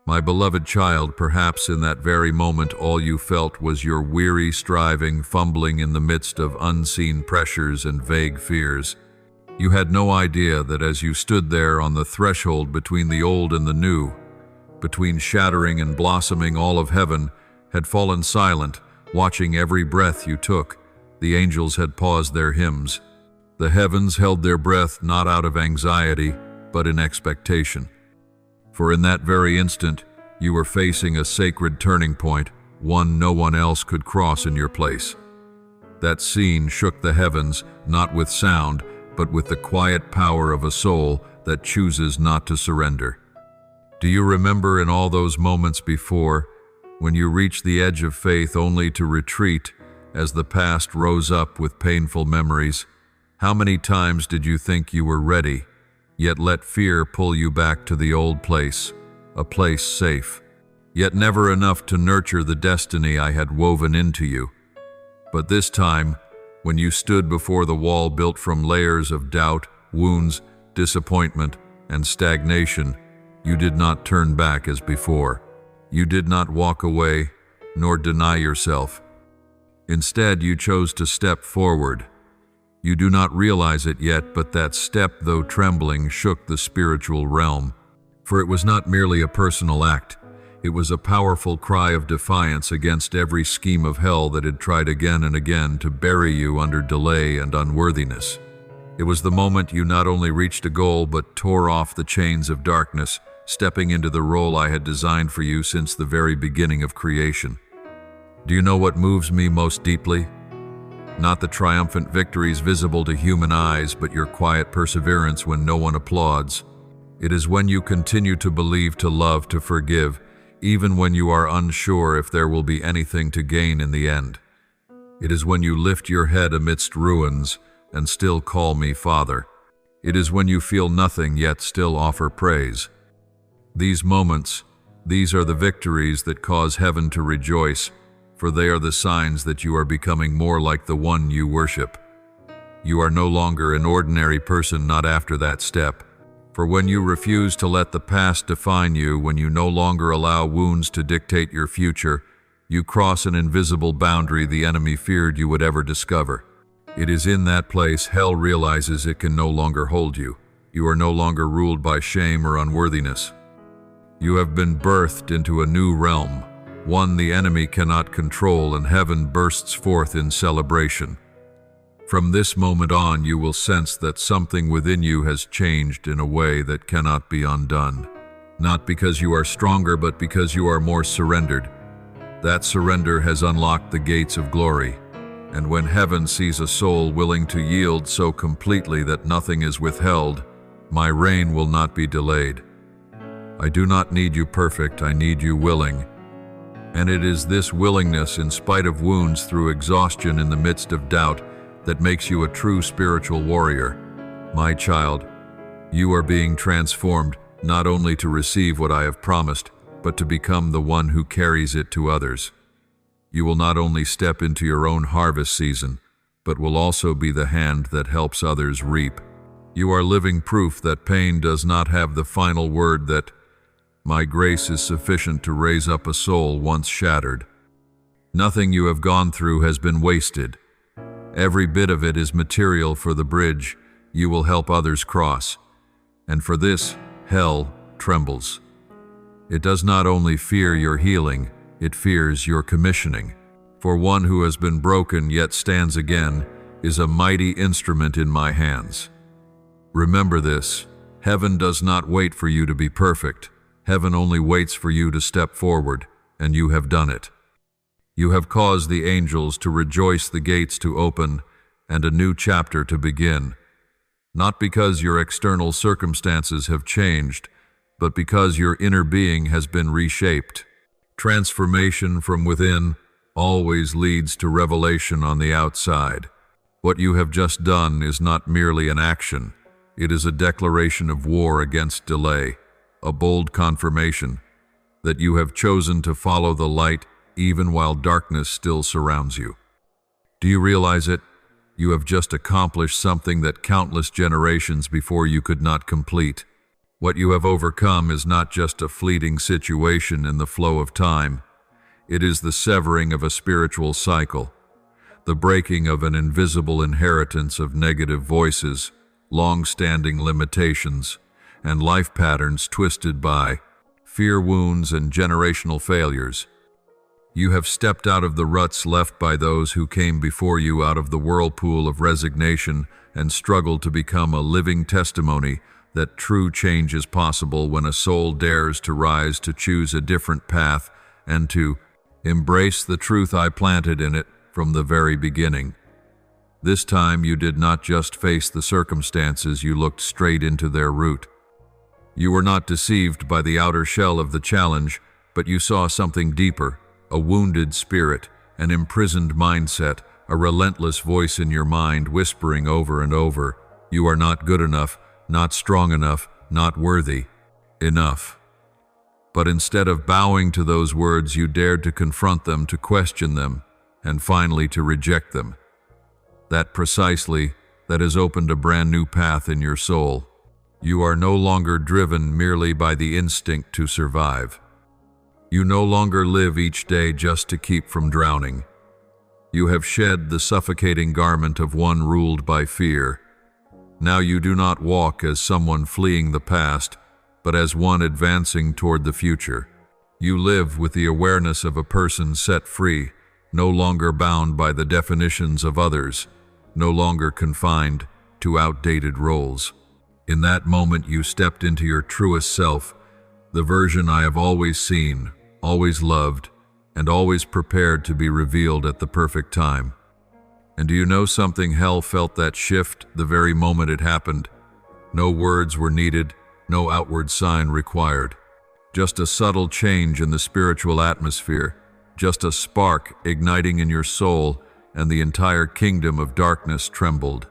My beloved child, perhaps in that very moment all you felt was your weary striving, fumbling in the midst of unseen pressures and vague fears. You had no idea that as you stood there on the threshold between the old and the new, between shattering and blossoming, all of heaven had fallen silent, watching every breath you took. The angels had paused their hymns. The heavens held their breath not out of anxiety, but in expectation. For in that very instant, you were facing a sacred turning point, one no one else could cross in your place. That scene shook the heavens, not with sound, but with the quiet power of a soul that chooses not to surrender. Do you remember in all those moments before, when you reached the edge of faith only to retreat as the past rose up with painful memories? How many times did you think you were ready, yet let fear pull you back to the old place, a place safe, yet never enough to nurture the destiny I had woven into you? But this time, when you stood before the wall built from layers of doubt, wounds, disappointment, and stagnation, you did not turn back as before. You did not walk away, nor deny yourself. Instead, you chose to step forward. You do not realize it yet, but that step, though trembling, shook the spiritual realm. For it was not merely a personal act. It was a powerful cry of defiance against every scheme of hell that had tried again and again to bury you under delay and unworthiness. It was the moment you not only reached a goal, but tore off the chains of darkness, stepping into the role I had designed for you since the very beginning of creation. Do you know what moves me most deeply? Not the triumphant victories visible to human eyes, but your quiet perseverance when no one applauds. It is when you continue to believe, to love, to forgive, even when you are unsure if there will be anything to gain in the end. It is when you lift your head amidst ruins and still call me Father. It is when you feel nothing yet still offer praise. These moments, these are the victories that cause heaven to rejoice, for they are the signs that you are becoming more like the one you worship. You are no longer an ordinary person, not after that step. For when you refuse to let the past define you, when you no longer allow wounds to dictate your future, you cross an invisible boundary the enemy feared you would ever discover. It is in that place hell realizes it can no longer hold you. You are no longer ruled by shame or unworthiness. You have been birthed into a new realm, one the enemy cannot control, and heaven bursts forth in celebration. From this moment on, you will sense that something within you has changed in a way that cannot be undone. Not because you are stronger, but because you are more surrendered. That surrender has unlocked the gates of glory. And when heaven sees a soul willing to yield so completely that nothing is withheld, my reign will not be delayed. I do not need you perfect, I need you willing. And it is this willingness, in spite of wounds, through exhaustion, in the midst of doubt, that makes you a true spiritual warrior. My child, you are being transformed, not only to receive what I have promised, but to become the one who carries it to others. You will not only step into your own harvest season, but will also be the hand that helps others reap. You are living proof that pain does not have the final word, that my grace is sufficient to raise up a soul once shattered. Nothing you have gone through has been wasted. Every bit of it is material for the bridge you will help others cross. And for this, hell trembles. It does not only fear your healing, it fears your commissioning. For one who has been broken yet stands again is a mighty instrument in my hands. Remember this, heaven does not wait for you to be perfect. Heaven only waits for you to step forward, and you have done it. You have caused the angels to rejoice, the gates to open, and a new chapter to begin. Not because your external circumstances have changed, but because your inner being has been reshaped. Transformation from within always leads to revelation on the outside. What you have just done is not merely an action. It is a declaration of war against delay. A bold confirmation that you have chosen to follow the light even while darkness still surrounds you. Do you realize it? You have just accomplished something that countless generations before you could not complete. What you have overcome is not just a fleeting situation in the flow of time. It is the severing of a spiritual cycle, the breaking of an invisible inheritance of negative voices, long-standing limitations, and life patterns twisted by fear wounds and generational failures. You have stepped out of the ruts left by those who came before you, out of the whirlpool of resignation, and struggled to become a living testimony that true change is possible when a soul dares to rise, to choose a different path, and to embrace the truth I planted in it from the very beginning. This time you did not just face the circumstances, you looked straight into their root. You were not deceived by the outer shell of the challenge, but you saw something deeper, a wounded spirit, an imprisoned mindset, a relentless voice in your mind whispering over and over, "You are not good enough, not strong enough, not worthy enough." But instead of bowing to those words, you dared to confront them, to question them, and finally to reject them. That has opened a brand new path in your soul. You are no longer driven merely by the instinct to survive. You no longer live each day just to keep from drowning. You have shed the suffocating garment of one ruled by fear. Now you do not walk as someone fleeing the past, but as one advancing toward the future. You live with the awareness of a person set free, no longer bound by the definitions of others, no longer confined to outdated roles. In that moment you stepped into your truest self, the version I have always seen, always loved, and always prepared to be revealed at the perfect time. And do you know something? Hell felt that shift the very moment it happened. No words were needed, no outward sign required. Just a subtle change in the spiritual atmosphere, just a spark igniting in your soul, and the entire kingdom of darkness trembled.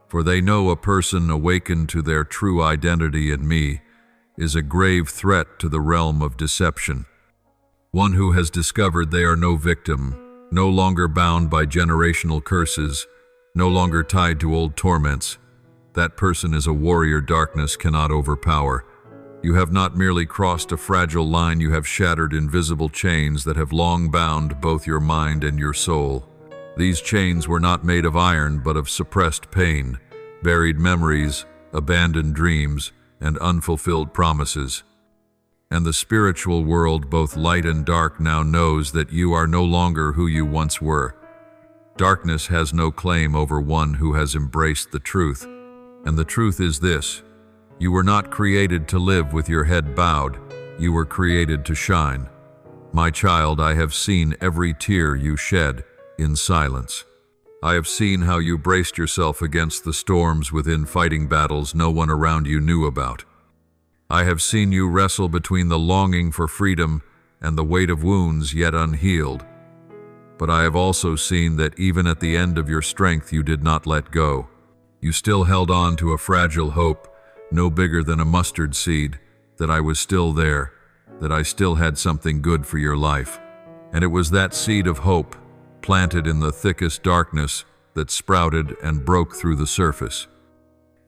For they know a person awakened to their true identity in me is a grave threat to the realm of deception. One who has discovered they are no victim, no longer bound by generational curses, no longer tied to old torments. That person is a warrior darkness cannot overpower. You have not merely crossed a fragile line, you have shattered invisible chains that have long bound both your mind and your soul. These chains were not made of iron, but of suppressed pain, buried memories, abandoned dreams, and unfulfilled promises. And the spiritual world, both light and dark, now knows that you are no longer who you once were. Darkness has no claim over one who has embraced the truth. And the truth is this: you were not created to live with your head bowed, you were created to shine. My child, I have seen every tear you shed in silence. I have seen how you braced yourself against the storms within, fighting battles no one around you knew about. I have seen you wrestle between the longing for freedom and the weight of wounds yet unhealed. But I have also seen that even at the end of your strength you did not let go. You still held on to a fragile hope, no bigger than a mustard seed, that I was still there, that I still had something good for your life. And it was that seed of hope, planted in the thickest darkness, that sprouted and broke through the surface.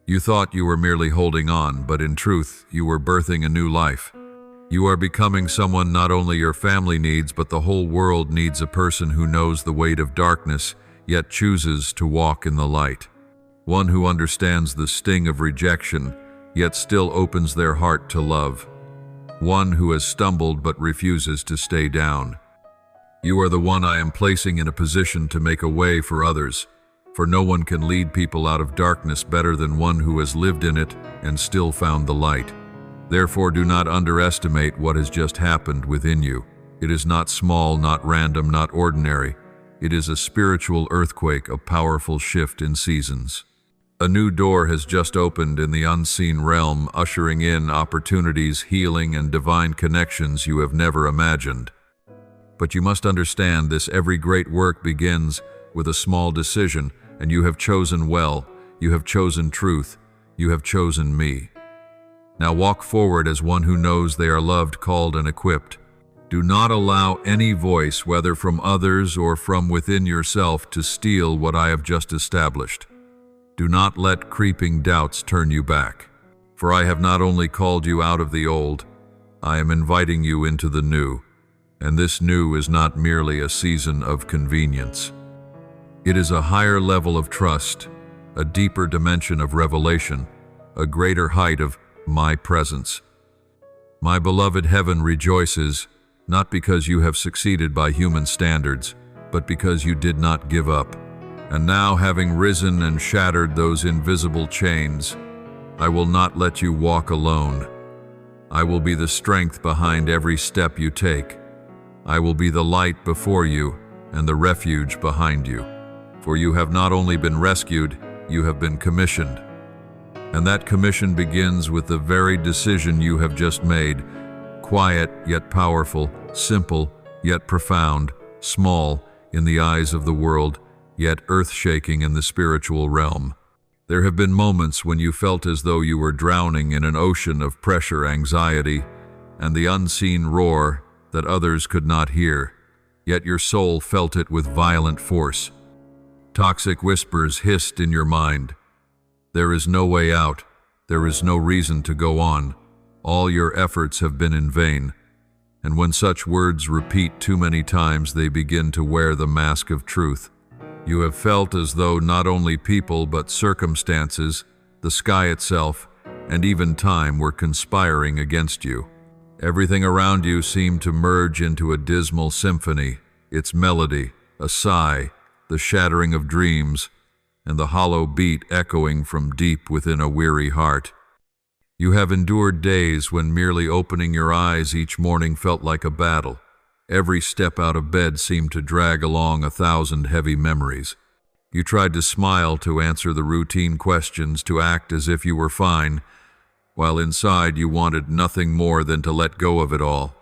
You thought you were merely holding on, but in truth, you were birthing a new life. You are becoming someone not only your family needs, but the whole world needs: a person who knows the weight of darkness, yet chooses to walk in the light. One who understands the sting of rejection, yet still opens their heart to love. One who has stumbled but refuses to stay down. You are the one I am placing in a position to make a way for others, for no one can lead people out of darkness better than one who has lived in it and still found the light. Therefore, do not underestimate what has just happened within you. It is not small, not random, not ordinary. It is a spiritual earthquake, a powerful shift in seasons. A new door has just opened in the unseen realm, ushering in opportunities, healing, and divine connections you have never imagined. But you must understand this: every great work begins with a small decision, and you have chosen well, you have chosen truth, you have chosen me. Now walk forward as one who knows they are loved, called, and equipped. Do not allow any voice, whether from others or from within yourself, to steal what I have just established. Do not let creeping doubts turn you back. For I have not only called you out of the old, I am inviting you into the new, and this new is not merely a season of convenience. It is a higher level of trust, a deeper dimension of revelation, a greater height of my presence. My beloved, heaven rejoices, not because you have succeeded by human standards, but because you did not give up. And now, having risen and shattered those invisible chains, I will not let you walk alone. I will be the strength behind every step you take. I will be the light before you and the refuge behind you. For you have not only been rescued, you have been commissioned. And that commission begins with the very decision you have just made, quiet yet powerful, simple yet profound, small in the eyes of the world, yet earth-shaking in the spiritual realm. There have been moments when you felt as though you were drowning in an ocean of pressure, anxiety, and the unseen roar that others could not hear, yet your soul felt it with violent force. Toxic whispers hissed in your mind. There is no way out. There is no reason to go on. All your efforts have been in vain. And when such words repeat too many times, they begin to wear the mask of truth. You have felt as though not only people but circumstances, the sky itself, and even time were conspiring against you. Everything around you seemed to merge into a dismal symphony, its melody, a sigh, the shattering of dreams, and the hollow beat echoing from deep within a weary heart. You have endured days when merely opening your eyes each morning felt like a battle. Every step out of bed seemed to drag along 1,000 heavy memories. You tried to smile, to answer the routine questions, to act as if you were fine, while inside you wanted nothing more than to let go of it all.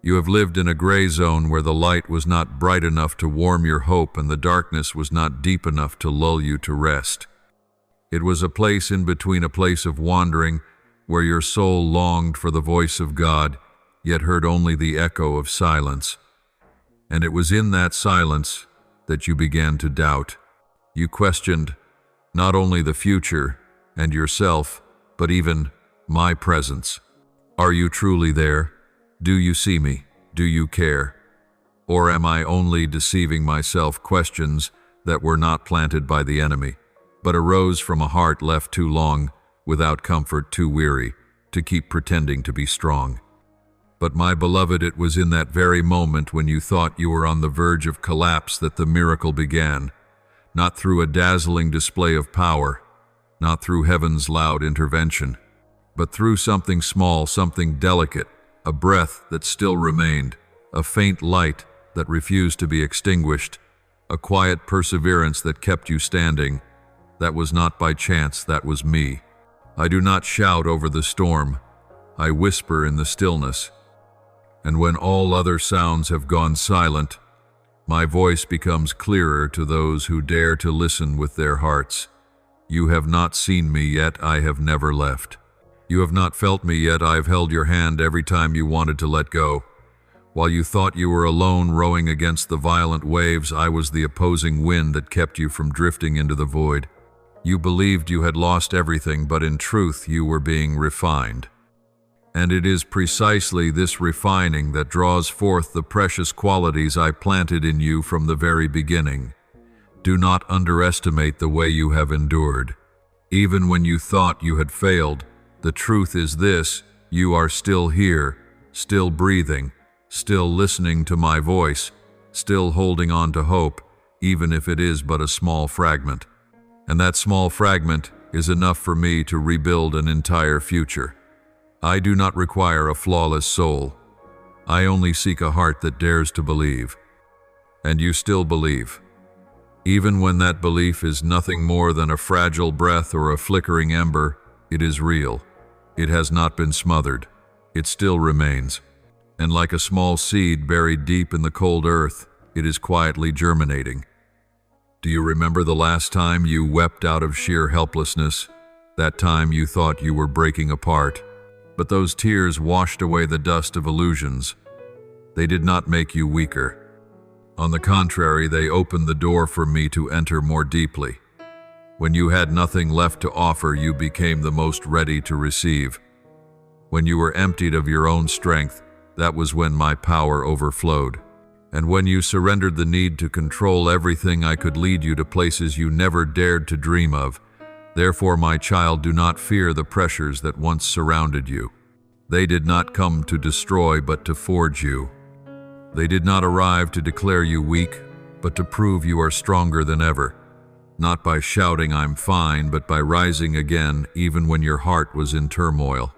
You have lived in a gray zone where the light was not bright enough to warm your hope and the darkness was not deep enough to lull you to rest. It was a place in between, a place of wandering where your soul longed for the voice of God, yet heard only the echo of silence. And it was in that silence that you began to doubt. You questioned not only the future and yourself, but even my presence. Are you truly there? Do you see me? Do you care? Or am I only deceiving myself? Questions that were not planted by the enemy, but arose from a heart left too long, without comfort, too weary, to keep pretending to be strong. But my beloved, it was in that very moment when you thought you were on the verge of collapse that the miracle began, not through a dazzling display of power, not through heaven's loud intervention, but through something small, something delicate, a breath that still remained, a faint light that refused to be extinguished, a quiet perseverance that kept you standing. That was not by chance, that was me. I do not shout over the storm, I whisper in the stillness. And when all other sounds have gone silent, my voice becomes clearer to those who dare to listen with their hearts. You have not seen me yet, I have never left. You have not felt me yet, I have held your hand every time you wanted to let go. While you thought you were alone rowing against the violent waves, I was the opposing wind that kept you from drifting into the void. You believed you had lost everything, but in truth you were being refined. And it is precisely this refining that draws forth the precious qualities I planted in you from the very beginning. Do not underestimate the way you have endured. Even when you thought you had failed, the truth is this: you are still here, still breathing, still listening to my voice, still holding on to hope, even if it is but a small fragment. And that small fragment is enough for me to rebuild an entire future. I do not require a flawless soul. I only seek a heart that dares to believe. And you still believe. Even when that belief is nothing more than a fragile breath or a flickering ember, it is real. It has not been smothered. It still remains. And like a small seed buried deep in the cold earth, it is quietly germinating. Do you remember the last time you wept out of sheer helplessness? That time you thought you were breaking apart. But those tears washed away the dust of illusions. They did not make you weaker. On the contrary, they opened the door for me to enter more deeply. When you had nothing left to offer, you became the most ready to receive. When you were emptied of your own strength, that was when my power overflowed. And when you surrendered the need to control everything, I could lead you to places you never dared to dream of. Therefore, my child, do not fear the pressures that once surrounded you. They did not come to destroy, but to forge you. They did not arrive to declare you weak, but to prove you are stronger than ever. Not by shouting, "I'm fine," but by rising again, even when your heart was in turmoil.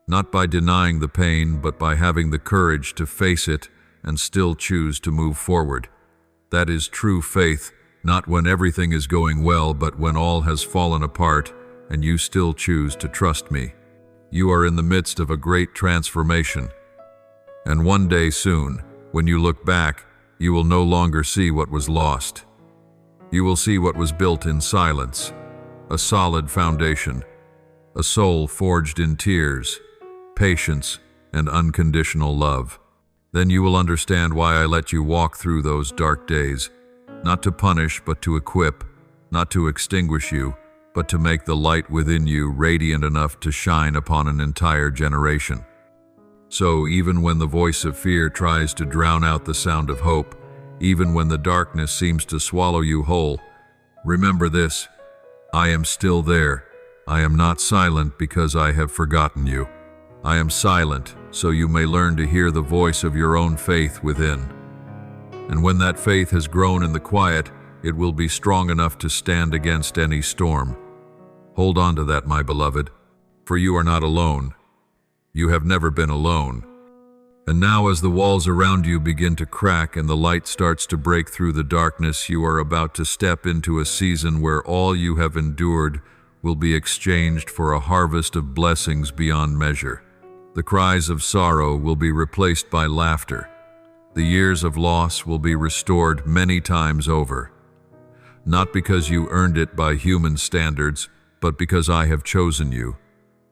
Not by denying the pain, but by having the courage to face it and still choose to move forward. That is true faith, not when everything is going well, but when all has fallen apart and you still choose to trust me. You are in the midst of a great transformation. And one day soon, when you look back, you will no longer see what was lost. You will see what was built in silence, a solid foundation, a soul forged in tears, patience, and unconditional love. Then you will understand why I let you walk through those dark days, not to punish but to equip, not to extinguish you, but to make the light within you radiant enough to shine upon an entire generation. So even when the voice of fear tries to drown out the sound of hope, even when the darkness seems to swallow you whole, remember this: I am still there. I am not silent because I have forgotten you. I am silent so you may learn to hear the voice of your own faith within. And when that faith has grown in the quiet, it will be strong enough to stand against any storm. Hold on to that, my beloved, for you are not alone. You have never been alone. And now, as the walls around you begin to crack and the light starts to break through the darkness, you are about to step into a season where all you have endured will be exchanged for a harvest of blessings beyond measure. The cries of sorrow will be replaced by laughter. The years of loss will be restored many times over. Not because you earned it by human standards, but because I have chosen you,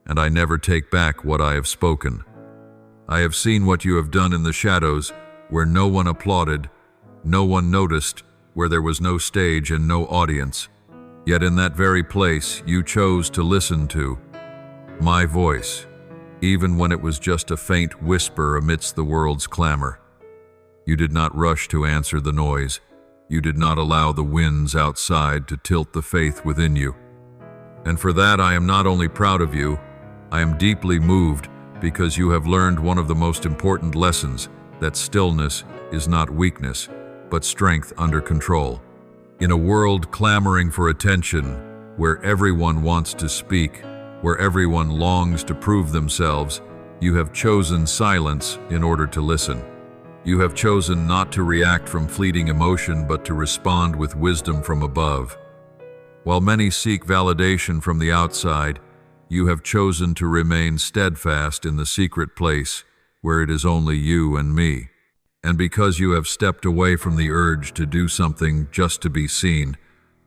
and I never take back what I have spoken. I have seen what you have done in the shadows, where no one applauded, no one noticed, where there was no stage and no audience. Yet in that very place, you chose to listen to my voice, even when it was just a faint whisper amidst the world's clamor. You did not rush to answer the noise. You did not allow the winds outside to tilt the faith within you. And for that, I am not only proud of you, I am deeply moved, because you have learned one of the most important lessons, that stillness is not weakness, but strength under control. In a world clamoring for attention, where everyone wants to speak, where everyone longs to prove themselves, you have chosen silence in order to listen. You have chosen not to react from fleeting emotion, but to respond with wisdom from above. While many seek validation from the outside, you have chosen to remain steadfast in the secret place where it is only you and me. And because you have stepped away from the urge to do something just to be seen,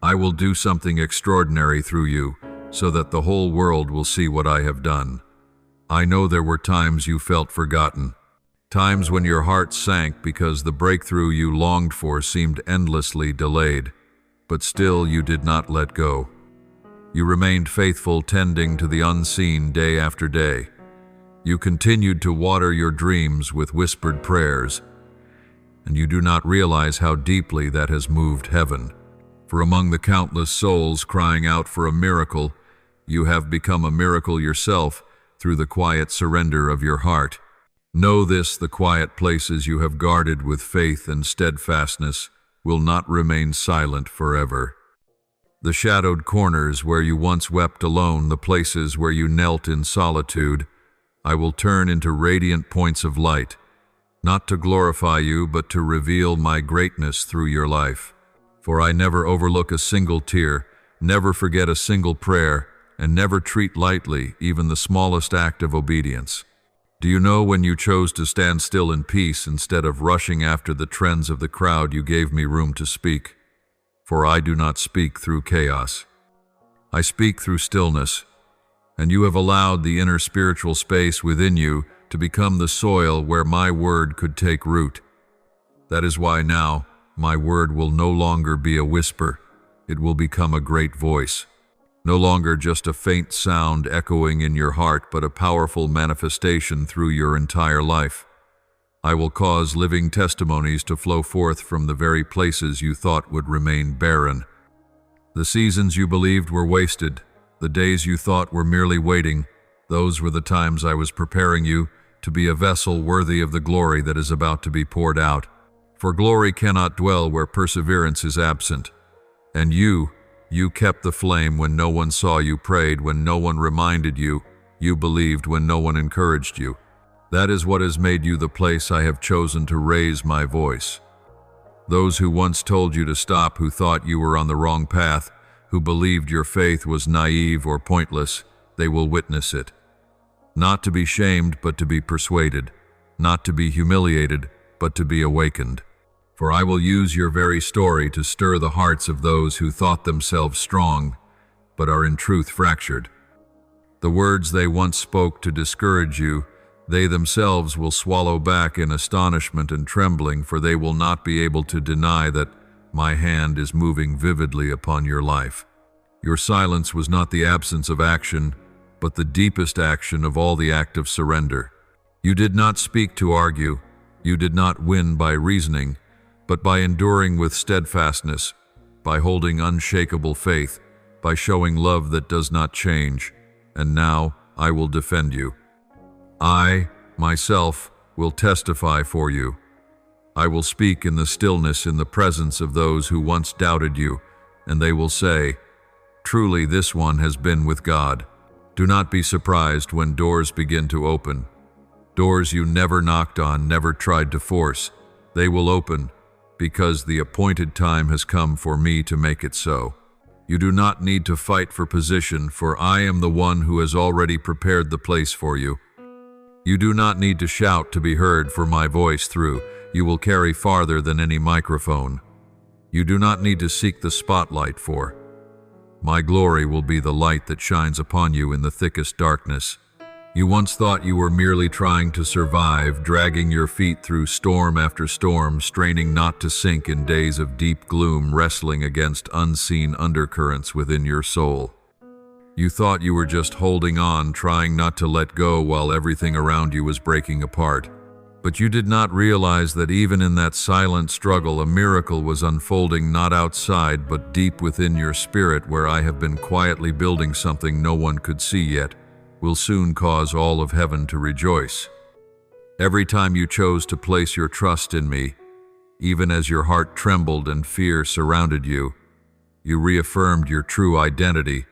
I will do something extraordinary through you, so that the whole world will see what I have done. I know there were times you felt forgotten, times when your heart sank because the breakthrough you longed for seemed endlessly delayed, but still you did not let go. You remained faithful, tending to the unseen day after day. You continued to water your dreams with whispered prayers, and you do not realize how deeply that has moved heaven. For among the countless souls crying out for a miracle, you have become a miracle yourself through the quiet surrender of your heart. Know this: the quiet places you have guarded with faith and steadfastness will not remain silent forever. The shadowed corners where you once wept alone, the places where you knelt in solitude, I will turn into radiant points of light, not to glorify you, but to reveal my greatness through your life. For I never overlook a single tear, never forget a single prayer, and never treat lightly even the smallest act of obedience. Do you know, when you chose to stand still in peace instead of rushing after the trends of the crowd, you gave me room to speak? For I do not speak through chaos. I speak through stillness, and you have allowed the inner spiritual space within you to become the soil where my word could take root. That is why now my word will no longer be a whisper. It will become a great voice, No longer just a faint sound echoing in your heart, but a powerful manifestation through your entire life. I will cause living testimonies to flow forth from the very places you thought would remain barren. The seasons you believed were wasted, the days you thought were merely waiting, those were the times I was preparing you to be a vessel worthy of the glory that is about to be poured out. For glory cannot dwell where perseverance is absent. And you kept the flame when no one saw you, prayed when no one reminded you, you believed when no one encouraged you. That is what has made you the place I have chosen to raise my voice. Those who once told you to stop, who thought you were on the wrong path, who believed your faith was naive or pointless, they will witness it. Not to be shamed, but to be persuaded. Not to be humiliated, but to be awakened. For I will use your very story to stir the hearts of those who thought themselves strong, but are in truth fractured. The words they once spoke to discourage you, they themselves will swallow back in astonishment and trembling, for they will not be able to deny that my hand is moving vividly upon your life. Your silence was not the absence of action, but the deepest action of all, the act of surrender. You did not speak to argue, you did not win by reasoning, but by enduring with steadfastness, by holding unshakable faith, by showing love that does not change. And now I will defend you. I, myself, will testify for you. I will speak in the stillness in the presence of those who once doubted you, and they will say, "Truly this one has been with God." Do not be surprised when doors begin to open. Doors you never knocked on, never tried to force. They will open, because the appointed time has come for me to make it so. You do not need to fight for position, for I am the one who has already prepared the place for you. You do not need to shout to be heard, for my voice through you will carry farther than any microphone. You do not need to seek the spotlight, for my glory will be the light that shines upon you in the thickest darkness. You once thought you were merely trying to survive, dragging your feet through storm after storm, straining not to sink in days of deep gloom, wrestling against unseen undercurrents within your soul. You thought you were just holding on, trying not to let go while everything around you was breaking apart. But you did not realize that even in that silent struggle, a miracle was unfolding, not outside, but deep within your spirit, where I have been quietly building something no one could see yet, will soon cause all of heaven to rejoice. Every time you chose to place your trust in me, even as your heart trembled and fear surrounded you, you reaffirmed your true identity,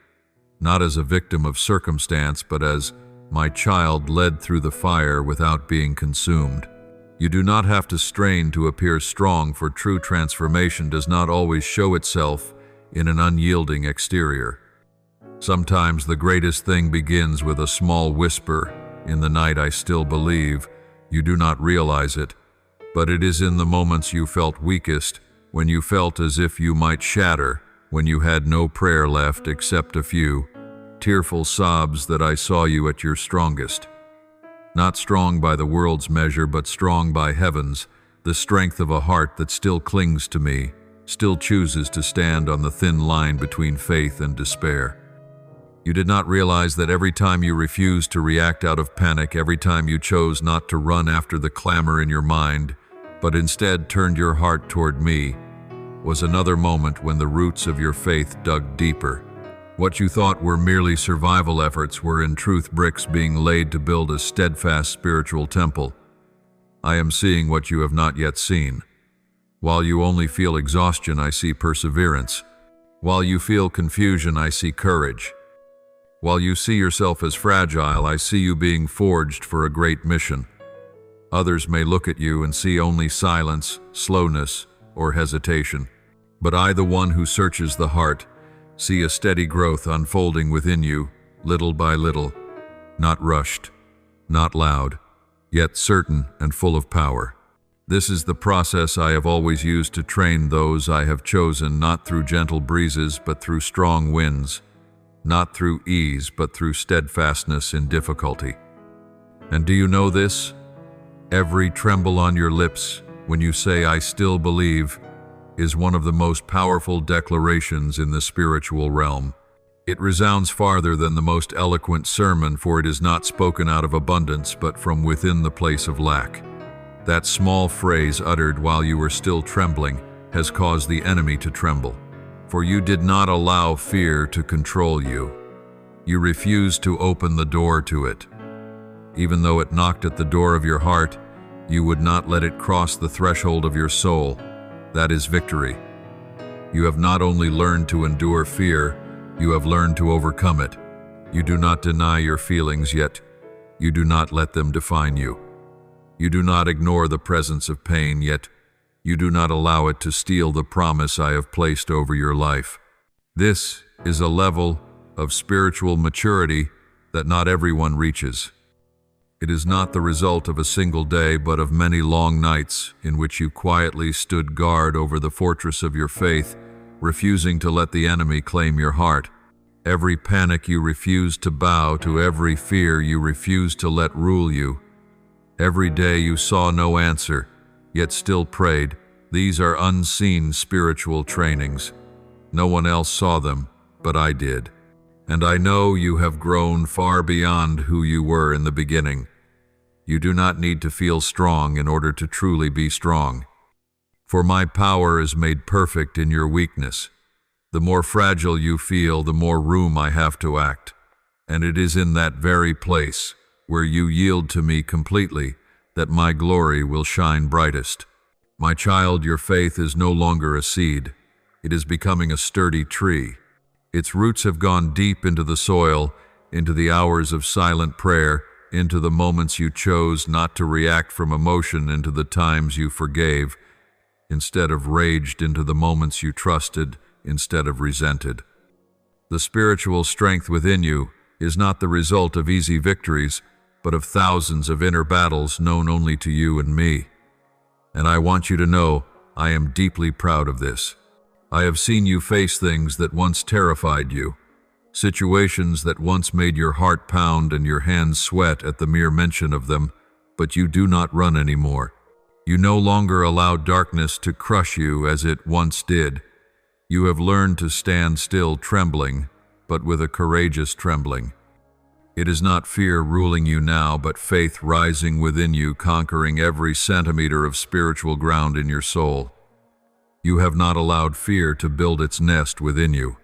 not as a victim of circumstance, but as my child led through the fire without being consumed. You do not have to strain to appear strong, for true transformation does not always show itself in an unyielding exterior. Sometimes the greatest thing begins with a small whisper, "In the night I still believe." You do not realize it, but it is in the moments you felt weakest, when you felt as if you might shatter, when you had no prayer left except a few tearful sobs, that I saw you at your strongest. Not strong by the world's measure, but strong by heaven's, the strength of a heart that still clings to me, still chooses to stand on the thin line between faith and despair. You did not realize that every time you refused to react out of panic, every time you chose not to run after the clamor in your mind, but instead turned your heart toward me, was another moment when the roots of your faith dug deeper. What you thought were merely survival efforts were in truth bricks being laid to build a steadfast spiritual temple. I am seeing what you have not yet seen. While you only feel exhaustion, I see perseverance. While you feel confusion, I see courage. While you see yourself as fragile, I see you being forged for a great mission. Others may look at you and see only silence, slowness, or hesitation. But I, the one who searches the heart, see a steady growth unfolding within you, little by little, not rushed, not loud, yet certain and full of power. This is the process I have always used to train those I have chosen, not through gentle breezes, but through strong winds, not through ease, but through steadfastness in difficulty. And do you know this? Every tremble on your lips when you say, "I still believe," is one of the most powerful declarations in the spiritual realm. It resounds farther than the most eloquent sermon, for it is not spoken out of abundance, but from within the place of lack. That small phrase uttered while you were still trembling has caused the enemy to tremble. For you did not allow fear to control you. You refused to open the door to it. Even though it knocked at the door of your heart, you would not let it cross the threshold of your soul. That is victory. You have not only learned to endure fear, you have learned to overcome it. You do not deny your feelings, yet you do not let them define you. You do not ignore the presence of pain, yet you do not allow it to steal the promise I have placed over your life. This is a level of spiritual maturity that not everyone reaches. It is not the result of a single day, but of many long nights in which you quietly stood guard over the fortress of your faith, refusing to let the enemy claim your heart. Every panic you refused to bow to, every fear you refused to let rule you. Every day you saw no answer, yet still prayed. These are unseen spiritual trainings. No one else saw them, but I did. And I know you have grown far beyond who you were in the beginning. You do not need to feel strong in order to truly be strong. For my power is made perfect in your weakness. The more fragile you feel, the more room I have to act. And it is in that very place, where you yield to me completely, that my glory will shine brightest. My child, your faith is no longer a seed. It is becoming a sturdy tree. Its roots have gone deep into the soil, into the hours of silent prayer, into the moments you chose not to react from emotion, into the times you forgave instead of raged, into the moments you trusted instead of resented. The spiritual strength within you is not the result of easy victories, but of thousands of inner battles known only to you and me. And I want you to know I am deeply proud of this. I have seen you face things that once terrified you, situations that once made your heart pound and your hands sweat at the mere mention of them, but you do not run anymore. You no longer allow darkness to crush you as it once did. You have learned to stand still trembling, but with a courageous trembling. It is not fear ruling you now, but faith rising within you, conquering every centimeter of spiritual ground in your soul. You have not allowed fear to build its nest within you.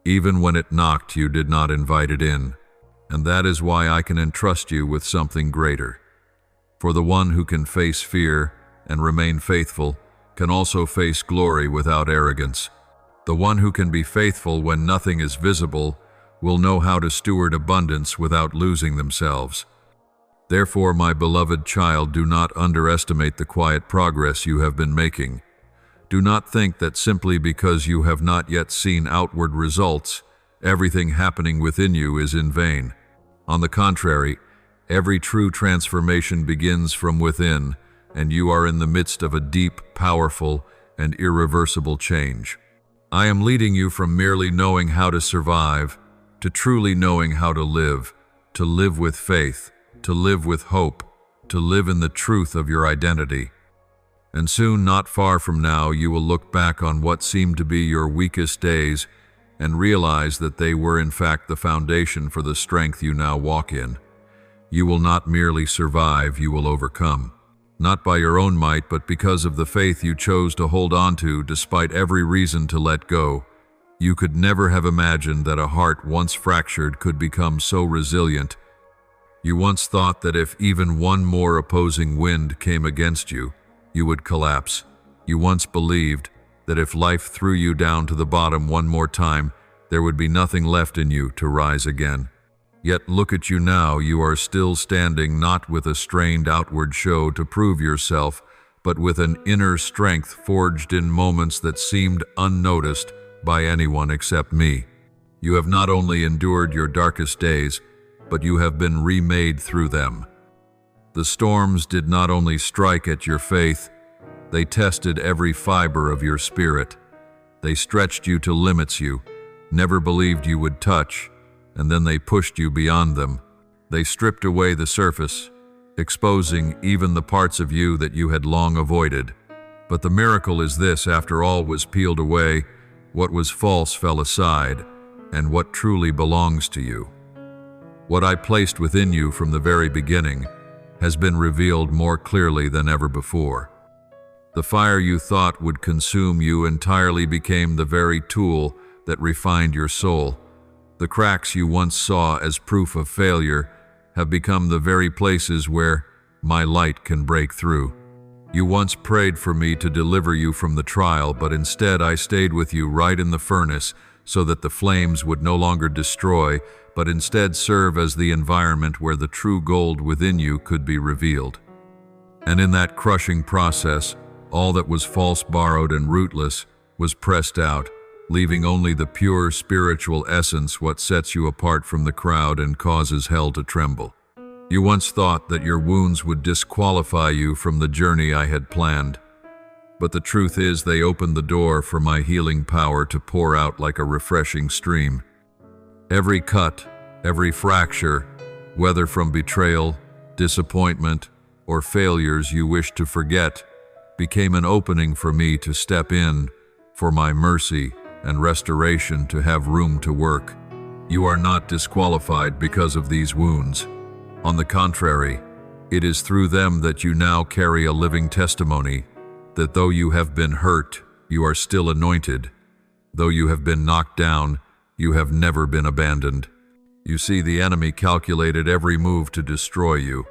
Even when it knocked, you did not invite it in. And that is why I can entrust you with something greater. For the one who can face fear and remain faithful can also face glory without arrogance. The one who can be faithful when nothing is visible will know how to steward abundance without losing themselves. Therefore, my beloved child, do not underestimate the quiet progress you have been making. Do not think that simply because you have not yet seen outward results, everything happening within you is in vain. On the contrary, every true transformation begins from within, and you are in the midst of a deep, powerful, and irreversible change. I am leading you from merely knowing how to survive to truly knowing how to live with faith, to live with hope, to live in the truth of your identity. And soon, not far from now, you will look back on what seemed to be your weakest days and realize that they were in fact the foundation for the strength you now walk in. You will not merely survive, you will overcome. Not by your own might, but because of the faith you chose to hold on to despite every reason to let go. You could never have imagined that a heart once fractured could become so resilient. You once thought that if even one more opposing wind came against you, you would collapse. You once believed that if life threw you down to the bottom one more time, there would be nothing left in you to rise again. Yet look at you now, you are still standing, not with a strained outward show to prove yourself, but with an inner strength forged in moments that seemed unnoticed by anyone except me. You have not only endured your darkest days, but you have been remade through them. The storms did not only strike at your faith, they tested every fiber of your spirit. They stretched you to limits you never believed you would touch, and then they pushed you beyond them. They stripped away the surface, exposing even the parts of you that you had long avoided. But the miracle is this: after all was peeled away, what was false fell aside, and what truly belongs to you. What I placed within you from the very beginning has been revealed more clearly than ever before. The fire you thought would consume you entirely became the very tool that refined your soul. The cracks you once saw as proof of failure have become the very places where my light can break through. You once prayed for me to deliver you from the trial, but instead I stayed with you right in the furnace so that the flames would no longer destroy, but instead serve as the environment where the true gold within you could be revealed. And in that crushing process, all that was false, borrowed, and rootless was pressed out, leaving only the pure spiritual essence, what sets you apart from the crowd and causes hell to tremble. You once thought that your wounds would disqualify you from the journey I had planned, but the truth is they opened the door for my healing power to pour out like a refreshing stream. Every cut, every fracture, whether from betrayal, disappointment, or failures you wished to forget, became an opening for me to step in, for my mercy and restoration to have room to work. You are not disqualified because of these wounds. On the contrary, it is through them that you now carry a living testimony that though you have been hurt, you are still anointed. Though you have been knocked down, you have never been abandoned. You see, the enemy calculated every move to destroy you.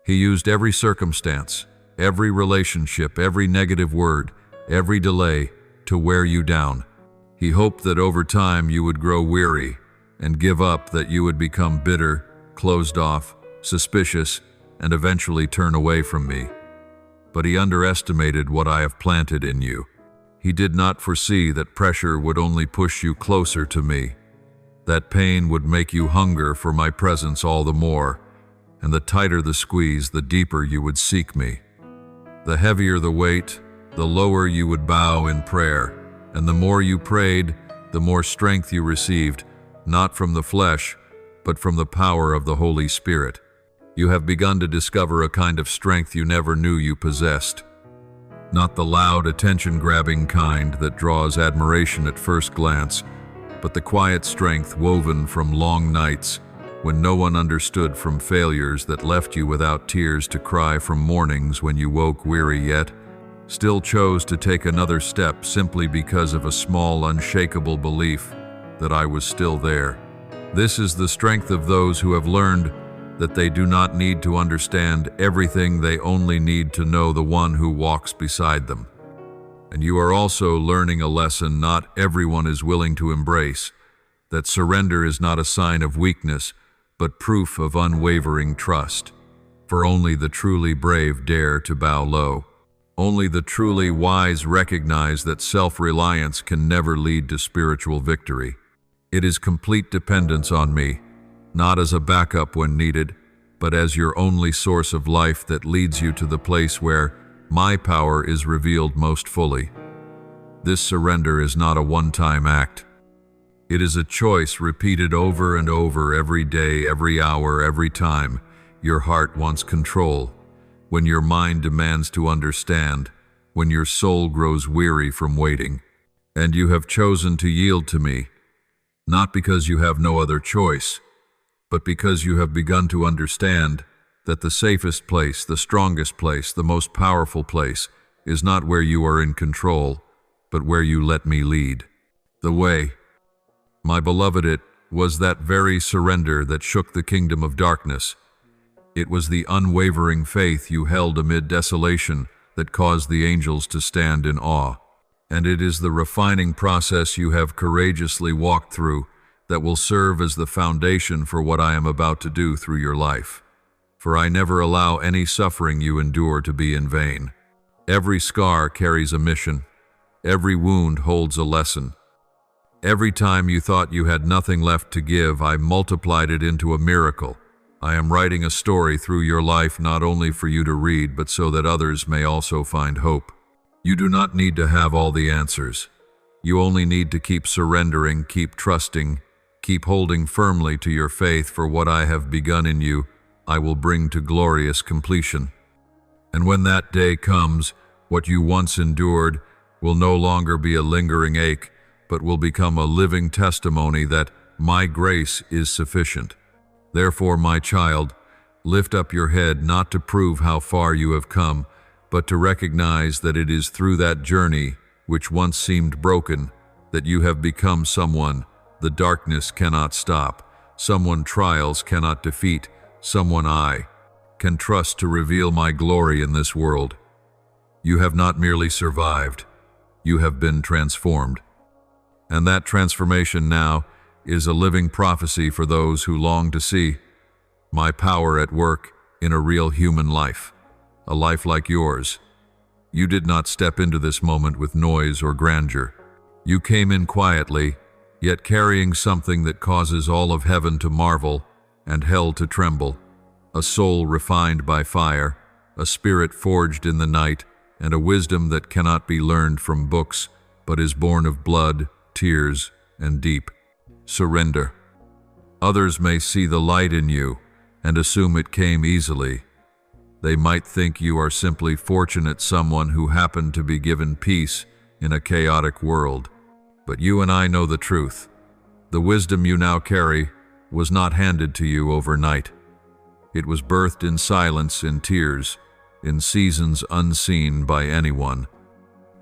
He used every circumstance, every relationship, every negative word, every delay to wear you down. He hoped that over time you would grow weary and give up, that you would become bitter, closed off, suspicious, and eventually turn away from me. But he underestimated what I have planted in you. He did not foresee that pressure would only push you closer to me, that pain would make you hunger for my presence all the more, and the tighter the squeeze, the deeper you would seek me. The heavier the weight, the lower you would bow in prayer, and the more you prayed, the more strength you received, not from the flesh, but from the power of the Holy Spirit. You have begun to discover a kind of strength you never knew you possessed. Not the loud, attention-grabbing kind that draws admiration at first glance, but the quiet strength woven from long nights when no one understood, from failures that left you without tears to cry, from mornings when you woke weary yet still chose to take another step simply because of a small, unshakable belief that I was still there. This is the strength of those who have learned that they do not need to understand everything, they only need to know the one who walks beside them. And you are also learning a lesson not everyone is willing to embrace, that surrender is not a sign of weakness, but proof of unwavering trust. For only the truly brave dare to bow low. Only the truly wise recognize that self-reliance can never lead to spiritual victory. It is complete dependence on me, not as a backup when needed, but as your only source of life that leads you to the place where my power is revealed most fully. This surrender is not a one-time act. It is a choice repeated over and over, every day, every hour, every time your heart wants control, when your mind demands to understand, when your soul grows weary from waiting. And you have chosen to yield to me, not because you have no other choice, but because you have begun to understand that the safest place, the strongest place, the most powerful place is not where you are in control, but where you let me lead the way. My beloved, it was that very surrender that shook the kingdom of darkness. It was the unwavering faith you held amid desolation that caused the angels to stand in awe. And it is the refining process you have courageously walked through that will serve as the foundation for what I am about to do through your life. For I never allow any suffering you endure to be in vain. Every scar carries a mission. Every wound holds a lesson. Every time you thought you had nothing left to give, I multiplied it into a miracle. I am writing a story through your life, not only for you to read, but so that others may also find hope. You do not need to have all the answers. You only need to keep surrendering, keep trusting, keep holding firmly to your faith, for what I have begun in you, I will bring to glorious completion. And when that day comes, what you once endured will no longer be a lingering ache, but will become a living testimony that my grace is sufficient. Therefore, my child, lift up your head not to prove how far you have come, but to recognize that it is through that journey, which once seemed broken, that you have become someone the darkness cannot stop, someone trials cannot defeat, someone I can trust to reveal my glory in this world. You have not merely survived, you have been transformed. And that transformation now is a living prophecy for those who long to see my power at work in a real human life, a life like yours. You did not step into this moment with noise or grandeur. You came in quietly, yet carrying something that causes all of heaven to marvel and hell to tremble, a soul refined by fire, a spirit forged in the night, and a wisdom that cannot be learned from books, but is born of blood, tears, and deep surrender. Others may see the light in you and assume it came easily. They might think you are simply fortunate someone who happened to be given peace in a chaotic world. But you and I know the truth. The wisdom you now carry was not handed to you overnight. It was birthed in silence, in tears, in seasons unseen by anyone.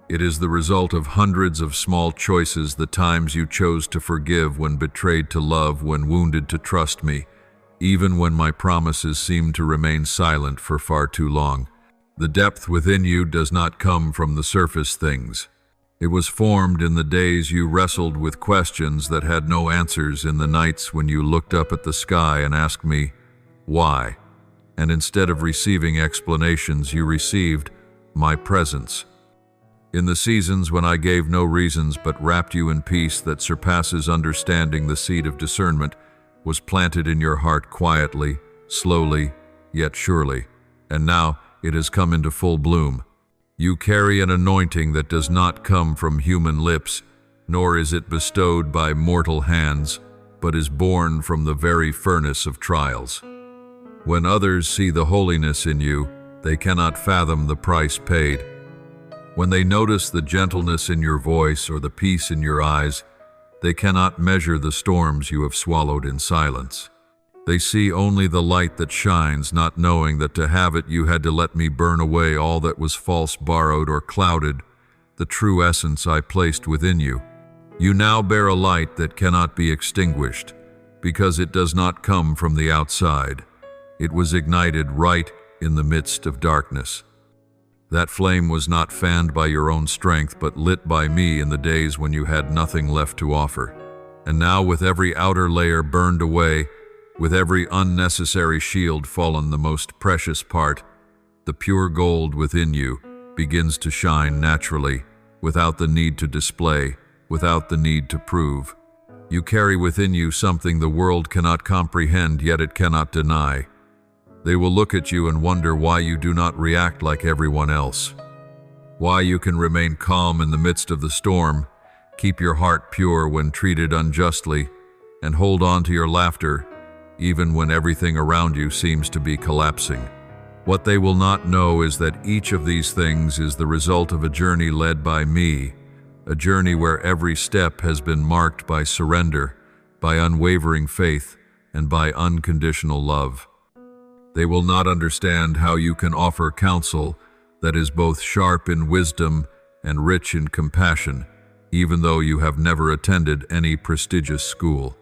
It is the result of hundreds of small choices, the times you chose to forgive when betrayed, to love when wounded, to trust me, even when my promises seemed to remain silent for far too long. The depth within you does not come from the surface things. It was formed in the days you wrestled with questions that had no answers, in the nights when you looked up at the sky and asked me, why? And instead of receiving explanations, you received my presence. In the seasons when I gave no reasons but wrapped you in peace that surpasses understanding, the seed of discernment was planted in your heart quietly, slowly, yet surely, and now it has come into full bloom. You carry an anointing that does not come from human lips, nor is it bestowed by mortal hands, but is born from the very furnace of trials. When others see the holiness in you, they cannot fathom the price paid. When they notice the gentleness in your voice or the peace in your eyes, they cannot measure the storms you have swallowed in silence. They see only the light that shines, not knowing that to have it you had to let me burn away all that was false, borrowed, or clouded, the true essence I placed within you. You now bear a light that cannot be extinguished, because it does not come from the outside. It was ignited right in the midst of darkness. That flame was not fanned by your own strength, but lit by me in the days when you had nothing left to offer. And now, with every outer layer burned away, with every unnecessary shield fallen, the most precious part, the pure gold within you, begins to shine naturally, without the need to display, without the need to prove. You carry within you something the world cannot comprehend, yet it cannot deny. They will look at you and wonder why you do not react like everyone else, why you can remain calm in the midst of the storm, keep your heart pure when treated unjustly, and hold on to your laughter even when everything around you seems to be collapsing. What they will not know is that each of these things is the result of a journey led by me, a journey where every step has been marked by surrender, by unwavering faith, and by unconditional love. They will not understand how you can offer counsel that is both sharp in wisdom and rich in compassion, even though you have never attended any prestigious school.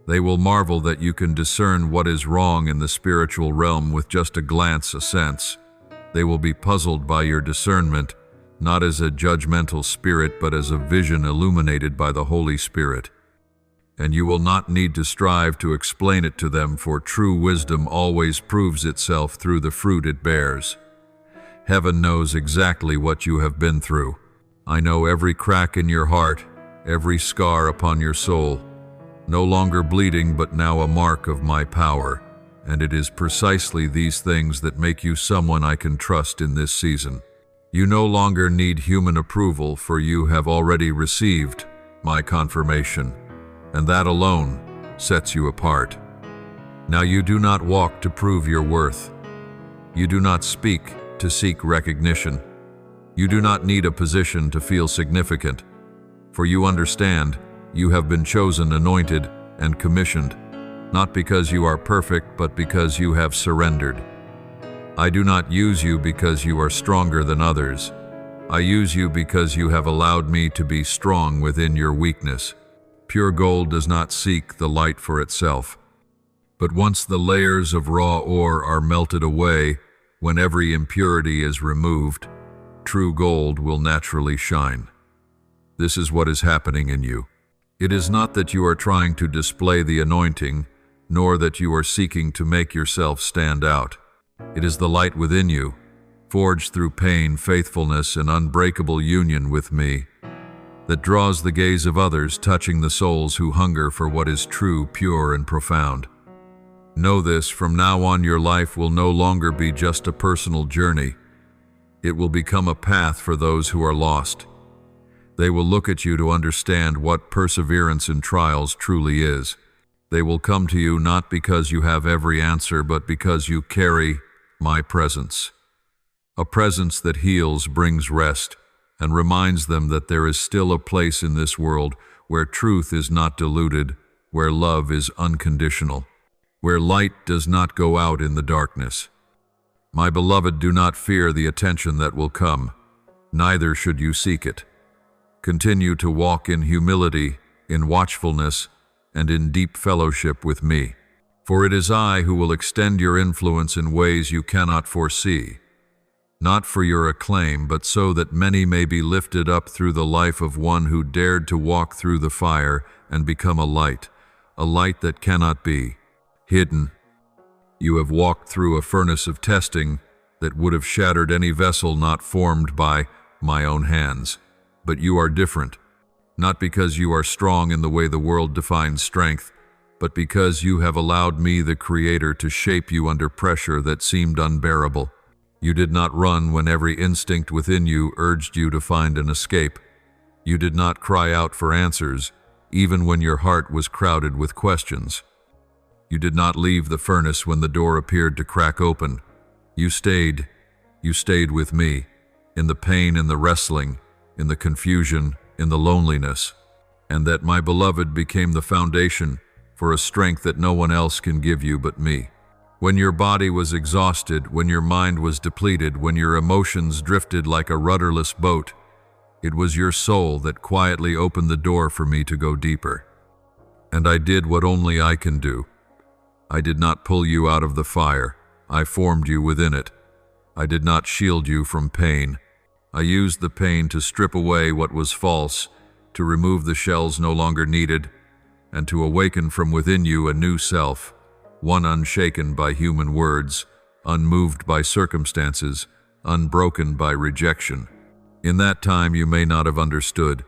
They will marvel that you can discern what is wrong in the spiritual realm with just a glance, a sense. They will be puzzled by your discernment, not as a judgmental spirit, but as a vision illuminated by the Holy Spirit. And you will not need to strive to explain it to them, for true wisdom always proves itself through the fruit it bears. Heaven knows exactly what you have been through. I know every crack in your heart, every scar upon your soul. No longer bleeding, but now a mark of my power, and it is precisely these things that make you someone I can trust in this season. You no longer need human approval, for you have already received my confirmation, and that alone sets you apart. Now you do not walk to prove your worth. You do not speak to seek recognition. You do not need a position to feel significant. For you understand, you have been chosen, anointed, and commissioned, not because you are perfect, but because you have surrendered. I do not use you because you are stronger than others. I use you because you have allowed me to be strong within your weakness. Pure gold does not seek the light for itself. But once the layers of raw ore are melted away, when every impurity is removed, true gold will naturally shine. This is what is happening in you. It is not that you are trying to display the anointing, nor that you are seeking to make yourself stand out. It is the light within you, forged through pain, faithfulness, and unbreakable union with me, that draws the gaze of others, touching the souls who hunger for what is true, pure, and profound. Know this, from now on your life will no longer be just a personal journey. It will become a path for those who are lost. They will look at you to understand what perseverance in trials truly is. They will come to you not because you have every answer, but because you carry my presence. A presence that heals, brings rest, and reminds them that there is still a place in this world where truth is not diluted, where love is unconditional, where light does not go out in the darkness. My beloved, do not fear the attention that will come, neither should you seek it. Continue to walk in humility, in watchfulness, and in deep fellowship with me. For it is I who will extend your influence in ways you cannot foresee, not for your acclaim, but so that many may be lifted up through the life of one who dared to walk through the fire and become a light that cannot be hidden. You have walked through a furnace of testing that would have shattered any vessel not formed by my own hands. But you are different, not because you are strong in the way the world defines strength, but because you have allowed me, the Creator, to shape you under pressure that seemed unbearable. You did not run when every instinct within you urged you to find an escape. You did not cry out for answers, even when your heart was crowded with questions. You did not leave the furnace when the door appeared to crack open. You stayed with me, in the pain, in the wrestling, in the confusion, in the loneliness, and that, my beloved, became the foundation for a strength that no one else can give you but me. When your body was exhausted, when your mind was depleted, when your emotions drifted like a rudderless boat, it was your soul that quietly opened the door for me to go deeper. And I did what only I can do. I did not pull you out of the fire. I formed you within it. I did not shield you from pain. I used the pain to strip away what was false, to remove the shells no longer needed, and to awaken from within you a new self, one unshaken by human words, unmoved by circumstances, unbroken by rejection. In that time you may not have understood.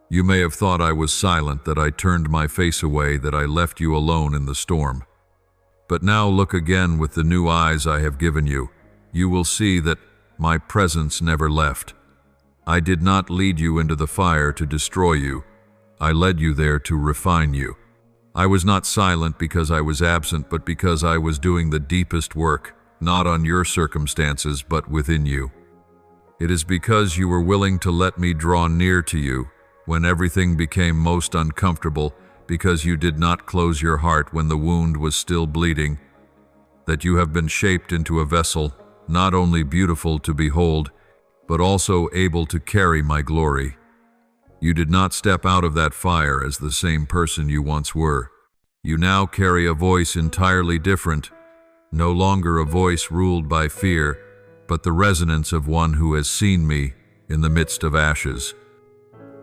You may have thought I was silent, that I turned my face away, that I left you alone in the storm. But now look again with the new eyes I have given you. You will see that my presence never left. I did not lead you into the fire to destroy you. I led you there to refine you. I was not silent because I was absent, but because I was doing the deepest work, not on your circumstances, but within you. It is because you were willing to let me draw near to you when everything became most uncomfortable, because you did not close your heart when the wound was still bleeding, that you have been shaped into a vessel not only beautiful to behold, but also able to carry my glory. You did not step out of that fire as the same person you once were. You now carry a voice entirely different, no longer a voice ruled by fear, but the resonance of one who has seen me in the midst of ashes.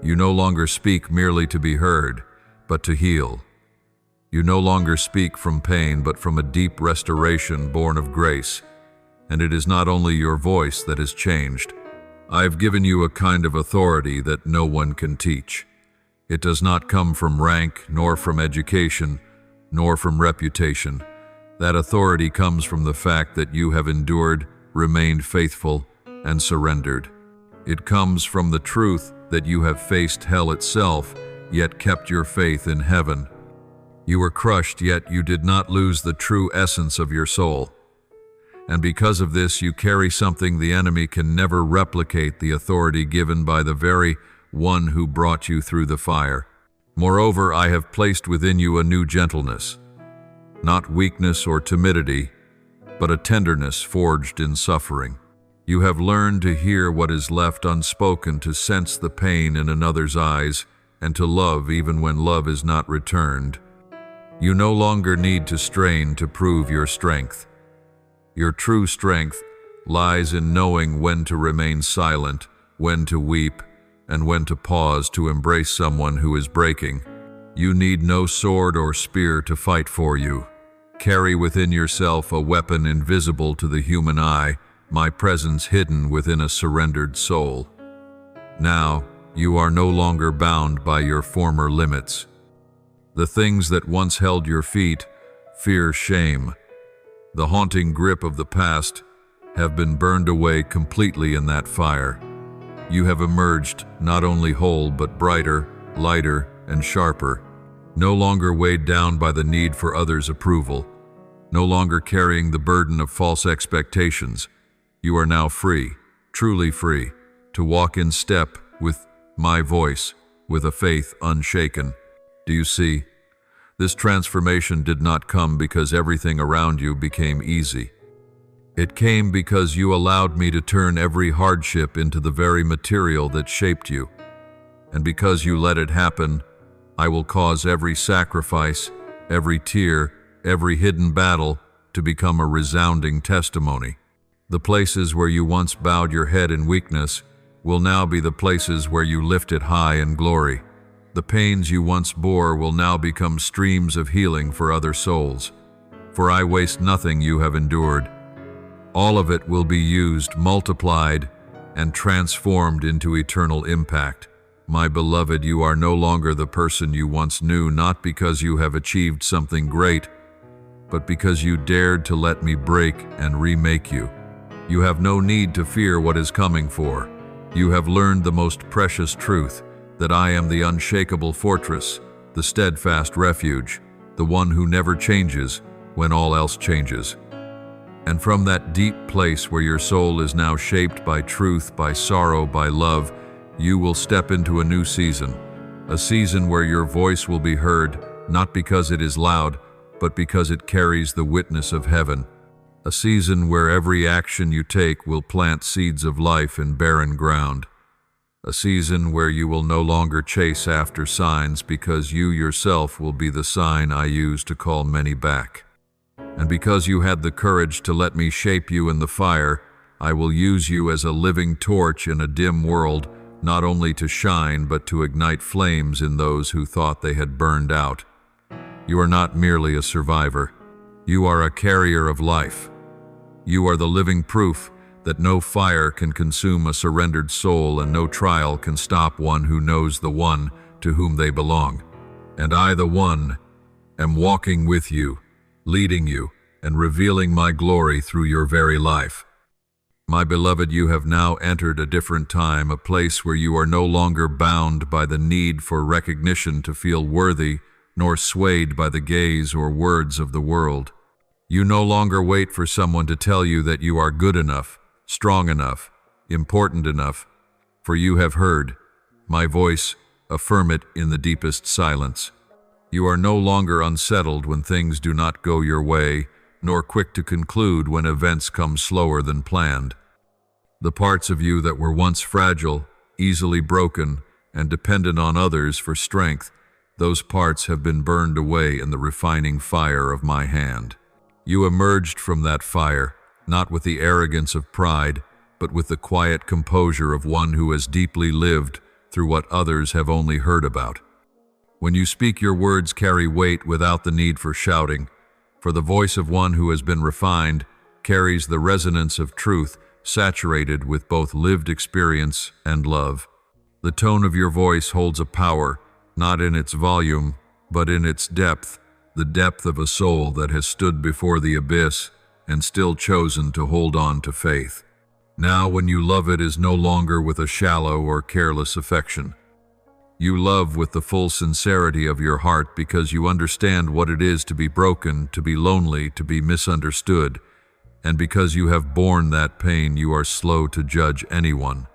You no longer speak merely to be heard, but to heal. You no longer speak from pain, but from a deep restoration born of grace. And it is not only your voice that has changed. I have given you a kind of authority that no one can teach. It does not come from rank, nor from education, nor from reputation. That authority comes from the fact that you have endured, remained faithful, and surrendered. It comes from the truth that you have faced hell itself, yet kept your faith in heaven. You were crushed, yet you did not lose the true essence of your soul. And because of this, you carry something the enemy can never replicate, the authority given by the very one who brought you through the fire. Moreover, I have placed within you a new gentleness, not weakness or timidity, but a tenderness forged in suffering. You have learned to hear what is left unspoken, to sense the pain in another's eyes, and to love even when love is not returned. You no longer need to strain to prove your strength. Your true strength lies in knowing when to remain silent, when to weep, and when to pause to embrace someone who is breaking. You need no sword or spear to fight for you. Carry within yourself a weapon invisible to the human eye, my presence hidden within a surrendered soul. Now, you are no longer bound by your former limits. The things that once held your feet, fear, shame, the haunting grip of the past, have been burned away completely in that fire. You have emerged not only whole but brighter, lighter, and sharper, no longer weighed down by the need for others' approval, no longer carrying the burden of false expectations. You are now free, truly free, to walk in step with my voice, with a faith unshaken. Do you see? This transformation did not come because everything around you became easy. It came because you allowed me to turn every hardship into the very material that shaped you. And because you let it happen, I will cause every sacrifice, every tear, every hidden battle to become a resounding testimony. The places where you once bowed your head in weakness will now be the places where you lift it high in glory. The pains you once bore will now become streams of healing for other souls. For I waste nothing you have endured. All of it will be used, multiplied, and transformed into eternal impact. My beloved, you are no longer the person you once knew, not because you have achieved something great, but because you dared to let me break and remake you. You have no need to fear what is coming, for you have learned the most precious truth, that I am the unshakable fortress, the steadfast refuge, the one who never changes when all else changes. And from that deep place where your soul is now shaped by truth, by sorrow, by love, you will step into a new season, a season where your voice will be heard, not because it is loud, but because it carries the witness of heaven. A season where every action you take will plant seeds of life in barren ground. A season where you will no longer chase after signs, because you yourself will be the sign I use to call many back. And because you had the courage to let me shape you in the fire, I will use you as a living torch in a dim world, not only to shine but to ignite flames in those who thought they had burned out. You are not merely a survivor. You are a carrier of life. You are the living proof that no fire can consume a surrendered soul, and no trial can stop one who knows the one to whom they belong. And I, the one, am walking with you, leading you, and revealing my glory through your very life. My beloved, you have now entered a different time, a place where you are no longer bound by the need for recognition to feel worthy, nor swayed by the gaze or words of the world. You no longer wait for someone to tell you that you are good enough, strong enough, important enough, for you have heard my voice affirm it in the deepest silence. You are no longer unsettled when things do not go your way, nor quick to conclude when events come slower than planned. The parts of you that were once fragile, easily broken, and dependent on others for strength, those parts have been burned away in the refining fire of my hand. You emerged from that fire, not with the arrogance of pride, but with the quiet composure of one who has deeply lived through what others have only heard about. When you speak, your words carry weight without the need for shouting, for the voice of one who has been refined carries the resonance of truth, saturated with both lived experience and love. The tone of your voice holds a power, not in its volume, but in its depth, the depth of a soul that has stood before the abyss and still chosen to hold on to faith. Now, when you love, it is no longer with a shallow or careless affection. You love with the full sincerity of your heart because you understand what it is to be broken, to be lonely, to be misunderstood, and because you have borne that pain, you are slow to judge anyone.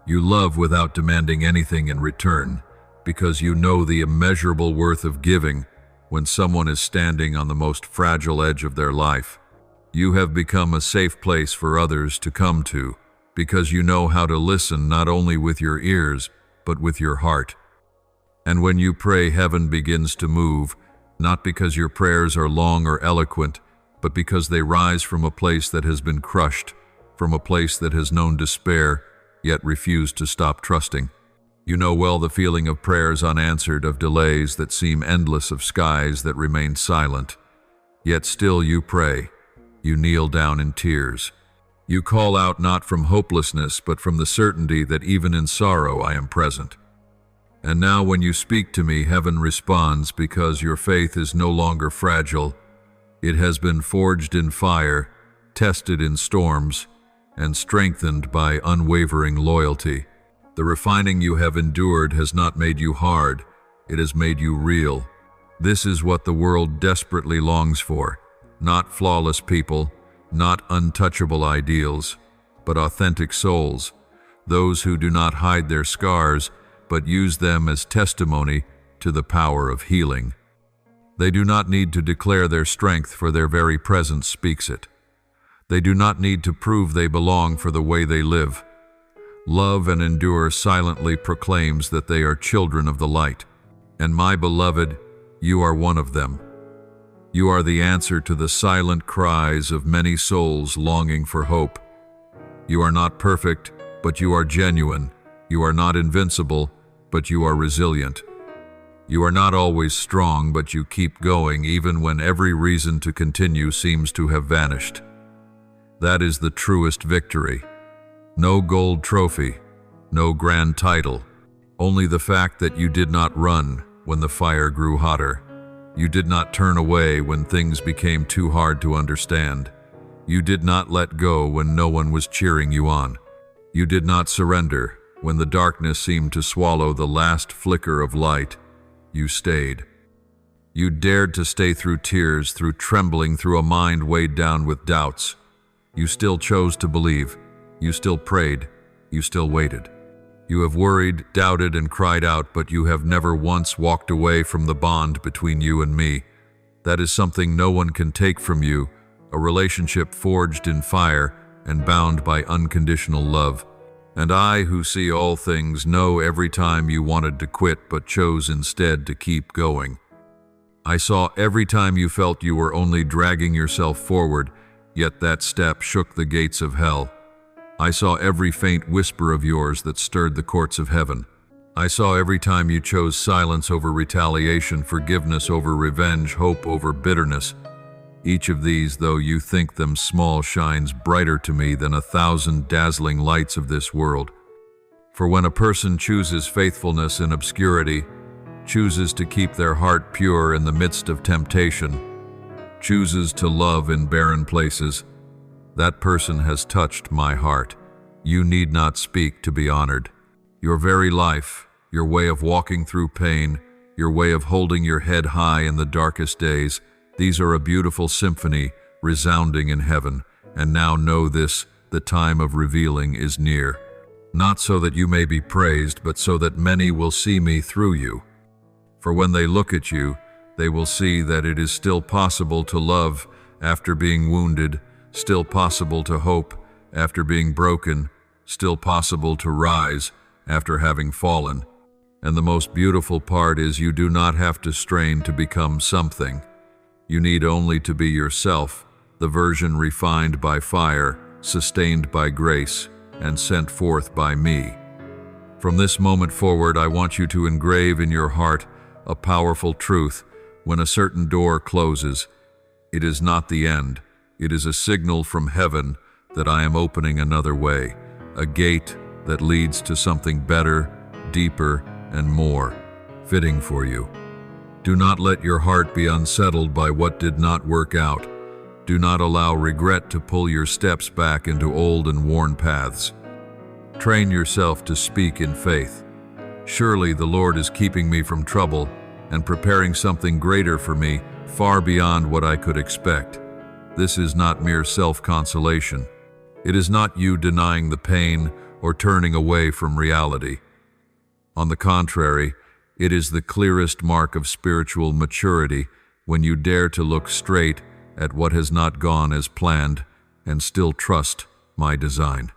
You love without demanding anything in return, because you know the immeasurable worth of giving when someone is standing on the most fragile edge of their life. You have become a safe place for others to come to, because you know how to listen not only with your ears, but with your heart. And when you pray, heaven begins to move, not because your prayers are long or eloquent, but because they rise from a place that has been crushed, from a place that has known despair, yet refused to stop trusting. You know well the feeling of prayers unanswered, of delays that seem endless, of skies that remain silent. Yet still you pray. You kneel down in tears. You call out not from hopelessness, but from the certainty that even in sorrow I am present. And now when you speak to me, heaven responds, because your faith is no longer fragile. It has been forged in fire, tested in storms, and strengthened by unwavering loyalty. The refining you have endured has not made you hard, it has made you real. This is what the world desperately longs for, not flawless people, not untouchable ideals, but authentic souls, those who do not hide their scars, but use them as testimony to the power of healing. They do not need to declare their strength, for their very presence speaks it. They do not need to prove they belong, for the way they live. Love and endure silently proclaims that they are children of the light. And my beloved, you are one of them. You are the answer to the silent cries of many souls longing for hope. You are not perfect, but you are genuine. You are not invincible, but you are resilient. You are not always strong, but you keep going even when every reason to continue seems to have vanished. That is the truest victory. No gold trophy, no grand title, only the fact that you did not run when the fire grew hotter. You did not turn away when things became too hard to understand. You did not let go when no one was cheering you on. You did not surrender when the darkness seemed to swallow the last flicker of light. You stayed. You dared to stay through tears, through trembling, through a mind weighed down with doubts. You still chose to believe. You still prayed. You still waited. You have worried, doubted, and cried out, but you have never once walked away from the bond between you and me. That is something no one can take from you, a relationship forged in fire and bound by unconditional love. And I, who see all things, know every time you wanted to quit but chose instead to keep going. I saw every time you felt you were only dragging yourself forward, yet that step shook the gates of hell. I saw every faint whisper of yours that stirred the courts of heaven. I saw every time you chose silence over retaliation, forgiveness over revenge, hope over bitterness. Each of these, though you think them small, shines brighter to me than 1,000 dazzling lights of this world. For when a person chooses faithfulness in obscurity, chooses to keep their heart pure in the midst of temptation, chooses to love in barren places, that person has touched my heart. You need not speak to be honored. Your very life, your way of walking through pain, your way of holding your head high in the darkest days, these are a beautiful symphony resounding in heaven. And now know this, the time of revealing is near. Not so that you may be praised, but so that many will see me through you. For when they look at you, they will see that it is still possible to love after being wounded, still possible to hope after being broken, still possible to rise after having fallen. And the most beautiful part is you do not have to strain to become something. You need only to be yourself, the version refined by fire, sustained by grace, and sent forth by me. From this moment forward, I want you to engrave in your heart a powerful truth. When a certain door closes, it is not the end. It is a signal from heaven that I am opening another way, a gate that leads to something better, deeper, and more fitting for you. Do not let your heart be unsettled by what did not work out. Do not allow regret to pull your steps back into old and worn paths. Train yourself to speak in faith. Surely the Lord is keeping me from trouble and preparing something greater for me, far beyond what I could expect. This is not mere self-consolation. It is not you denying the pain or turning away from reality. On the contrary, it is the clearest mark of spiritual maturity when you dare to look straight at what has not gone as planned and still trust my design.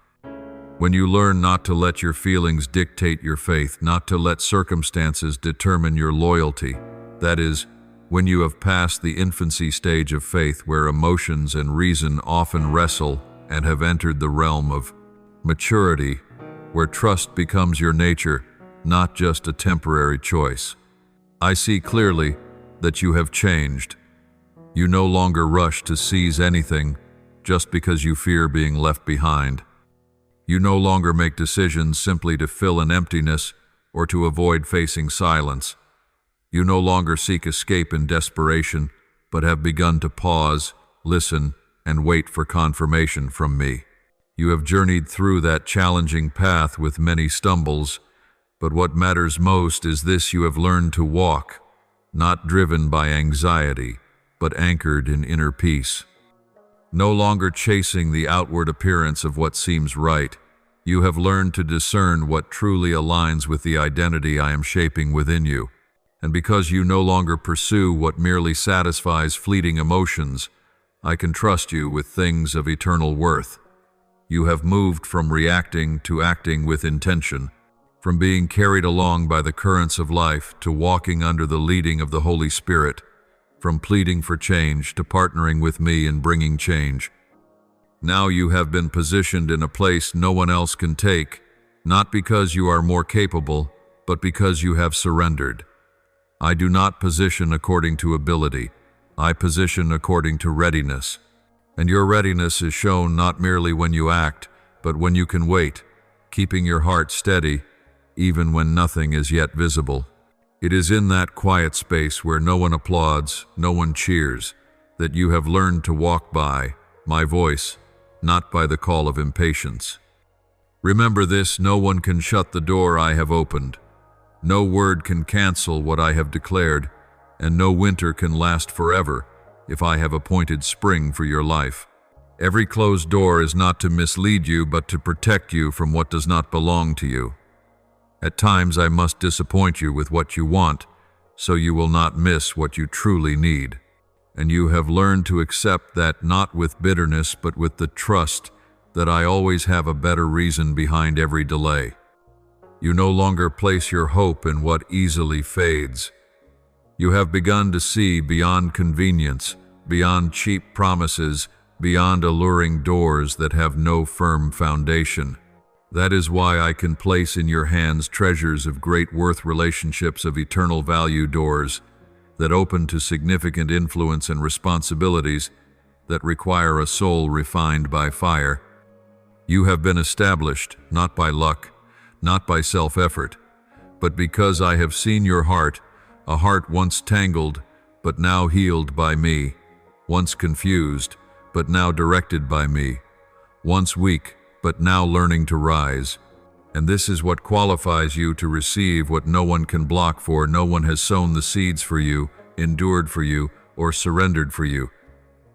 When you learn not to let your feelings dictate your faith, not to let circumstances determine your loyalty, that is, when you have passed the infancy stage of faith where emotions and reason often wrestle and have entered the realm of maturity, where trust becomes your nature, not just a temporary choice. I see clearly that you have changed. You no longer rush to seize anything just because you fear being left behind. You no longer make decisions simply to fill an emptiness or to avoid facing silence. You no longer seek escape in desperation, but have begun to pause, listen, and wait for confirmation from me. You have journeyed through that challenging path with many stumbles, but what matters most is this: you have learned to walk, not driven by anxiety, but anchored in inner peace. No longer chasing the outward appearance of what seems right, you have learned to discern what truly aligns with the identity I am shaping within you. And because you no longer pursue what merely satisfies fleeting emotions, I can trust you with things of eternal worth. You have moved from reacting to acting with intention, from being carried along by the currents of life to walking under the leading of the Holy Spirit, from pleading for change to partnering with me in bringing change. Now you have been positioned in a place no one else can take, not because you are more capable, but because you have surrendered. I do not position according to ability. I position according to readiness. And your readiness is shown not merely when you act, but when you can wait, keeping your heart steady, even when nothing is yet visible. It is in that quiet space where no one applauds, no one cheers, that you have learned to walk by my voice, not by the call of impatience. Remember this: no one can shut the door I have opened. No word can cancel what I have declared, and no winter can last forever if I have appointed spring for your life. Every closed door is not to mislead you, but to protect you from what does not belong to you. At times I must disappoint you with what you want, so you will not miss what you truly need. And you have learned to accept that, not with bitterness, but with the trust that I always have a better reason behind every delay. You no longer place your hope in what easily fades. You have begun to see beyond convenience, beyond cheap promises, beyond alluring doors that have no firm foundation. That is why I can place in your hands treasures of great worth, relationships of eternal value, doors that open to significant influence and responsibilities that require a soul refined by fire. You have been established, not by luck, not by self-effort, but because I have seen your heart, a heart once tangled, but now healed by me, once confused, but now directed by me, once weak, but now learning to rise. And this is what qualifies you to receive what no one can block, for no one has sown the seeds for you, endured for you, or surrendered for you.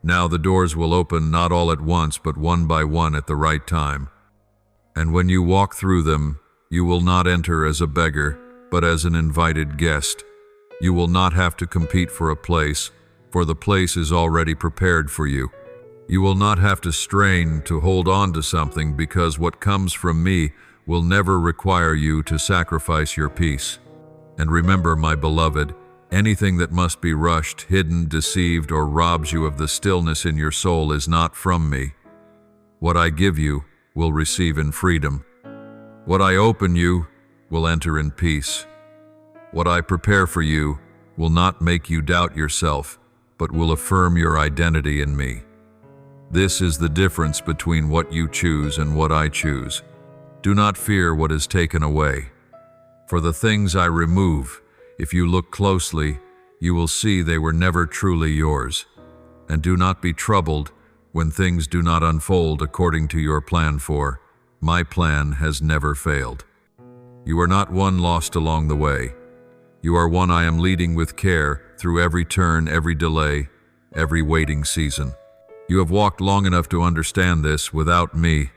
Now the doors will open, not all at once, but one by one at the right time. And when you walk through them, you will not enter as a beggar, but as an invited guest. You will not have to compete for a place, for the place is already prepared for you. You will not have to strain to hold on to something, because what comes from me will never require you to sacrifice your peace. And remember, my beloved, anything that must be rushed, hidden, deceived, or robs you of the stillness in your soul is not from me. What I give you will receive in freedom. What I open you will enter in peace. What I prepare for you will not make you doubt yourself, but will affirm your identity in me. This is the difference between what you choose and what I choose. Do not fear what is taken away. For the things I remove, if you look closely, you will see they were never truly yours. And do not be troubled when things do not unfold according to your plan, for my plan has never failed. You are not one lost along the way. You are one I am leading with care through every turn, every delay, every waiting season. You have walked long enough to understand this. Without me,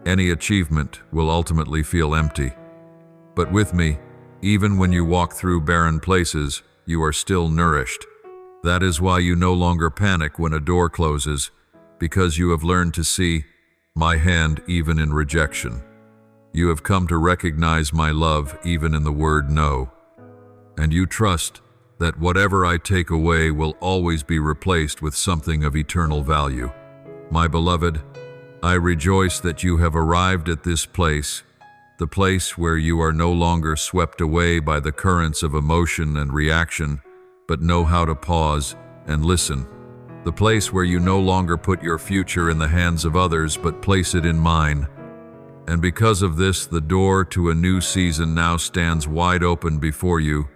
Any achievement will ultimately feel empty. But with me, even when you walk through barren places, you are still nourished. That is why you no longer panic when a door closes, because you have learned to see my hand even in rejection. You have come to recognize my love even in the word no. And you trust that whatever I take away will always be replaced with something of eternal value. My beloved, I rejoice that you have arrived at this place, the place where you are no longer swept away by the currents of emotion and reaction, but know how to pause and listen. The place where you no longer put your future in the hands of others, but place it in mine. And because of this, the door to a new season now stands wide open before you,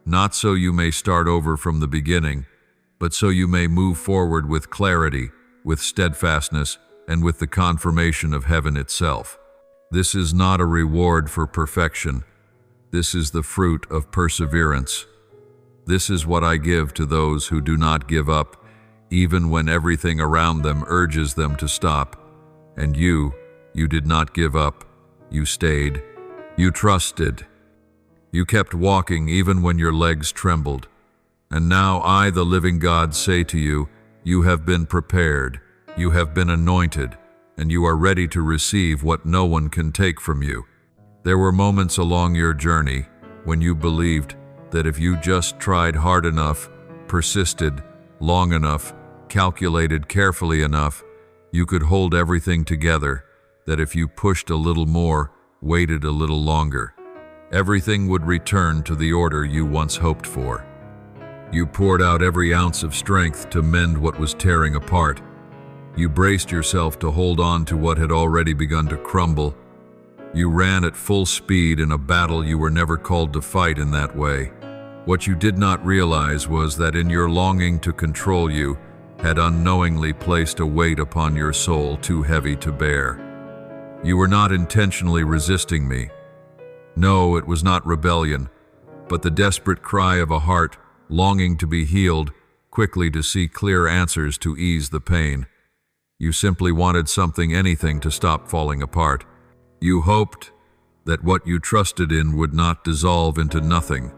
not so you may start over from the beginning, but so you may move forward with clarity, with steadfastness, and with the confirmation of heaven itself. This is not a reward for perfection. This is the fruit of perseverance. This is what I give to those who do not give up, even when everything around them urges them to stop. And you did not give up. You stayed. You trusted. You kept walking even when your legs trembled. And now I, the living God, say to you, you have been prepared, you have been anointed, and you are ready to receive what no one can take from you. There were moments along your journey when you believed that if you just tried hard enough, persisted long enough, calculated carefully enough, you could hold everything together, that if you pushed a little more, waited a little longer, everything would return to the order you once hoped for. You poured out every ounce of strength to mend what was tearing apart. You braced yourself to hold on to what had already begun to crumble. You ran at full speed in a battle you were never called to fight in that way. What you did not realize was that in your longing to control, you had unknowingly placed a weight upon your soul too heavy to bear. You were not intentionally resisting me. No, it was not rebellion, but the desperate cry of a heart longing to be healed, quickly to see clear answers to ease the pain. You simply wanted something, anything, to stop falling apart. You hoped that what you trusted in would not dissolve into nothing.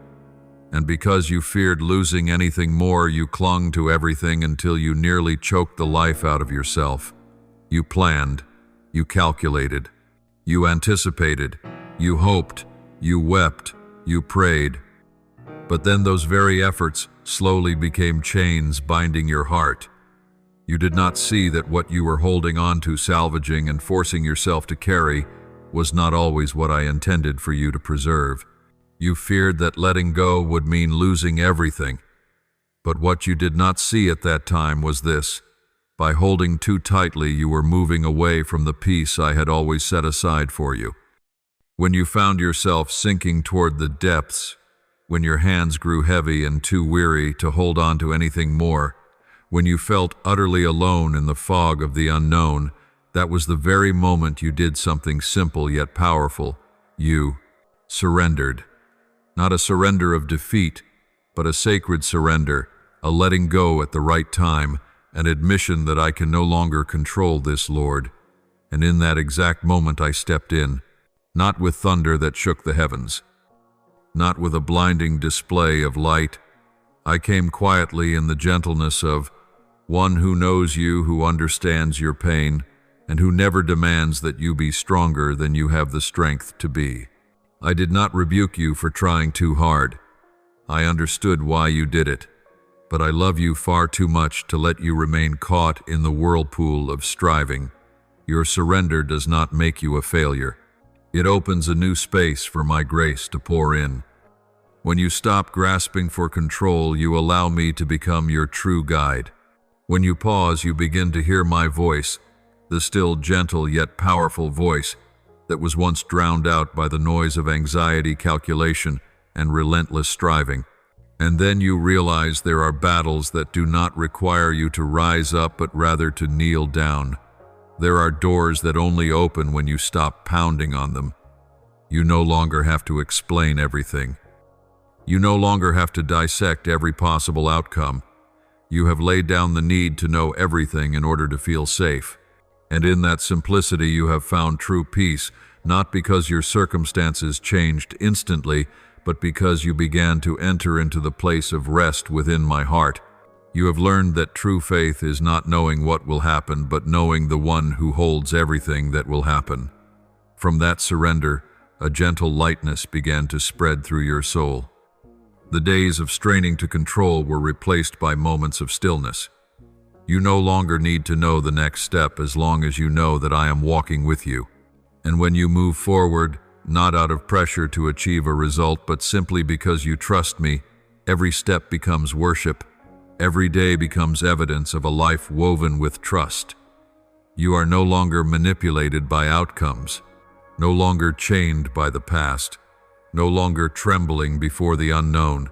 And because you feared losing anything more, you clung to everything until you nearly choked the life out of yourself. You planned, you calculated, you anticipated, you hoped, you wept, you prayed. But then those very efforts slowly became chains binding your heart. You did not see that what you were holding on to, salvaging and forcing yourself to carry, was not always what I intended for you to preserve. You feared that letting go would mean losing everything. But what you did not see at that time was this: by holding too tightly, you were moving away from the peace I had always set aside for you. When you found yourself sinking toward the depths, when your hands grew heavy and too weary to hold on to anything more, when you felt utterly alone in the fog of the unknown, that was the very moment you did something simple yet powerful. You surrendered. Not a surrender of defeat, but a sacred surrender, a letting go at the right time, an admission that I can no longer control this, Lord. And in that exact moment I stepped in, not with thunder that shook the heavens, not with a blinding display of light. I came quietly in the gentleness of one who knows you, who understands your pain, and who never demands that you be stronger than you have the strength to be. I did not rebuke you for trying too hard. I understood why you did it, but I love you far too much to let you remain caught in the whirlpool of striving. Your surrender does not make you a failure. It opens a new space for my grace to pour in. When you stop grasping for control, you allow me to become your true guide. When you pause, you begin to hear my voice, the still, gentle, yet powerful voice that was once drowned out by the noise of anxiety, calculation, and relentless striving. And then you realize there are battles that do not require you to rise up, but rather to kneel down. There are doors that only open when you stop pounding on them. You no longer have to explain everything. You no longer have to dissect every possible outcome. You have laid down the need to know everything in order to feel safe. And in that simplicity you have found true peace, not because your circumstances changed instantly, but because you began to enter into the place of rest within my heart. You have learned that true faith is not knowing what will happen, but knowing the one who holds everything that will happen. From that surrender, a gentle lightness began to spread through your soul. The days of straining to control were replaced by moments of stillness. You no longer need to know the next step as long as you know that I am walking with you. And when you move forward, not out of pressure to achieve a result, but simply because you trust me, every step becomes worship. Every day becomes evidence of a life woven with trust. You are no longer manipulated by outcomes, no longer chained by the past, no longer trembling before the unknown.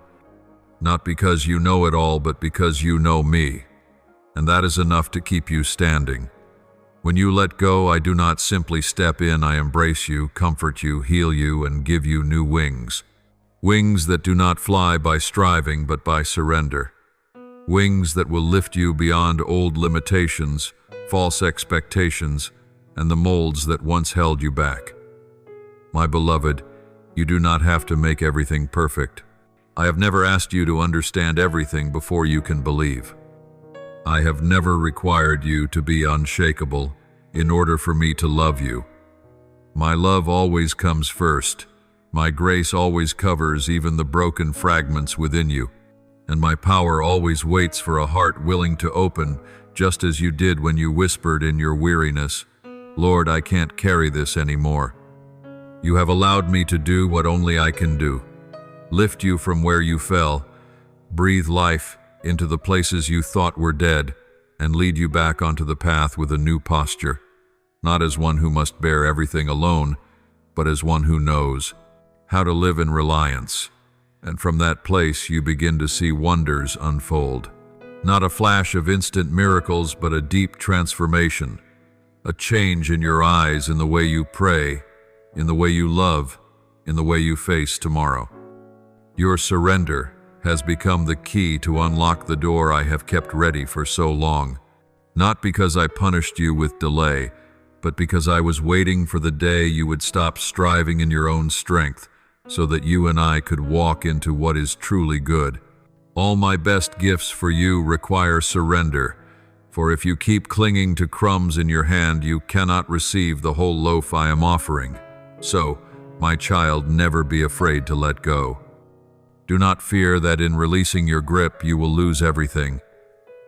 Not because you know it all, but because you know me. And that is enough to keep you standing. When you let go, I do not simply step in, I embrace you, comfort you, heal you, and give you new wings. Wings that do not fly by striving, but by surrender. Wings that will lift you beyond old limitations, false expectations, and the molds that once held you back. My beloved, you do not have to make everything perfect. I have never asked you to understand everything before you can believe. I have never required you to be unshakable in order for me to love you. My love always comes first. My grace always covers even the broken fragments within you. And my power always waits for a heart willing to open, just as you did when you whispered in your weariness, "Lord, I can't carry this anymore." You have allowed me to do what only I can do. Lift you from where you fell, breathe life into the places you thought were dead, and lead you back onto the path with a new posture, not as one who must bear everything alone, but as one who knows how to live in reliance. And from that place you begin to see wonders unfold. Not a flash of instant miracles, but a deep transformation, a change in your eyes, in the way you pray, in the way you love, in the way you face tomorrow. Your surrender has become the key to unlock the door I have kept ready for so long. Not because I punished you with delay, but because I was waiting for the day you would stop striving in your own strength, so that you and I could walk into what is truly good. All my best gifts for you require surrender, for if you keep clinging to crumbs in your hand, you cannot receive the whole loaf I am offering. So, my child, never be afraid to let go. Do not fear that in releasing your grip you will lose everything.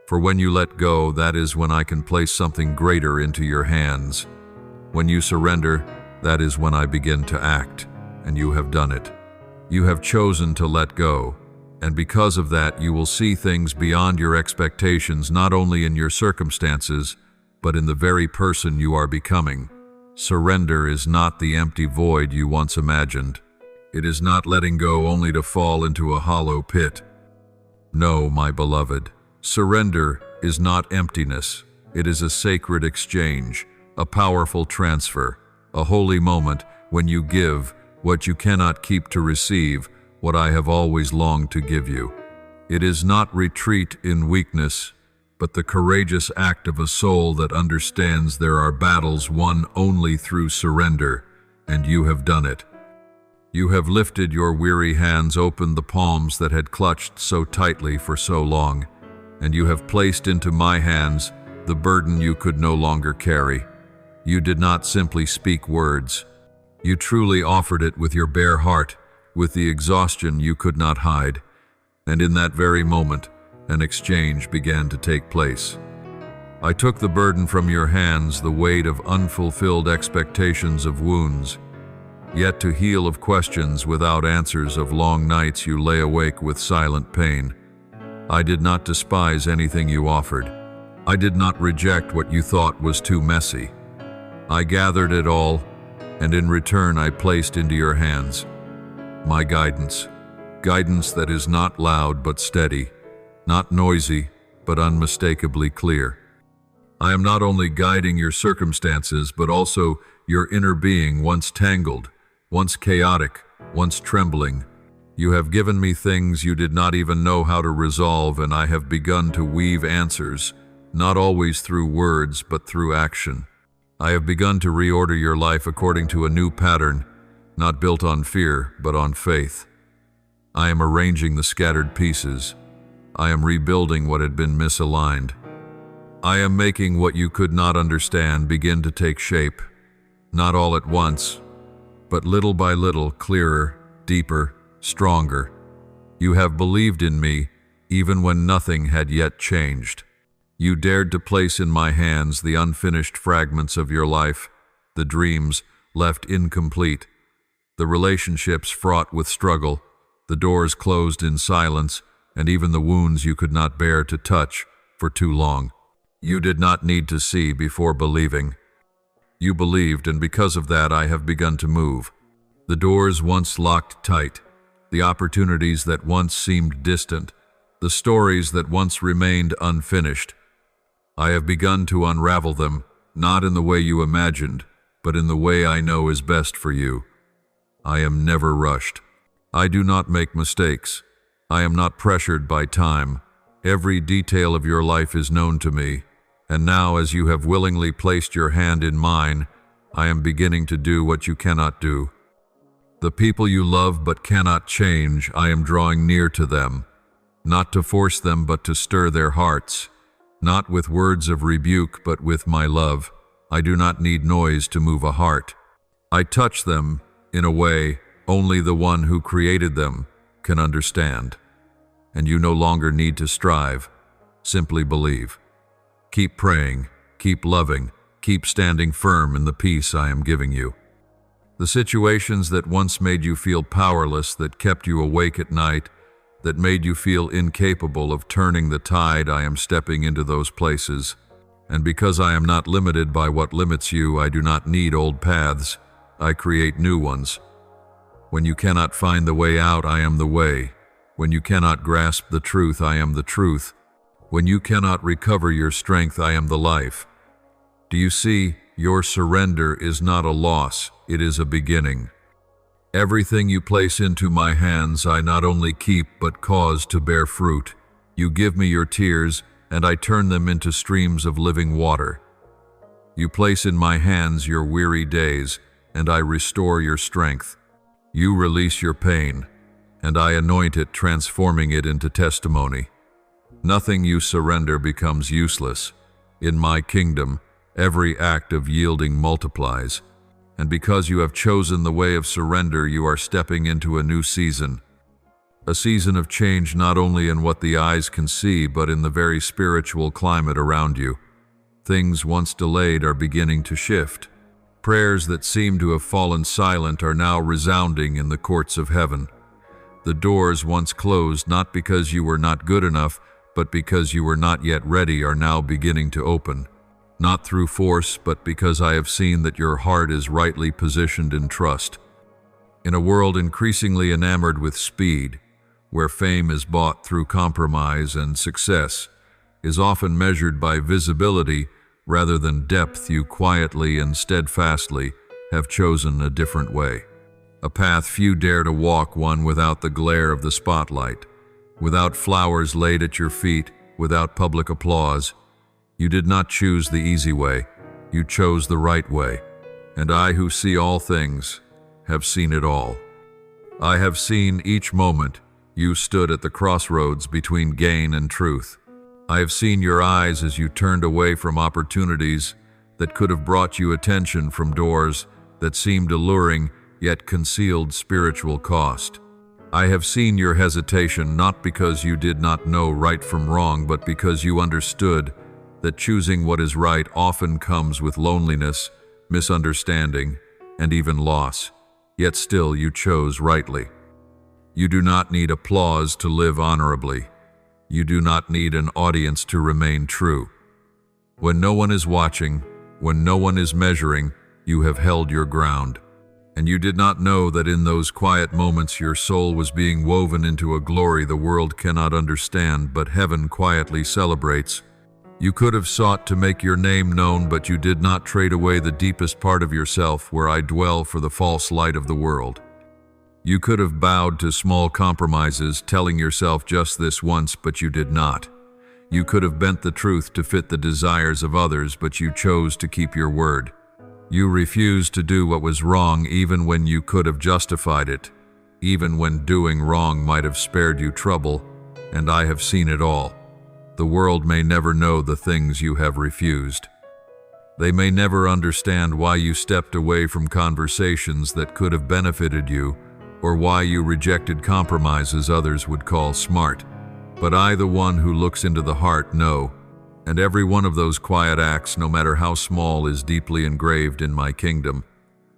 For when you let go, that is when I can place something greater into your hands. When you surrender, that is when I begin to act, and you have done it. You have chosen to let go, and because of that you will see things beyond your expectations, not only in your circumstances, but in the very person you are becoming. Surrender is not the empty void you once imagined. It is not letting go only to fall into a hollow pit. No, my beloved, surrender is not emptiness. It is a sacred exchange, a powerful transfer, a holy moment when you give what you cannot keep to receive what I have always longed to give you. It is not retreat in weakness, but the courageous act of a soul that understands there are battles won only through surrender, and you have done it. You have lifted your weary hands, opened the palms that had clutched so tightly for so long, and you have placed into my hands the burden you could no longer carry. You did not simply speak words. You truly offered it with your bare heart, with the exhaustion you could not hide. And in that very moment, an exchange began to take place. I took the burden from your hands, the weight of unfulfilled expectations, of wounds, yet to heal, of questions without answers, of long nights you lay awake with silent pain. I did not despise anything you offered. I did not reject what you thought was too messy. I gathered it all, and in return I placed into your hands my guidance. Guidance that is not loud but steady, not noisy but unmistakably clear. I am not only guiding your circumstances, but also your inner being, once tangled, once chaotic, once trembling. You have given me things you did not even know how to resolve, and I have begun to weave answers, not always through words, but through action. I have begun to reorder your life according to a new pattern, not built on fear, but on faith. I am arranging the scattered pieces. I am rebuilding what had been misaligned. I am making what you could not understand begin to take shape, not all at once, but little by little, clearer, deeper, stronger. You have believed in me, even when nothing had yet changed. You dared to place in my hands the unfinished fragments of your life, the dreams left incomplete, the relationships fraught with struggle, the doors closed in silence, and even the wounds you could not bear to touch for too long. You did not need to see before believing. You believed, and because of that I have begun to move. The doors once locked tight, the opportunities that once seemed distant, the stories that once remained unfinished. I have begun to unravel them, not in the way you imagined, but in the way I know is best for you. I am never rushed. I do not make mistakes. I am not pressured by time. Every detail of your life is known to me, and now as you have willingly placed your hand in mine, I am beginning to do what you cannot do. The people you love but cannot change, I am drawing near to them, not to force them but to stir their hearts, not with words of rebuke but with my love. I do not need noise to move a heart. I touch them in a way only the one who created them can understand. And you no longer need to strive, simply believe. Keep praying, keep loving, keep standing firm in the peace I am giving you. The situations that once made you feel powerless, that kept you awake at night, that made you feel incapable of turning the tide, I am stepping into those places. And because I am not limited by what limits you, I do not need old paths. I create new ones. When you cannot find the way out, I am the way. When you cannot grasp the truth, I am the truth. When you cannot recover your strength, I am the life. Do you see? Your surrender is not a loss, it is a beginning. Everything you place into my hands, I not only keep but cause to bear fruit. You give me your tears, and I turn them into streams of living water. You place in my hands your weary days, and I restore your strength. You release your pain, and I anoint it, transforming it into testimony. Nothing you surrender becomes useless. In my kingdom, every act of yielding multiplies. And because you have chosen the way of surrender, you are stepping into a new season. A season of change not only in what the eyes can see, but in the very spiritual climate around you. Things once delayed are beginning to shift. Prayers that seemed to have fallen silent are now resounding in the courts of heaven. The doors once closed not because you were not good enough, but because you were not yet ready, are now beginning to open. Not through force, but because I have seen that your heart is rightly positioned in trust. In a world increasingly enamored with speed, where fame is bought through compromise and success is often measured by visibility rather than depth, you quietly and steadfastly have chosen a different way. A path few dare to walk, one without the glare of the spotlight, without flowers laid at your feet, without public applause. You did not choose the easy way, you chose the right way. And I, who see all things, have seen it all. I have seen each moment you stood at the crossroads between gain and truth. I have seen your eyes as you turned away from opportunities that could have brought you attention, from doors that seemed alluring yet concealed spiritual cost. I have seen your hesitation, not because you did not know right from wrong, but because you understood that choosing what is right often comes with loneliness, misunderstanding, and even loss. Yet still you chose rightly. You do not need applause to live honorably. You do not need an audience to remain true. When no one is watching, when no one is measuring, you have held your ground. And you did not know that in those quiet moments your soul was being woven into a glory the world cannot understand, but heaven quietly celebrates. You could have sought to make your name known, but you did not trade away the deepest part of yourself, where I dwell, for the false light of the world. You could have bowed to small compromises, telling yourself just this once, but you did not. You could have bent the truth to fit the desires of others, but you chose to keep your word. You refused to do what was wrong even when you could have justified it, even when doing wrong might have spared you trouble, and I have seen it all. The world may never know the things you have refused. They may never understand why you stepped away from conversations that could have benefited you, or why you rejected compromises others would call smart. But I, the one who looks into the heart, know, and every one of those quiet acts, no matter how small, is deeply engraved in my kingdom.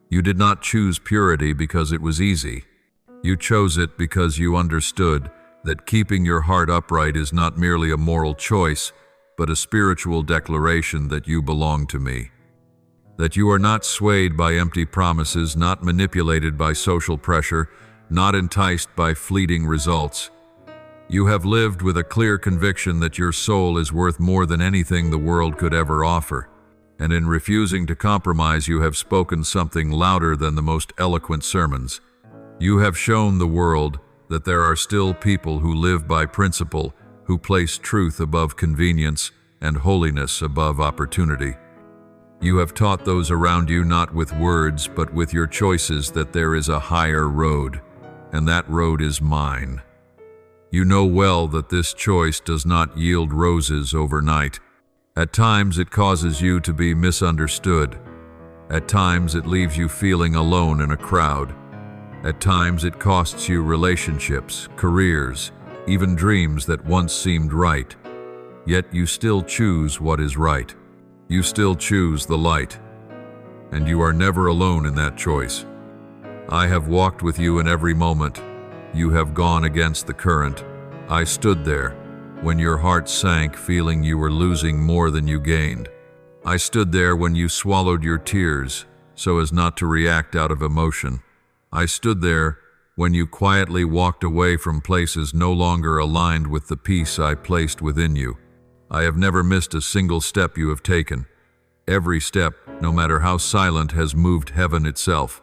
You did not choose purity because it was easy. You chose it because you understood that keeping your heart upright is not merely a moral choice, but a spiritual declaration that you belong to me. That you are not swayed by empty promises, not manipulated by social pressure, not enticed by fleeting results. You have lived with a clear conviction that your soul is worth more than anything the world could ever offer. And in refusing to compromise, you have spoken something louder than the most eloquent sermons. You have shown the world that there are still people who live by principle, who place truth above convenience and holiness above opportunity. You have taught those around you, not with words, but with your choices, that there is a higher road, and that road is mine. You know well that this choice does not yield roses overnight. At times it causes you to be misunderstood. At times it leaves you feeling alone in a crowd. At times it costs you relationships, careers, even dreams that once seemed right. Yet you still choose what is right. You still choose the light. And you are never alone in that choice. I have walked with you in every moment. You have gone against the current. I stood there when your heart sank, feeling you were losing more than you gained. I stood there when you swallowed your tears so as not to react out of emotion. I stood there when you quietly walked away from places no longer aligned with the peace I placed within you. I have never missed a single step you have taken. Every step, no matter how silent, has moved heaven itself.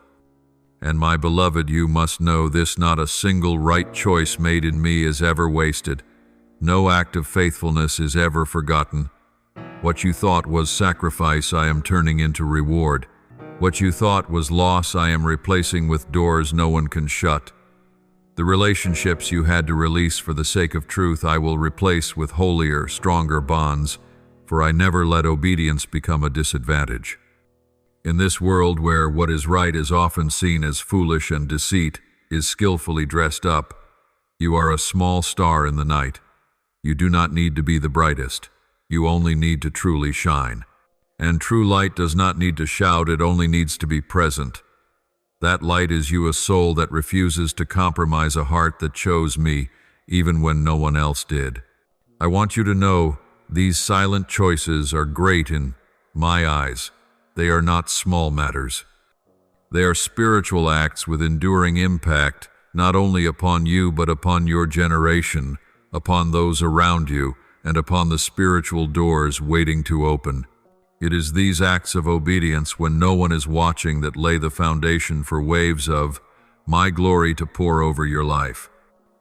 And my beloved, you must know this: not a single right choice made in me is ever wasted. No act of faithfulness is ever forgotten. What you thought was sacrifice, I am turning into reward. What you thought was loss, I am replacing with doors no one can shut. The relationships you had to release for the sake of truth, I will replace with holier, stronger bonds, for I never let obedience become a disadvantage. In this world where what is right is often seen as foolish and deceit is skillfully dressed up, you are a small star in the night. You do not need to be the brightest. You only need to truly shine. And true light does not need to shout, it only needs to be present. That light is you, a soul that refuses to compromise, a heart that chose me, even when no one else did. I want you to know these silent choices are great in my eyes. They are not small matters. They are spiritual acts with enduring impact, not only upon you, but upon your generation, upon those around you, and upon the spiritual doors waiting to open. It is these acts of obedience, when no one is watching, that lay the foundation for waves of my glory to pour over your life.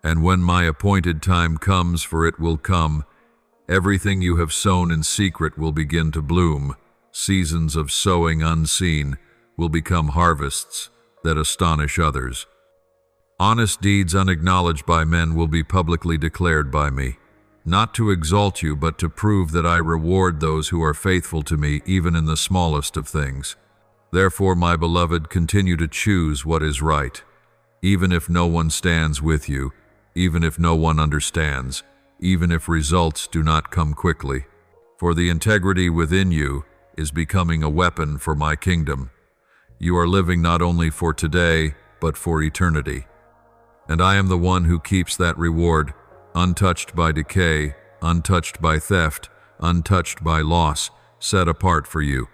And when my appointed time comes, for it will come, everything you have sown in secret will begin to bloom. Seasons of sowing unseen will become harvests that astonish others. Honest deeds unacknowledged by men will be publicly declared by me. Not to exalt you, but to prove that I reward those who are faithful to me, even in the smallest of things. Therefore, my beloved, continue to choose what is right, even if no one stands with you, even if no one understands, even if results do not come quickly. For the integrity within you is becoming a weapon for my kingdom. You are living not only for today, but for eternity. And I am the one who keeps that reward, untouched by decay, untouched by theft, untouched by loss, set apart for you.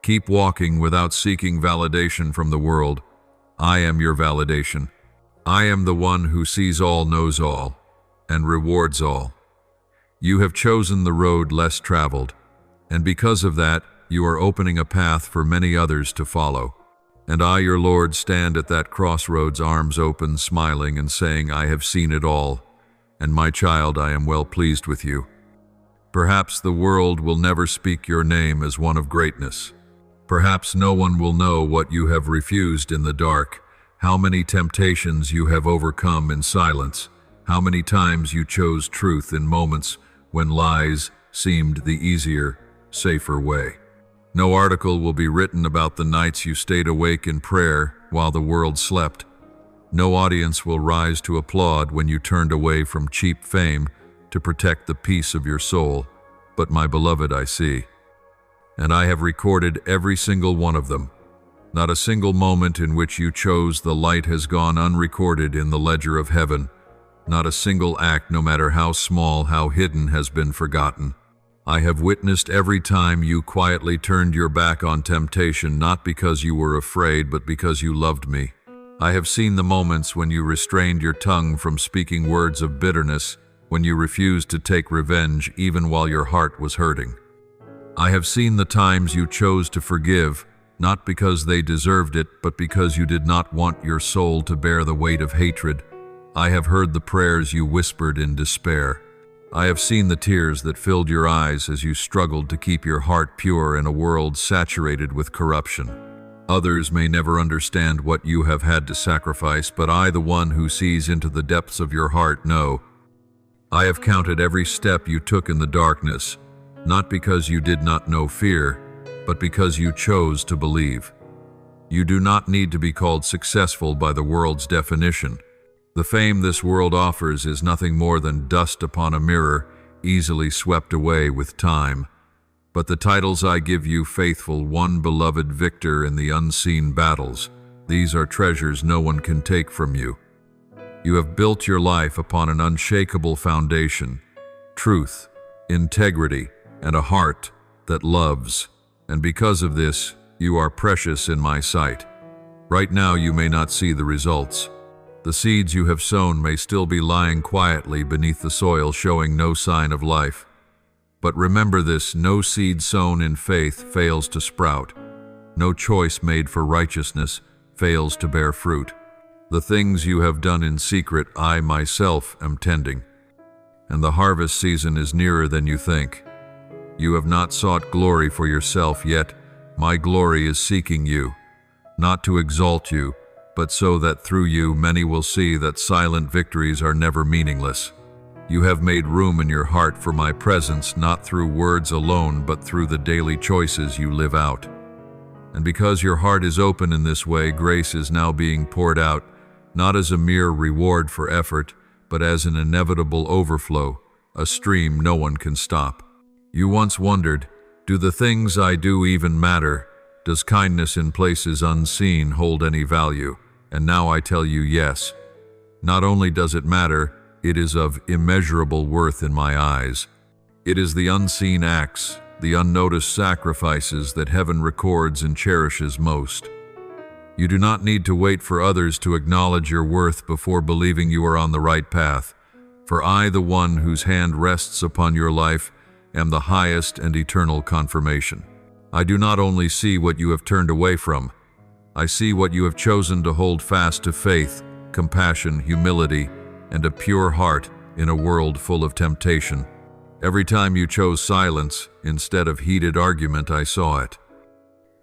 Keep walking without seeking validation from the world. I am your validation. I am the one who sees all, knows all, and rewards all. You have chosen the road less traveled, and because of that, you are opening a path for many others to follow. And I, your Lord, stand at that crossroads, arms open, smiling and saying, I have seen it all. And my child, I am well pleased with you. Perhaps the world will never speak your name as one of greatness. Perhaps no one will know what you have refused in the dark, how many temptations you have overcome in silence, how many times you chose truth in moments when lies seemed the easier, safer way. No article will be written about the nights you stayed awake in prayer while the world slept. No audience will rise to applaud when you turned away from cheap fame to protect the peace of your soul. But my beloved, I see. And I have recorded every single one of them. Not a single moment in which you chose the light has gone unrecorded in the ledger of heaven. Not a single act, no matter how small, how hidden, has been forgotten. I have witnessed every time you quietly turned your back on temptation, not because you were afraid, but because you loved me. I have seen the moments when you restrained your tongue from speaking words of bitterness, when you refused to take revenge even while your heart was hurting. I have seen the times you chose to forgive, not because they deserved it, but because you did not want your soul to bear the weight of hatred. I have heard the prayers you whispered in despair. I have seen the tears that filled your eyes as you struggled to keep your heart pure in a world saturated with corruption. Others may never understand what you have had to sacrifice, but I, the one who sees into the depths of your heart, know. I have counted every step you took in the darkness, not because you did not know fear, but because you chose to believe. You do not need to be called successful by the world's definition. The fame this world offers is nothing more than dust upon a mirror, easily swept away with time. But the titles I give you, faithful one, beloved victor in the unseen battles, these are treasures no one can take from you. You have built your life upon an unshakable foundation, truth, integrity, and a heart that loves. And because of this, you are precious in my sight. Right now you may not see the results. The seeds you have sown may still be lying quietly beneath the soil, showing no sign of life. But remember this: no seed sown in faith fails to sprout. No choice made for righteousness fails to bear fruit. The things you have done in secret, I myself am tending. And the harvest season is nearer than you think. You have not sought glory for yourself yet. My glory is seeking you, not to exalt you, but so that through you many will see that silent victories are never meaningless. You have made room in your heart for my presence, not through words alone, but through the daily choices you live out. And because your heart is open in this way, grace is now being poured out, not as a mere reward for effort, but as an inevitable overflow, a stream no one can stop. You once wondered, do the things I do even matter? Does kindness in places unseen hold any value? And now I tell you, yes. Not only does it matter, it is of immeasurable worth in my eyes. It is the unseen acts, the unnoticed sacrifices that heaven records and cherishes most. You do not need to wait for others to acknowledge your worth before believing you are on the right path. For I, the one whose hand rests upon your life, am the highest and eternal confirmation. I do not only see what you have turned away from, I see what you have chosen to hold fast to: faith, compassion, humility, and a pure heart in a world full of temptation. Every time you chose silence instead of heated argument, I saw it.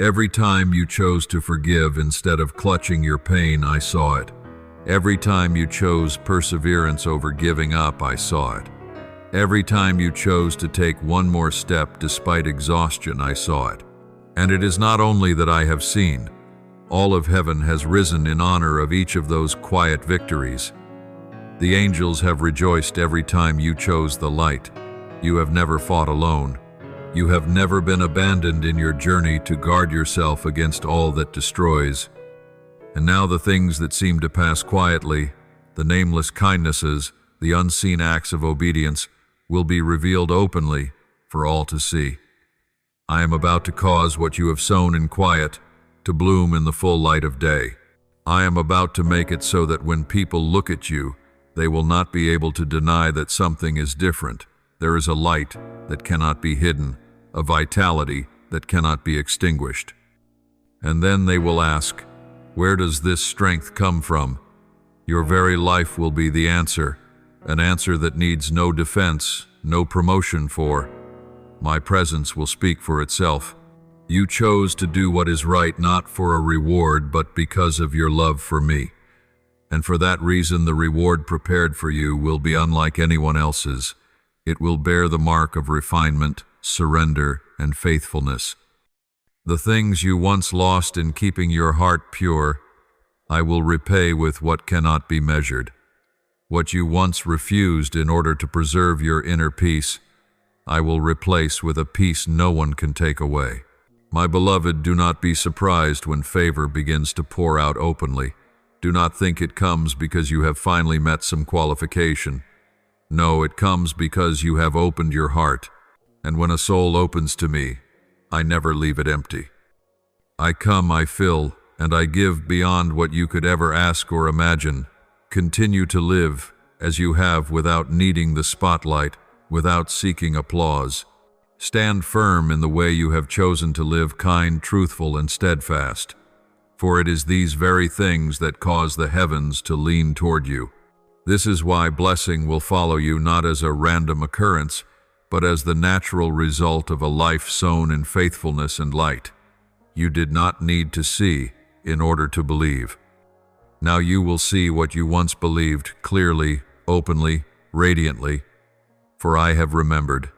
Every time you chose to forgive instead of clutching your pain, I saw it. Every time you chose perseverance over giving up, I saw it. Every time you chose to take one more step despite exhaustion, I saw it. And it is not only that I have seen. All of heaven has risen in honor of each of those quiet victories. The angels have rejoiced every time you chose the light. You have never fought alone. You have never been abandoned in your journey to guard yourself against all that destroys. And now the things that seem to pass quietly, the nameless kindnesses, the unseen acts of obedience, will be revealed openly for all to see. I am about to cause what you have sown in quiet to bloom in the full light of day. I am about to make it so that when people look at you, they will not be able to deny that something is different. There is a light that cannot be hidden, a vitality that cannot be extinguished. And then they will ask, where does this strength come from? Your very life will be the answer, an answer that needs no defense, no promotion for. My presence will speak for itself. You chose to do what is right not for a reward, but because of your love for me. And for that reason, the reward prepared for you will be unlike anyone else's. It will bear the mark of refinement, surrender, and faithfulness. The things you once lost in keeping your heart pure, I will repay with what cannot be measured. What you once refused in order to preserve your inner peace, I will replace with a peace no one can take away. My beloved, do not be surprised when favor begins to pour out openly. Do not think it comes because you have finally met some qualification. No, it comes because you have opened your heart. And when a soul opens to me, I never leave it empty. I come, I fill, and I give beyond what you could ever ask or imagine. Continue to live as you have without needing the spotlight, without seeking applause. Stand firm in the way you have chosen to live, kind, truthful, and steadfast. For it is these very things that cause the heavens to lean toward you. This is why blessing will follow you not as a random occurrence, but as the natural result of a life sown in faithfulness and light. You did not need to see in order to believe. Now you will see what you once believed clearly, openly, radiantly. For I have remembered,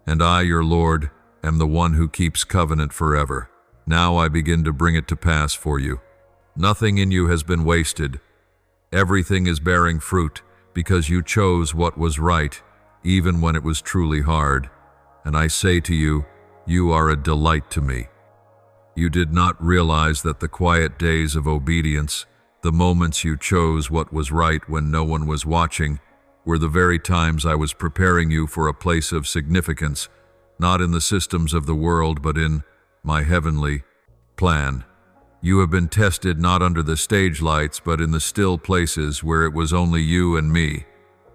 and I, your Lord, am the one who keeps covenant forever. Now I begin to bring it to pass for you. Nothing in you has been wasted. Everything is bearing fruit, because you chose what was right, even when it was truly hard. And I say to you, you are a delight to me. You did not realize that the quiet days of obedience, the moments you chose what was right when no one was watching, were the very times I was preparing you for a place of significance, not in the systems of the world, but in my heavenly plan. You have been tested not under the stage lights, but in the still places where it was only you and me,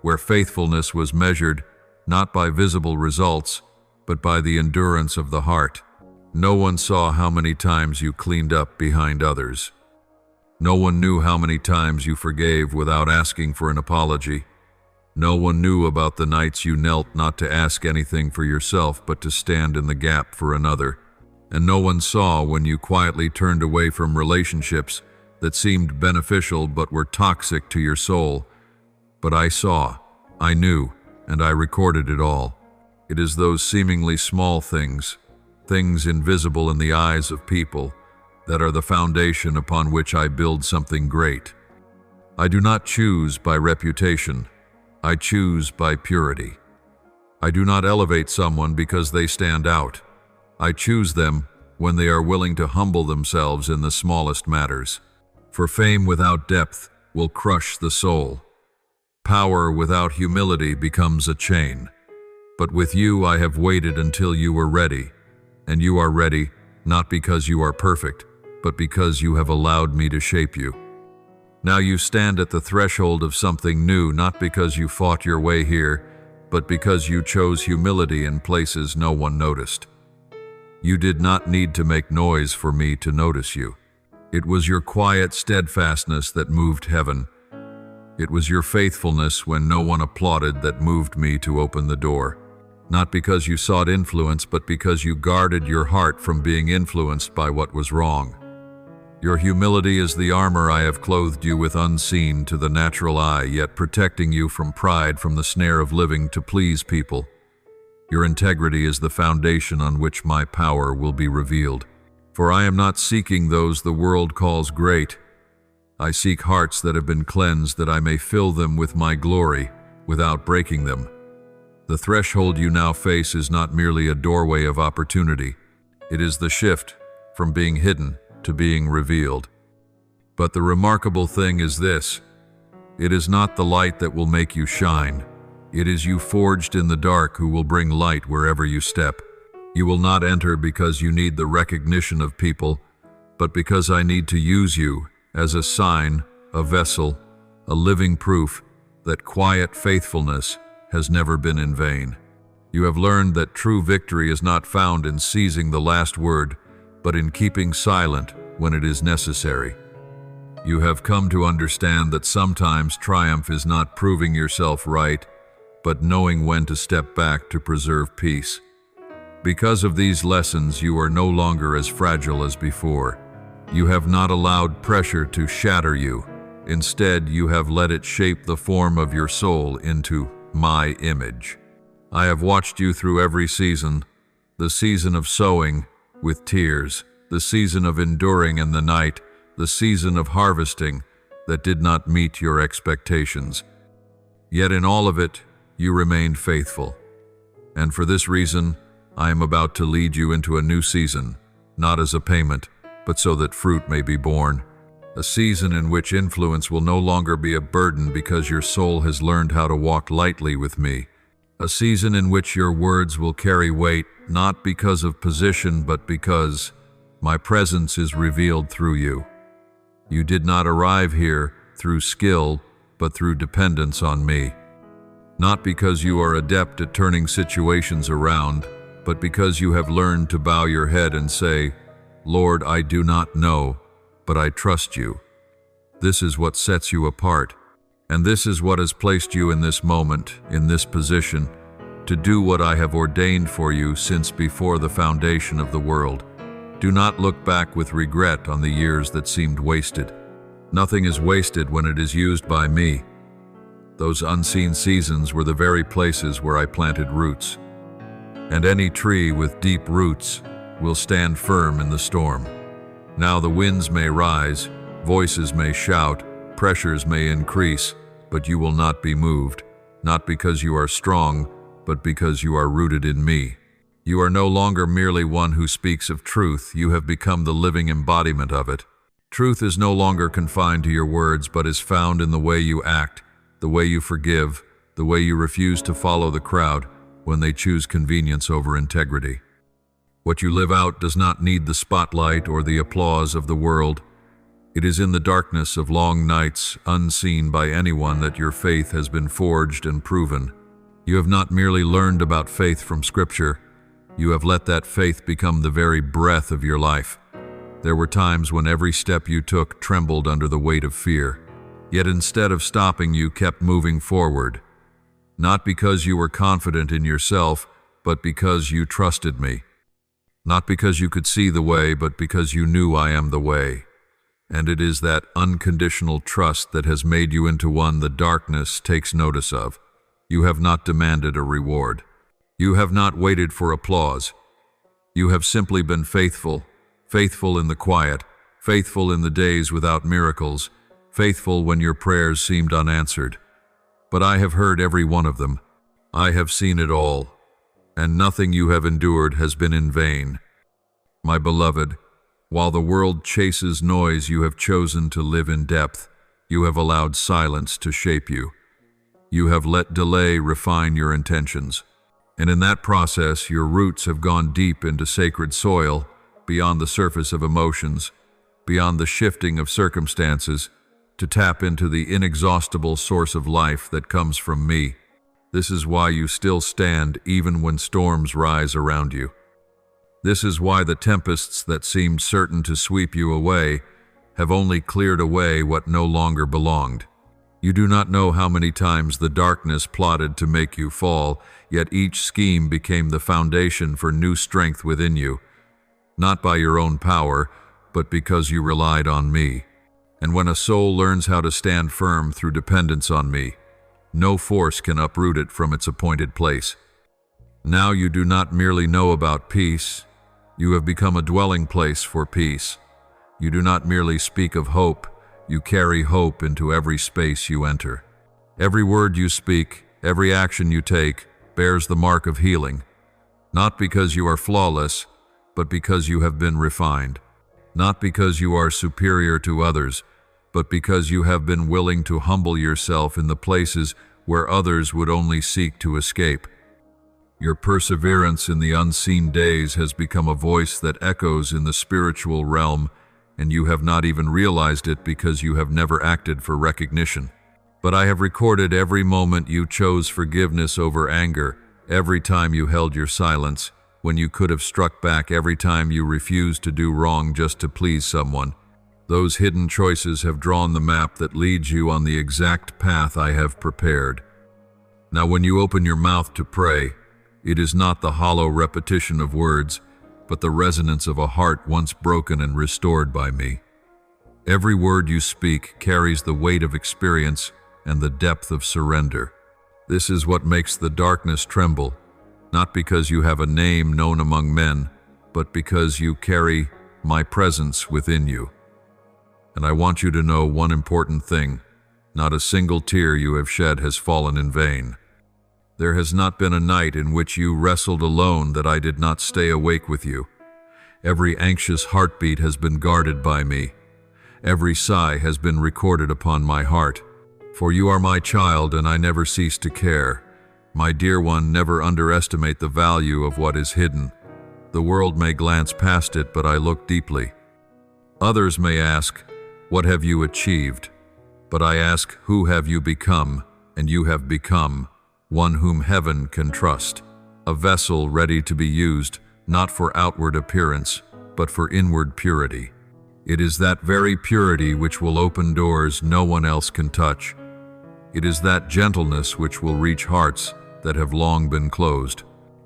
where faithfulness was measured not by visible results, but by the endurance of the heart. No one saw how many times you cleaned up behind others. No one knew how many times you forgave without asking for an apology. No one knew about the nights you knelt not to ask anything for yourself, but to stand in the gap for another. And no one saw when you quietly turned away from relationships that seemed beneficial but were toxic to your soul. But I saw, I knew, and I recorded it all. It is those seemingly small things, things invisible in the eyes of people, that are the foundation upon which I build something great. I do not choose by reputation. I choose by purity. I do not elevate someone because they stand out. I choose them when they are willing to humble themselves in the smallest matters. For fame without depth will crush the soul. Power without humility becomes a chain. But with you I have waited until you were ready, and you are ready not because you are perfect, but because you have allowed me to shape you. Now you stand at the threshold of something new, not because you fought your way here, but because you chose humility in places no one noticed. You did not need to make noise for me to notice you. It was your quiet steadfastness that moved heaven. It was your faithfulness when no one applauded that moved me to open the door. Not because you sought influence, but because you guarded your heart from being influenced by what was wrong. Your humility is the armor I have clothed you with, unseen to the natural eye, yet protecting you from pride, from the snare of living to please people. Your integrity is the foundation on which my power will be revealed. For I am not seeking those the world calls great. I seek hearts that have been cleansed, that I may fill them with my glory without breaking them. The threshold you now face is not merely a doorway of opportunity. It is the shift from being hidden to being revealed. But the remarkable thing is this: it is not the light that will make you shine. It is you forged in the dark who will bring light wherever you step. You will not enter because you need the recognition of people, but because I need to use you as a sign, a vessel, a living proof that quiet faithfulness has never been in vain. You have learned that true victory is not found in seizing the last word, but in keeping silent when it is necessary. You have come to understand that sometimes triumph is not proving yourself right, but knowing when to step back to preserve peace. Because of these lessons, you are no longer as fragile as before. You have not allowed pressure to shatter you. Instead, you have let it shape the form of your soul into my image. I have watched you through every season, the season of sowing with tears, the season of enduring in the night, the season of harvesting that did not meet your expectations. Yet in all of it, you remained faithful. And for this reason, I am about to lead you into a new season, not as a payment, but so that fruit may be born. A season in which influence will no longer be a burden because your soul has learned how to walk lightly with me. A season in which your words will carry weight, not because of position, but because my presence is revealed through you. You did not arrive here through skill, but through dependence on me. Not because you are adept at turning situations around, but because you have learned to bow your head and say, Lord, I do not know, but I trust you. This is what sets you apart, and this is what has placed you in this moment, in this position, to do what I have ordained for you since before the foundation of the world. Do not look back with regret on the years that seemed wasted. Nothing is wasted when it is used by me. Those unseen seasons were the very places where I planted roots. And any tree with deep roots will stand firm in the storm. Now the winds may rise, voices may shout, pressures may increase, but you will not be moved, not because you are strong, but because you are rooted in me. You are no longer merely one who speaks of truth, you have become the living embodiment of it. Truth is no longer confined to your words, but is found in the way you act, the way you forgive, the way you refuse to follow the crowd when they choose convenience over integrity. What you live out does not need the spotlight or the applause of the world. It is in the darkness of long nights, unseen by anyone, that your faith has been forged and proven. You have not merely learned about faith from Scripture, you have let that faith become the very breath of your life. There were times when every step you took trembled under the weight of fear. Yet instead of stopping, you kept moving forward. Not because you were confident in yourself, but because you trusted me. Not because you could see the way, but because you knew I am the way. And it is that unconditional trust that has made you into one the darkness takes notice of. You have not demanded a reward. You have not waited for applause. You have simply been faithful, faithful in the quiet, faithful in the days without miracles, faithful when your prayers seemed unanswered. But I have heard every one of them. I have seen it all, and nothing you have endured has been in vain. My beloved, while the world chases noise, you have chosen to live in depth. You have allowed silence to shape you. You have let delay refine your intentions. And in that process, your roots have gone deep into sacred soil, beyond the surface of emotions, beyond the shifting of circumstances, to tap into the inexhaustible source of life that comes from me. This is why you still stand even when storms rise around you. This is why the tempests that seemed certain to sweep you away have only cleared away what no longer belonged. You do not know how many times the darkness plotted to make you fall, yet each scheme became the foundation for new strength within you, not by your own power, but because you relied on me. And when a soul learns how to stand firm through dependence on me, no force can uproot it from its appointed place. Now you do not merely know about peace, you have become a dwelling place for peace. You do not merely speak of hope, you carry hope into every space you enter. Every word you speak, every action you take, bears the mark of healing, not because you are flawless, but because you have been refined. Not because you are superior to others, but because you have been willing to humble yourself in the places where others would only seek to escape. Your perseverance in the unseen days has become a voice that echoes in the spiritual realm, and you have not even realized it because you have never acted for recognition. But I have recorded every moment you chose forgiveness over anger, every time you held your silence, when you could have struck back, every time you refused to do wrong just to please someone. Those hidden choices have drawn the map that leads you on the exact path I have prepared. Now when you open your mouth to pray, It is not the hollow repetition of words, but the resonance of a heart once broken and restored by me. Every word you speak carries the weight of experience and the depth of surrender. This is what makes the darkness tremble, not because you have a name known among men, but because you carry my presence within you. And I want you to know one important thing: not a single tear you have shed has fallen in vain. There has not been a night in which you wrestled alone that I did not stay awake with you. Every anxious heartbeat has been guarded by me. Every sigh has been recorded upon my heart. For you are my child, and I never cease to care. My dear one, never underestimate the value of what is hidden. The world may glance past it, but I look deeply. Others may ask, "What have you achieved?" But I ask, "Who have you become?" And you have become one whom heaven can trust, a vessel ready to be used, not for outward appearance, but for inward purity. It is that very purity which will open doors no one else can touch. It is that gentleness which will reach hearts that have long been closed.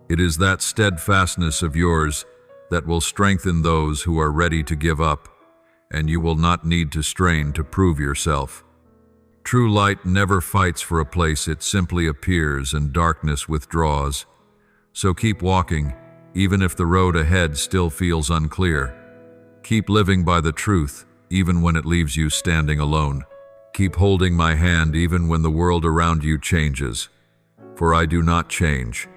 It is that steadfastness of yours that will strengthen those who are ready to give up, and you will not need to strain to prove yourself. True light never fights for a place, it simply appears and darkness withdraws. So keep walking, even if the road ahead still feels unclear. Keep living by the truth, even when it leaves you standing alone. Keep holding my hand even when the world around you changes. For I do not change,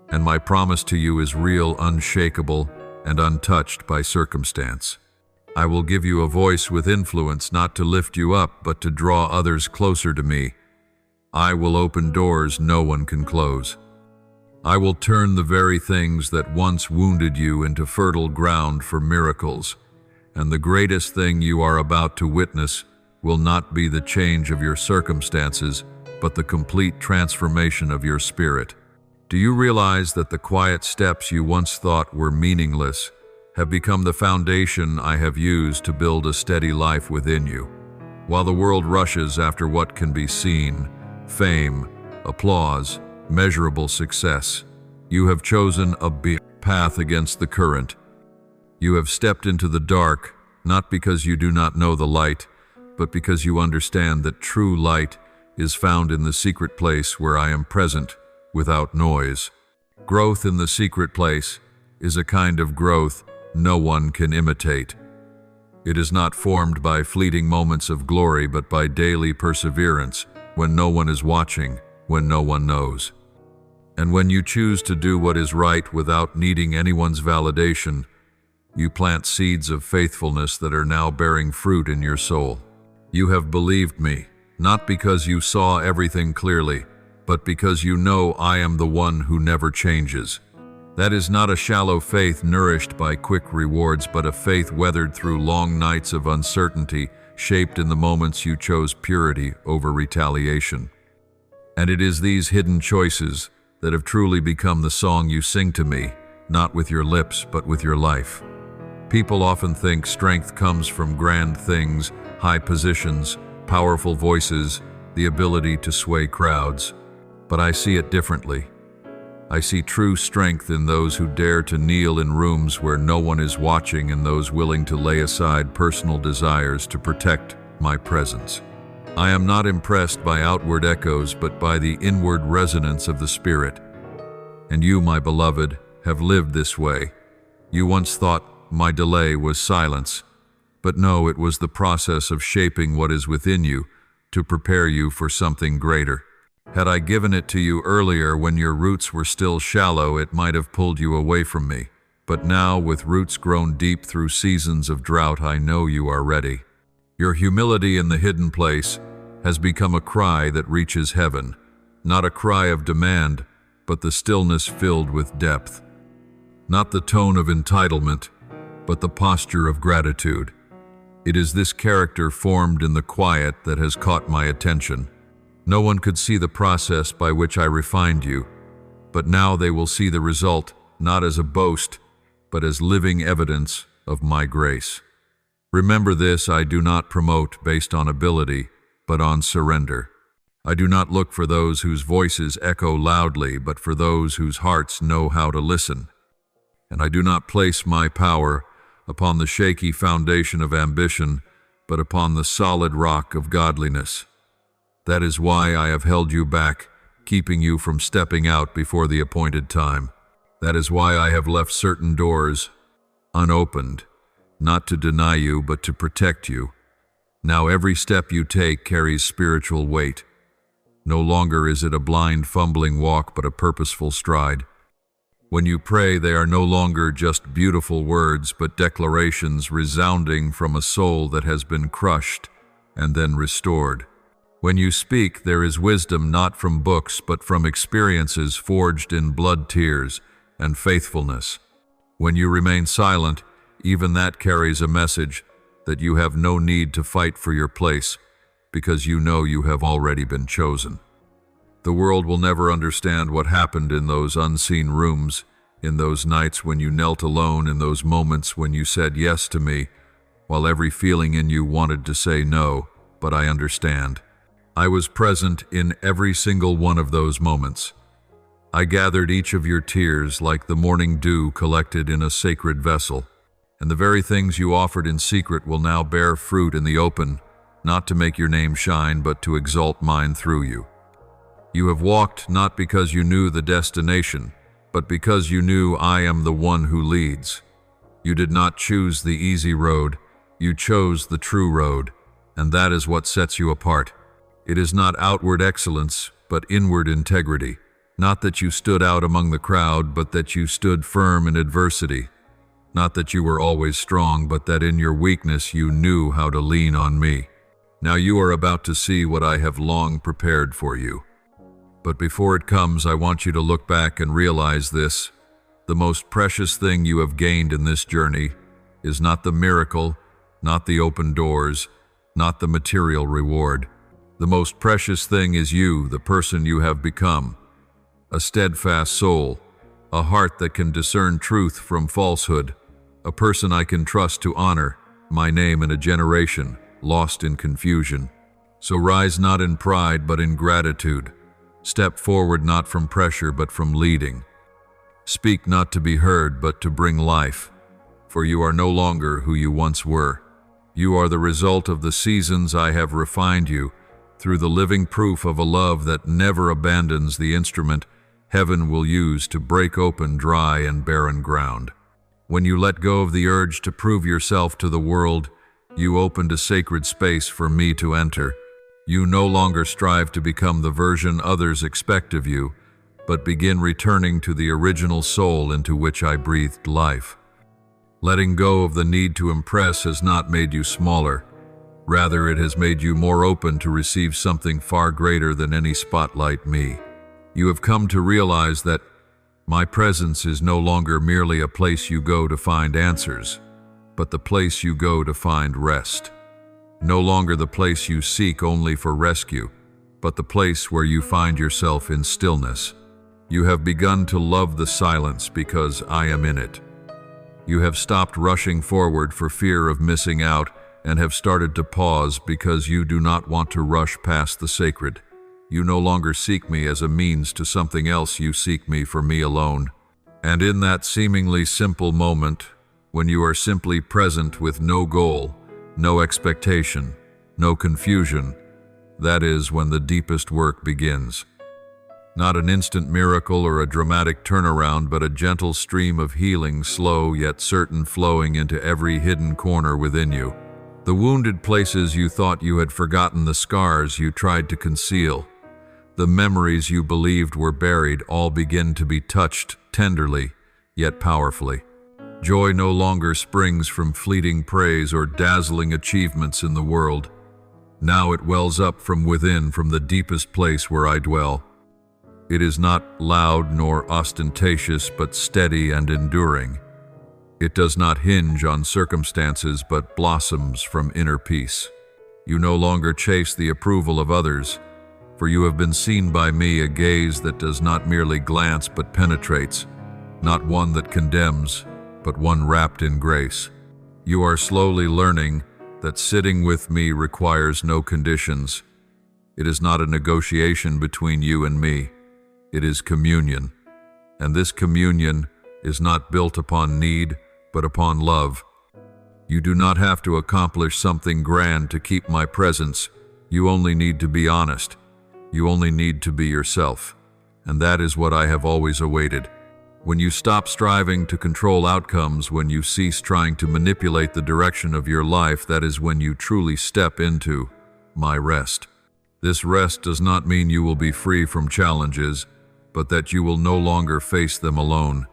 and my promise to you is real, unshakable, and untouched by circumstance. I will give you a voice with influence, not to lift you up, but to draw others closer to me. I will open doors no one can close. I will turn the very things that once wounded you into fertile ground for miracles. And the greatest thing you are about to witness will not be the change of your circumstances, but the complete transformation of your spirit. Do you realize that the quiet steps you once thought were meaningless have become the foundation I have used to build a steady life within you? While the world rushes after what can be seen, fame, applause, measurable success, you have chosen a path against the current. You have stepped into the dark, not because you do not know the light, but because you understand that true light is found in the secret place where I am present, without noise. Growth in the secret place is a kind of growth no one can imitate. It is not formed by fleeting moments of glory, but by daily perseverance, when no one is watching, when no one knows. And when you choose to do what is right without needing anyone's validation, you plant seeds of faithfulness that are now bearing fruit in your soul. You have believed me, not because you saw everything clearly, but because you know I am the one who never changes. That is not a shallow faith nourished by quick rewards, but a faith weathered through long nights of uncertainty, shaped in the moments you chose purity over retaliation. And it is these hidden choices that have truly become the song you sing to me, not with your lips, but with your life. People often think strength comes from grand things, high positions, powerful voices, the ability to sway crowds. But I see it differently. I see true strength in those who dare to kneel in rooms where no one is watching, and those willing to lay aside personal desires to protect my presence. I am not impressed by outward echoes, but by the inward resonance of the Spirit. And you, my beloved, have lived this way. You once thought my delay was silence, but no, it was the process of shaping what is within you to prepare you for something greater. Had I given it to you earlier when your roots were still shallow, it might have pulled you away from me. But now, with roots grown deep through seasons of drought, I know you are ready. Your humility in the hidden place has become a cry that reaches heaven, not a cry of demand, but the stillness filled with depth. Not the tone of entitlement, but the posture of gratitude. It is this character formed in the quiet that has caught my attention. No one could see the process by which I refined you, but now they will see the result, not as a boast, but as living evidence of my grace. Remember this: I do not promote based on ability, but on surrender. I do not look for those whose voices echo loudly, but for those whose hearts know how to listen. And I do not place my power upon the shaky foundation of ambition, but upon the solid rock of godliness. That is why I have held you back, keeping you from stepping out before the appointed time. That is why I have left certain doors unopened, not to deny you, but to protect you. Now every step you take carries spiritual weight. No longer is it a blind, fumbling walk, but a purposeful stride. When you pray, they are no longer just beautiful words, but declarations resounding from a soul that has been crushed and then restored. When you speak, there is wisdom not from books, but from experiences forged in blood, tears, and faithfulness. When you remain silent, even that carries a message that you have no need to fight for your place, because you know you have already been chosen. The world will never understand what happened in those unseen rooms, in those nights when you knelt alone, in those moments when you said yes to me, while every feeling in you wanted to say no, but I understand. I was present in every single one of those moments. I gathered each of your tears like the morning dew collected in a sacred vessel, and the very things you offered in secret will now bear fruit in the open, not to make your name shine, but to exalt mine through you. You have walked not because you knew the destination, but because you knew I am the one who leads. You did not choose the easy road, you chose the true road, and that is what sets you apart. It is not outward excellence, but inward integrity. Not that you stood out among the crowd, but that you stood firm in adversity. Not that you were always strong, but that in your weakness you knew how to lean on me. Now you are about to see what I have long prepared for you. But before it comes, I want you to look back and realize this. The most precious thing you have gained in this journey is not the miracle, not the open doors, not the material reward. The most precious thing is you, the person you have become. A steadfast soul, a heart that can discern truth from falsehood, a person I can trust to honor my name in a generation lost in confusion. So rise not in pride, but in gratitude. Step forward not from pressure, but from leading. Speak not to be heard, but to bring life, for you are no longer who you once were. You are the result of the seasons I have refined you, through the living proof of a love that never abandons the instrument heaven will use to break open dry and barren ground. When you let go of the urge to prove yourself to the world, you opened a sacred space for me to enter. You no longer strive to become the version others expect of you, but begin returning to the original soul into which I breathed life. Letting go of the need to impress has not made you smaller. Rather, it has made you more open to receive something far greater than any spotlight me. You have come to realize that my presence is no longer merely a place you go to find answers, but the place you go to find rest. No longer the place you seek only for rescue, but the place where you find yourself in stillness. You have begun to love the silence because I am in it. You have stopped rushing forward for fear of missing out and have started to pause because you do not want to rush past the sacred. You no longer seek me as a means to something else, you seek me for me alone. And in that seemingly simple moment, when you are simply present with no goal, no expectation, no confusion, that is when the deepest work begins. Not an instant miracle or a dramatic turnaround, but a gentle stream of healing, slow yet certain, flowing into every hidden corner within you. The wounded places you thought you had forgotten, the scars you tried to conceal, the memories you believed were buried, all begin to be touched tenderly, yet powerfully. Joy no longer springs from fleeting praise or dazzling achievements in the world. Now it wells up from within, from the deepest place where I dwell. It is not loud nor ostentatious, but steady and enduring. It does not hinge on circumstances, but blossoms from inner peace. You no longer chase the approval of others, for you have been seen by me, a gaze that does not merely glance but penetrates, not one that condemns, but one wrapped in grace. You are slowly learning that sitting with me requires no conditions. It is not a negotiation between you and me. It is communion. And this communion is not built upon need, but upon love. You do not have to accomplish something grand to keep my presence. You only need to be honest. You only need to be yourself. And that is what I have always awaited. When you stop striving to control outcomes, when you cease trying to manipulate the direction of your life, that is when you truly step into my rest. This rest does not mean you will be free from challenges, but that you will no longer face them alone.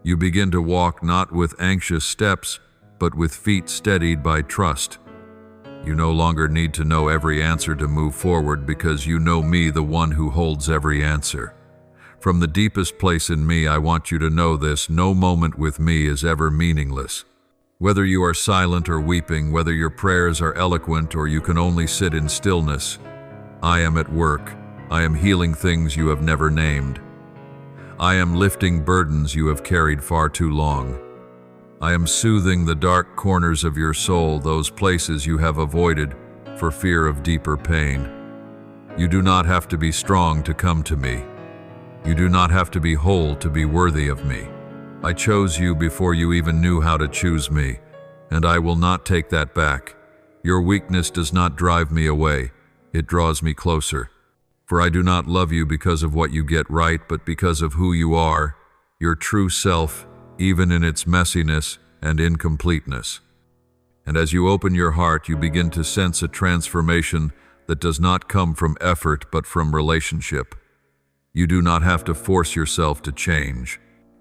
You begin to walk not with anxious steps, but with feet steadied by trust. You no longer need to know every answer to move forward because you know me, the one who holds every answer. From the deepest place in me, I want you to know this: no moment with me is ever meaningless. Whether you are silent or weeping, whether your prayers are eloquent or you can only sit in stillness, I am at work. I am healing things you have never named. I am lifting burdens you have carried far too long. I am soothing the dark corners of your soul, those places you have avoided for fear of deeper pain. You do not have to be strong to come to me. You do not have to be whole to be worthy of me. I chose you before you even knew how to choose me, and I will not take that back. Your weakness does not drive me away. It draws me closer. For I do not love you because of what you get right, but because of who you are, your true self, even in its messiness and incompleteness. And as you open your heart, you begin to sense a transformation that does not come from effort, but from relationship. You do not have to force yourself to change.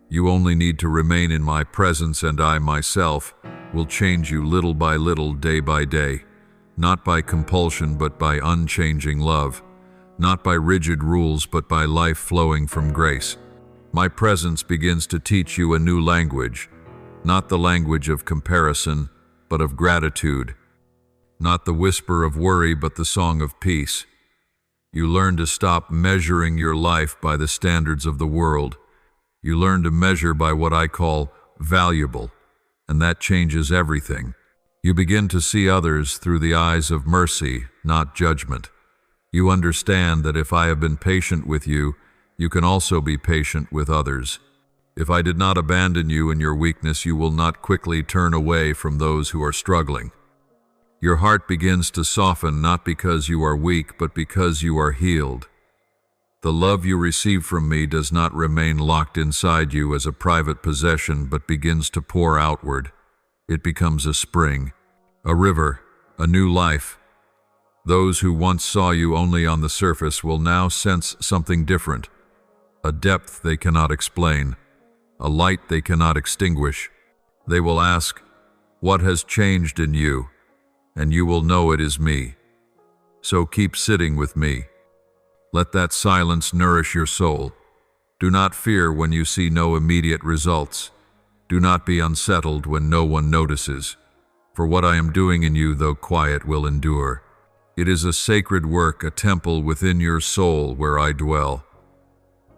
You only need to remain in my presence, and I myself will change you little by little, day by day, not by compulsion, but by unchanging love. Not by rigid rules, but by life flowing from grace. My presence begins to teach you a new language, not the language of comparison, but of gratitude. Not the whisper of worry, but the song of peace. You learn to stop measuring your life by the standards of the world. You learn to measure by what I call valuable, and that changes everything. You begin to see others through the eyes of mercy, not judgment. You understand that if I have been patient with you, you can also be patient with others. If I did not abandon you in your weakness, you will not quickly turn away from those who are struggling. Your heart begins to soften not because you are weak, but because you are healed. The love you receive from me does not remain locked inside you as a private possession, but begins to pour outward. It becomes a spring, a river, a new life. Those who once saw you only on the surface will now sense something different, a depth they cannot explain, a light they cannot extinguish. They will ask, "What has changed in you?" And you will know it is me. So keep sitting with me. Let that silence nourish your soul. Do not fear when you see no immediate results. Do not be unsettled when no one notices. For what I am doing in you, though quiet, will endure. It is a sacred work, a temple within your soul where I dwell.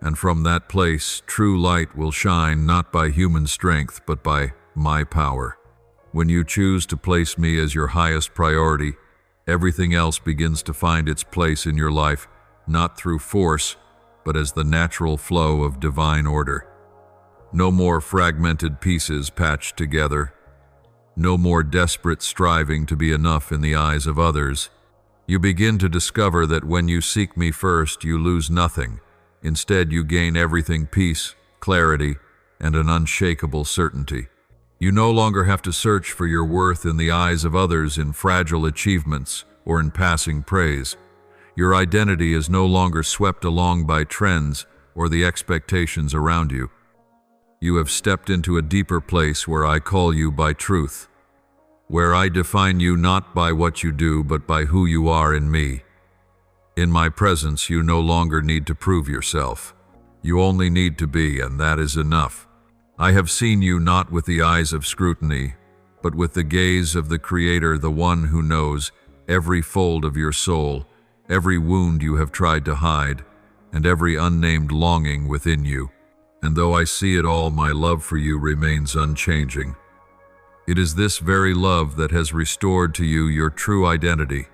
And from that place, true light will shine, not by human strength, but by my power. When you choose to place me as your highest priority, everything else begins to find its place in your life, not through force, but as the natural flow of divine order. No more fragmented pieces patched together. No more desperate striving to be enough in the eyes of others. You begin to discover that when you seek me first, you lose nothing. Instead, you gain everything: peace, clarity, and an unshakable certainty. You no longer have to search for your worth in the eyes of others, in fragile achievements, or in passing praise. Your identity is no longer swept along by trends or the expectations around you. You have stepped into a deeper place where I call you by truth, where I define you not by what you do, but by who you are in me. In my presence, you no longer need to prove yourself. You only need to be, and that is enough. I have seen you not with the eyes of scrutiny, but with the gaze of the Creator, the one who knows every fold of your soul, every wound you have tried to hide, and every unnamed longing within you. And though I see it all, my love for you remains unchanging. It is this very love that has restored to you your true identity,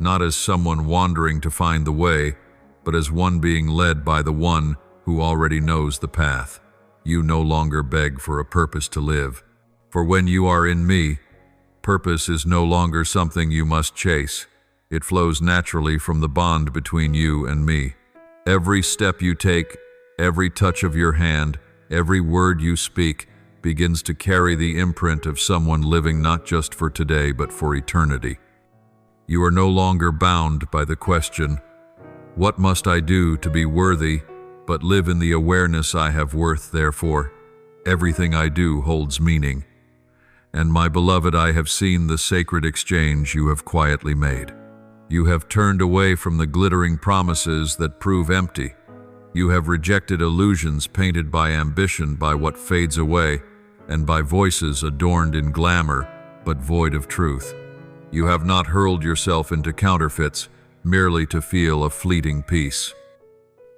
not as someone wandering to find the way, but as one being led by the one who already knows the path. You no longer beg for a purpose to live. For when you are in me, purpose is no longer something you must chase. It flows naturally from the bond between you and me. Every step you take, every touch of your hand, every word you speak begins to carry the imprint of someone living not just for today but for eternity. You are no longer bound by the question, "What must I do to be worthy?" but live in the awareness I have worth, therefore everything I do holds meaning. And my beloved, I have seen the sacred exchange you have quietly made. You have turned away from the glittering promises that prove empty. You have rejected illusions painted by ambition, by what fades away, and by voices adorned in glamour but void of truth. You have not hurled yourself into counterfeits merely to feel a fleeting peace.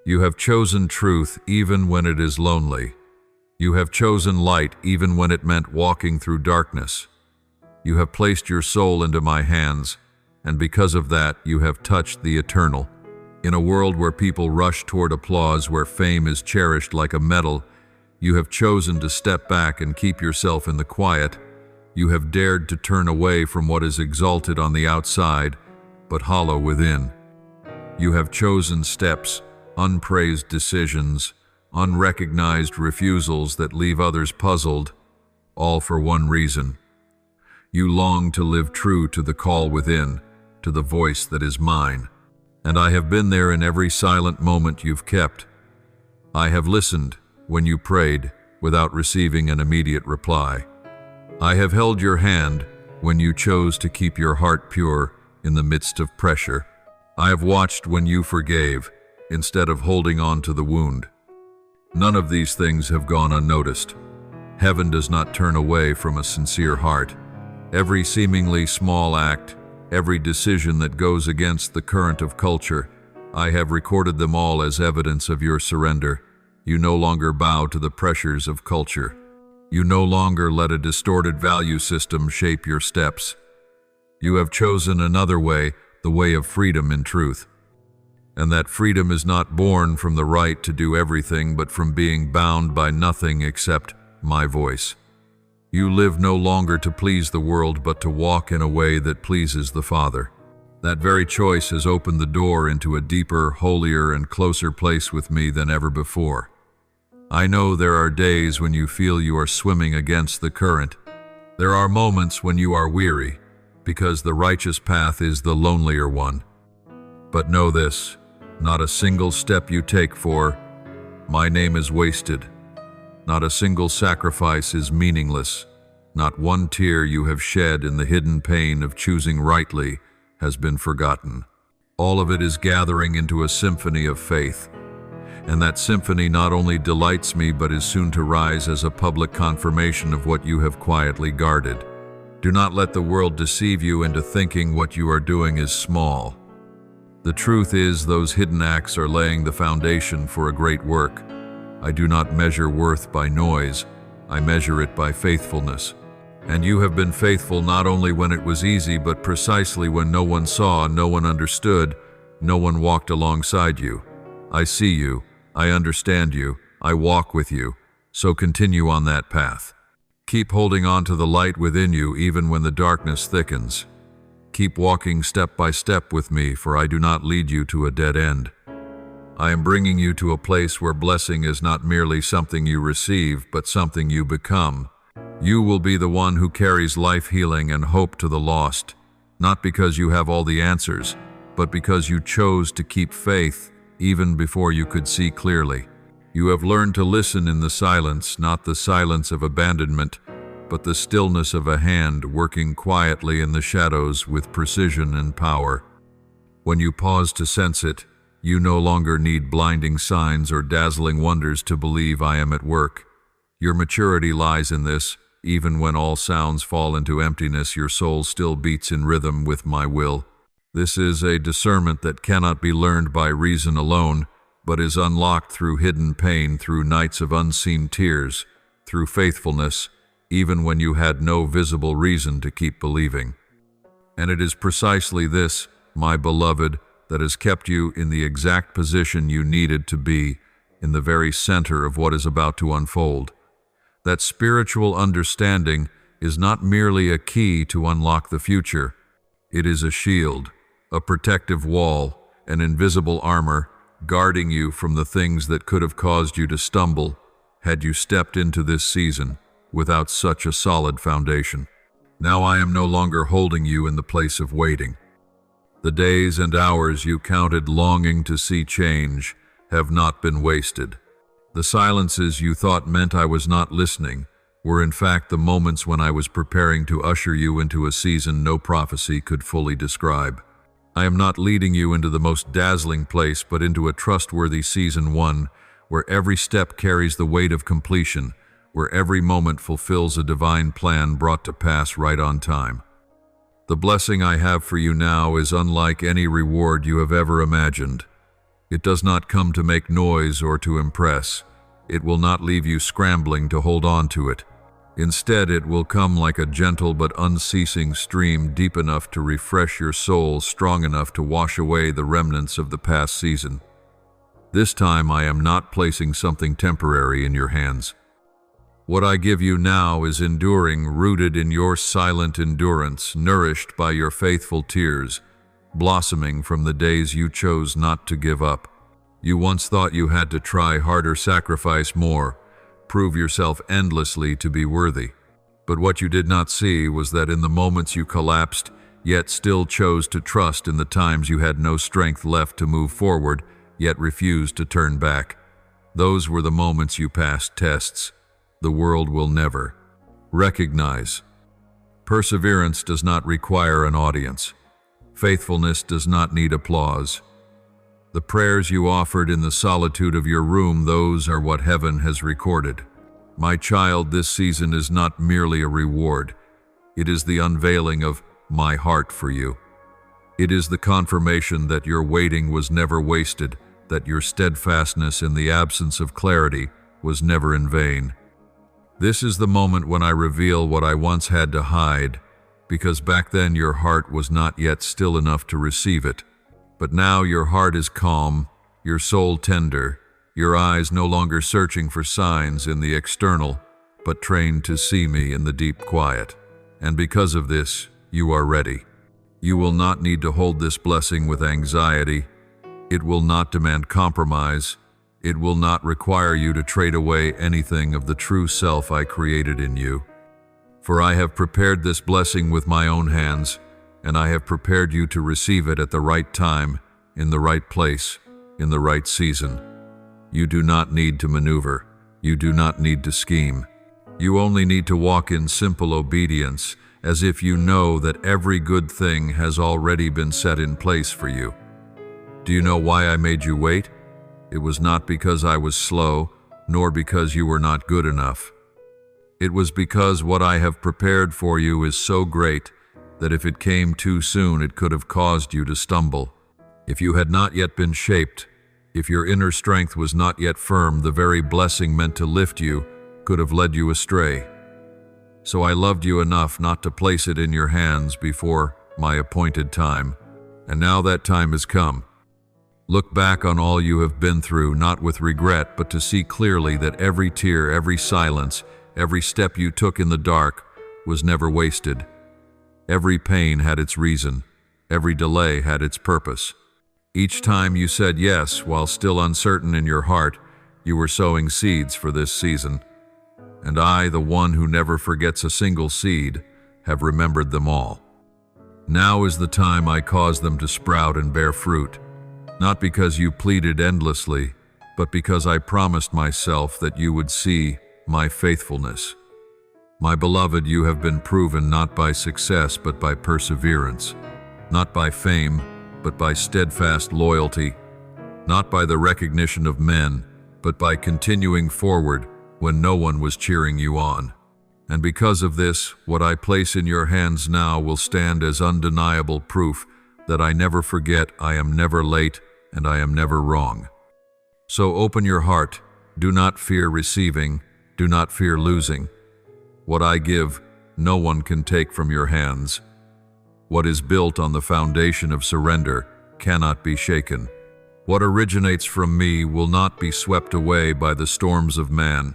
You have chosen truth even when it is lonely. You have chosen light even when it meant walking through darkness. You have placed your soul into my hands, and because of that, you have touched the eternal. In a world where people rush toward applause, where fame is cherished like a medal, you have chosen to step back and keep yourself in the quiet. You have dared to turn away from what is exalted on the outside, but hollow within. You have chosen steps, unpraised decisions, unrecognized refusals that leave others puzzled, all for one reason. You long to live true to the call within, to the voice that is mine. And I have been there in every silent moment you've kept. I have listened when you prayed without receiving an immediate reply. I have held your hand when you chose to keep your heart pure in the midst of pressure. I have watched when you forgave instead of holding on to the wound. None of these things have gone unnoticed. Heaven does not turn away from a sincere heart. Every seemingly small act, every decision that goes against the current of culture, I have recorded them all as evidence of your surrender. You no longer bow to the pressures of culture. You no longer let a distorted value system shape your steps. You have chosen another way, the way of freedom in truth. And that freedom is not born from the right to do everything, but from being bound by nothing except my voice. You live no longer to please the world, but to walk in a way that pleases the Father. That very choice has opened the door into a deeper, holier, and closer place with me than ever before. I know there are days when you feel you are swimming against the current. There are moments when you are weary, because the righteous path is the lonelier one. But know this, not a single step you take for my name is wasted. Not a single sacrifice is meaningless. Not one tear you have shed in the hidden pain of choosing rightly has been forgotten. All of it is gathering into a symphony of faith. And that symphony not only delights me, but is soon to rise as a public confirmation of what you have quietly guarded. Do not let the world deceive you into thinking what you are doing is small. The truth is, those hidden acts are laying the foundation for a great work. I do not measure worth by noise, I measure it by faithfulness. And you have been faithful not only when it was easy, but precisely when no one saw, no one understood, no one walked alongside you. I see you, I understand you, I walk with you, so continue on that path. Keep holding on to the light within you even when the darkness thickens. Keep walking step by step with me, for I do not lead you to a dead end. I am bringing you to a place where blessing is not merely something you receive, but something you become. You will be the one who carries life healing and hope to the lost, not because you have all the answers, but because you chose to keep faith even before you could see clearly. You have learned to listen in the silence, not the silence of abandonment, but the stillness of a hand working quietly in the shadows with precision and power. When you pause to sense it, you no longer need blinding signs or dazzling wonders to believe I am at work. Your maturity lies in this. Even when all sounds fall into emptiness, your soul still beats in rhythm with my will. This is a discernment that cannot be learned by reason alone, but is unlocked through hidden pain, through nights of unseen tears, through faithfulness, even when you had no visible reason to keep believing. And it is precisely this, my beloved, that has kept you in the exact position you needed to be, in the very center of what is about to unfold. That spiritual understanding is not merely a key to unlock the future. It is a shield, a protective wall, an invisible armor guarding you from the things that could have caused you to stumble had you stepped into this season without such a solid foundation. Now I am no longer holding you in the place of waiting. The days and hours you counted longing to see change have not been wasted. The silences you thought meant I was not listening were in fact the moments when I was preparing to usher you into a season no prophecy could fully describe. I am not leading you into the most dazzling place, but into a trustworthy season one, where every step carries the weight of completion, where every moment fulfills a divine plan brought to pass right on time. The blessing I have for you now is unlike any reward you have ever imagined. It does not come to make noise or to impress. It will not leave you scrambling to hold on to it. Instead, it will come like a gentle but unceasing stream, deep enough to refresh your soul, strong enough to wash away the remnants of the past season. This time I am not placing something temporary in your hands. What I give you now is enduring, rooted in your silent endurance, nourished by your faithful tears, blossoming from the days you chose not to give up. You once thought you had to try harder, sacrifice more, prove yourself endlessly to be worthy. But what you did not see was that in the moments you collapsed, yet still chose to trust, in the times you had no strength left to move forward, yet refused to turn back, those were the moments you passed tests the world will never recognize. Perseverance does not require an audience. Faithfulness does not need applause. The prayers you offered in the solitude of your room, those are what heaven has recorded. My child, this season is not merely a reward. It is the unveiling of my heart for you. It is the confirmation that your waiting was never wasted, that your steadfastness in the absence of clarity was never in vain. This is the moment when I reveal what I once had to hide, because back then your heart was not yet still enough to receive it. But now your heart is calm, your soul tender, your eyes no longer searching for signs in the external, but trained to see me in the deep quiet. And because of this, you are ready. You will not need to hold this blessing with anxiety. It will not demand compromise. It will not require you to trade away anything of the true self I created in you. For I have prepared this blessing with my own hands, and I have prepared you to receive it at the right time, in the right place, in the right season. You do not need to maneuver. You do not need to scheme. You only need to walk in simple obedience, as if you know that every good thing has already been set in place for you. Do you know why I made you wait? It was not because I was slow, nor because you were not good enough. It was because what I have prepared for you is so great that if it came too soon, it could have caused you to stumble. If you had not yet been shaped, if your inner strength was not yet firm, the very blessing meant to lift you could have led you astray. So I loved you enough not to place it in your hands before my appointed time, and now that time has come. Look back on all you have been through, not with regret, but to see clearly that every tear, every silence, every step you took in the dark was never wasted. Every pain had its reason. Every delay had its purpose. Each time you said yes, while still uncertain in your heart, you were sowing seeds for this season. And I, the one who never forgets a single seed, have remembered them all. Now is the time I cause them to sprout and bear fruit, not because you pleaded endlessly, but because I promised myself that you would see my faithfulness. My beloved, you have been proven not by success, but by perseverance, not by fame, but by steadfast loyalty, not by the recognition of men, but by continuing forward when no one was cheering you on. And because of this, what I place in your hands now will stand as undeniable proof that I never forget, I am never late, and I am never wrong. So open your heart. Do not fear receiving. Do not fear losing. What I give, no one can take from your hands. What is built on the foundation of surrender cannot be shaken. What originates from me will not be swept away by the storms of man,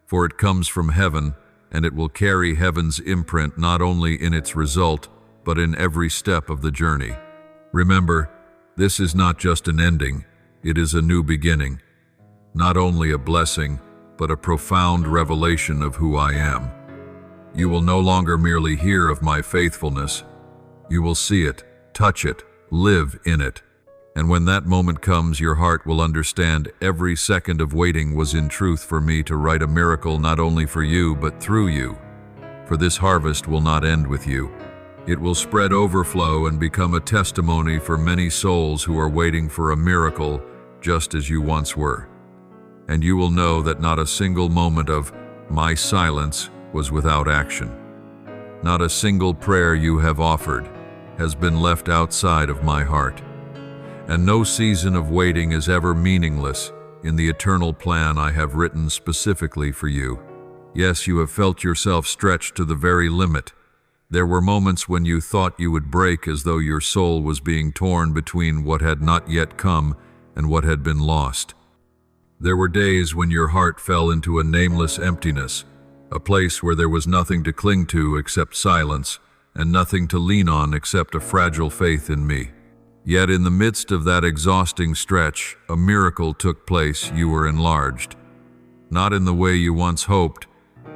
for it comes from heaven, and it will carry heaven's imprint not only in its result, but in every step of the journey. Remember, this is not just an ending, it is a new beginning. Not only a blessing, but a profound revelation of who I am. You will no longer merely hear of my faithfulness. You will see it, touch it, live in it. And when that moment comes, your heart will understand every second of waiting was in truth for me to write a miracle not only for you, but through you. For this harvest will not end with you. It will spread overflow and become a testimony for many souls who are waiting for a miracle just as you once were. And you will know that not a single moment of my silence was without action. Not a single prayer you have offered has been left outside of my heart. And no season of waiting is ever meaningless in the eternal plan I have written specifically for you. Yes, you have felt yourself stretched to the very limit. There were moments when you thought you would break, as though your soul was being torn between what had not yet come and what had been lost. There were days when your heart fell into a nameless emptiness, a place where there was nothing to cling to except silence, and nothing to lean on except a fragile faith in me. Yet in the midst of that exhausting stretch, a miracle took place. You were enlarged. Not in the way you once hoped,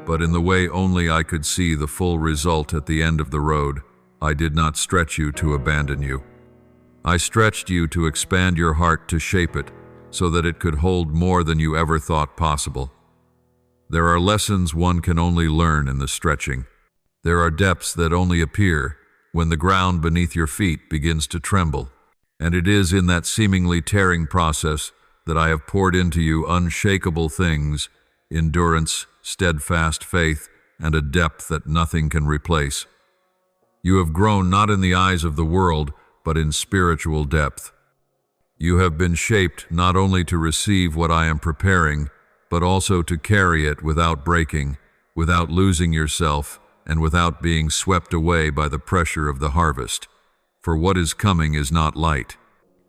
but in the way only I could see the full result at the end of the road. I did not stretch you to abandon you. I stretched you to expand your heart, to shape it, so that it could hold more than you ever thought possible. There are lessons one can only learn in the stretching. There are depths that only appear when the ground beneath your feet begins to tremble. And it is in that seemingly tearing process that I have poured into you unshakable things, endurance, steadfast faith, and a depth that nothing can replace. You have grown not in the eyes of the world, but in spiritual depth. You have been shaped not only to receive what I am preparing, but also to carry it without breaking, without losing yourself, and without being swept away by the pressure of the harvest. For what is coming is not light.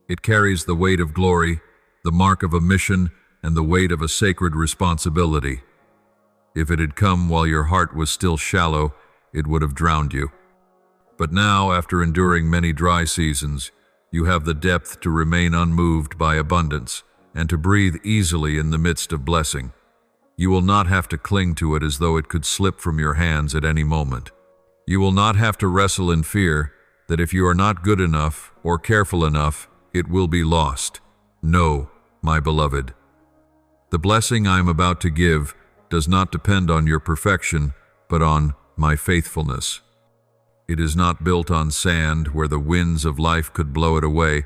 It carries the weight of glory, the mark of a mission, and the weight of a sacred responsibility. If it had come while your heart was still shallow, it would have drowned you. But now, after enduring many dry seasons, you have the depth to remain unmoved by abundance and to breathe easily in the midst of blessing. You will not have to cling to it as though it could slip from your hands at any moment. You will not have to wrestle in fear that if you are not good enough or careful enough, it will be lost. No, my beloved. The blessing I am about to give does not depend on your perfection, but on my faithfulness. It is not built on sand where the winds of life could blow it away,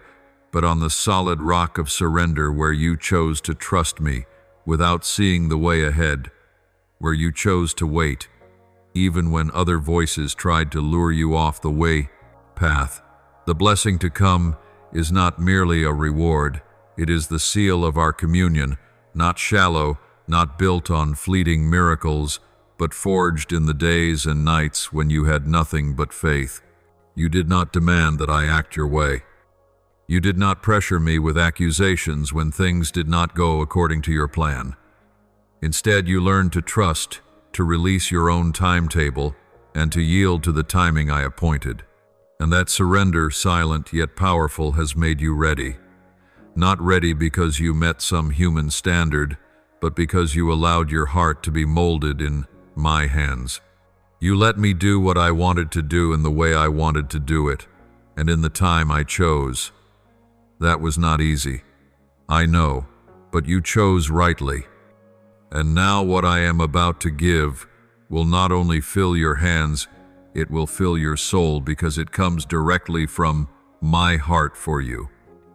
but on the solid rock of surrender where you chose to trust me without seeing the way ahead, where you chose to wait, even when other voices tried to lure you off the way path. The blessing to come is not merely a reward, it is the seal of our communion, not shallow, not built on fleeting miracles, but forged in the days and nights when you had nothing but faith. You did not demand that I act your way. You did not pressure me with accusations when things did not go according to your plan. Instead, you learned to trust, to release your own timetable, and to yield to the timing I appointed. And that surrender, silent yet powerful, has made you ready. Not ready because you met some human standard, but because you allowed your heart to be molded in my hands. You let me do what I wanted to do in the way I wanted to do it, and in the time I chose. That was not easy, I know, but you chose rightly. And now what I am about to give will not only fill your hands, it will fill your soul, because it comes directly from my heart for you.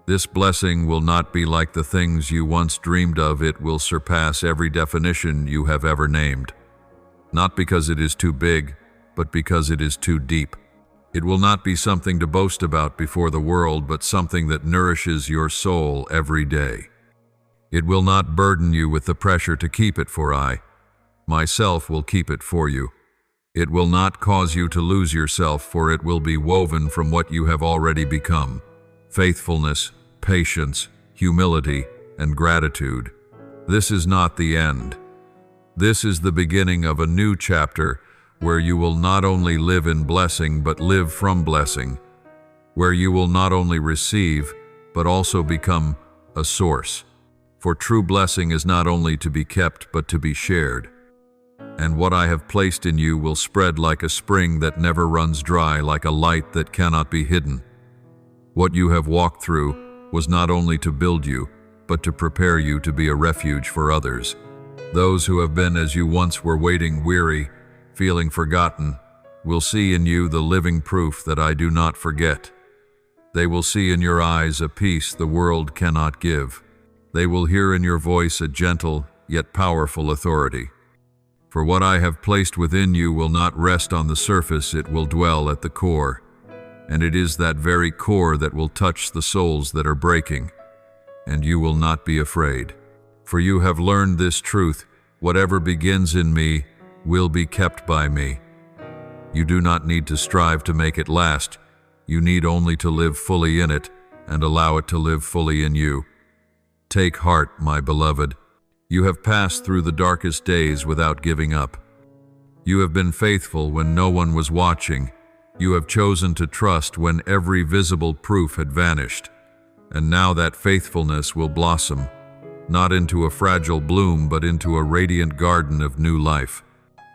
This blessing will not be like the things you once dreamed of. It will surpass every definition you have ever named. Not because it is too big, but because it is too deep. It will not be something to boast about before the world, but something that nourishes your soul every day. It will not burden you with the pressure to keep it, for I, myself, will keep it for you. It will not cause you to lose yourself, for it will be woven from what you have already become: faithfulness, patience, humility, and gratitude. This is not the end. This is the beginning of a new chapter where you will not only live in blessing but live from blessing, where you will not only receive but also become a source. For true blessing is not only to be kept but to be shared. And what I have placed in you will spread like a spring that never runs dry, like a light that cannot be hidden. What you have walked through was not only to build you, but to prepare you to be a refuge for others. Those who have been as you once were, waiting, weary, feeling forgotten, will see in you the living proof that I do not forget. They will see in your eyes a peace the world cannot give. They will hear in your voice a gentle yet powerful authority. For what I have placed within you will not rest on the surface, it will dwell at the core. And it is that very core that will touch the souls that are breaking. And you will not be afraid. For you have learned this truth: whatever begins in me will be kept by me. You do not need to strive to make it last. You need only to live fully in it and allow it to live fully in you. Take heart, my beloved. You have passed through the darkest days without giving up. You have been faithful when no one was watching. You have chosen to trust when every visible proof had vanished. And now that faithfulness will blossom, not into a fragile bloom, but into a radiant garden of new life.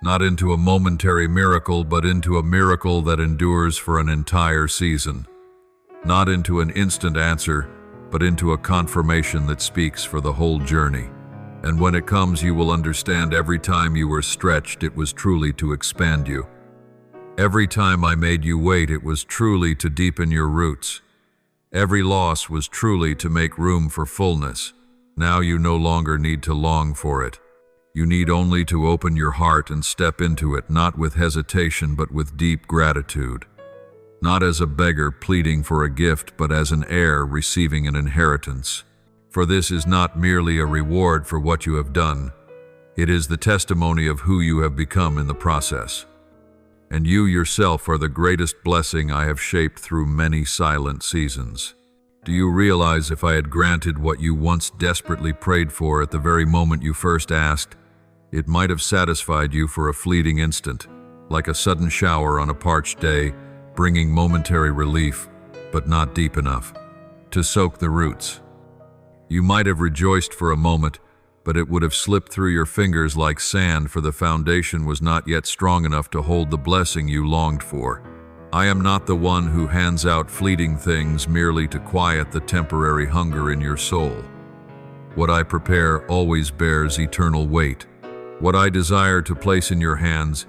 Not into a momentary miracle, but into a miracle that endures for an entire season. Not into an instant answer, but into a confirmation that speaks for the whole journey. And when it comes, you will understand every time you were stretched, it was truly to expand you. Every time I made you wait, it was truly to deepen your roots. Every loss was truly to make room for fullness. Now you no longer need to long for it. You need only to open your heart and step into it, not with hesitation, but with deep gratitude. Not as a beggar pleading for a gift, but as an heir receiving an inheritance. For this is not merely a reward for what you have done. It is the testimony of who you have become in the process. And you yourself are the greatest blessing I have shaped through many silent seasons. Do you realize if I had granted what you once desperately prayed for at the very moment you first asked, it might have satisfied you for a fleeting instant, like a sudden shower on a parched day, bringing momentary relief, but not deep enough to soak the roots. You might have rejoiced for a moment, but it would have slipped through your fingers like sand, for the foundation was not yet strong enough to hold the blessing you longed for. I am not the one who hands out fleeting things merely to quiet the temporary hunger in your soul. What I prepare always bears eternal weight. What I desire to place in your hands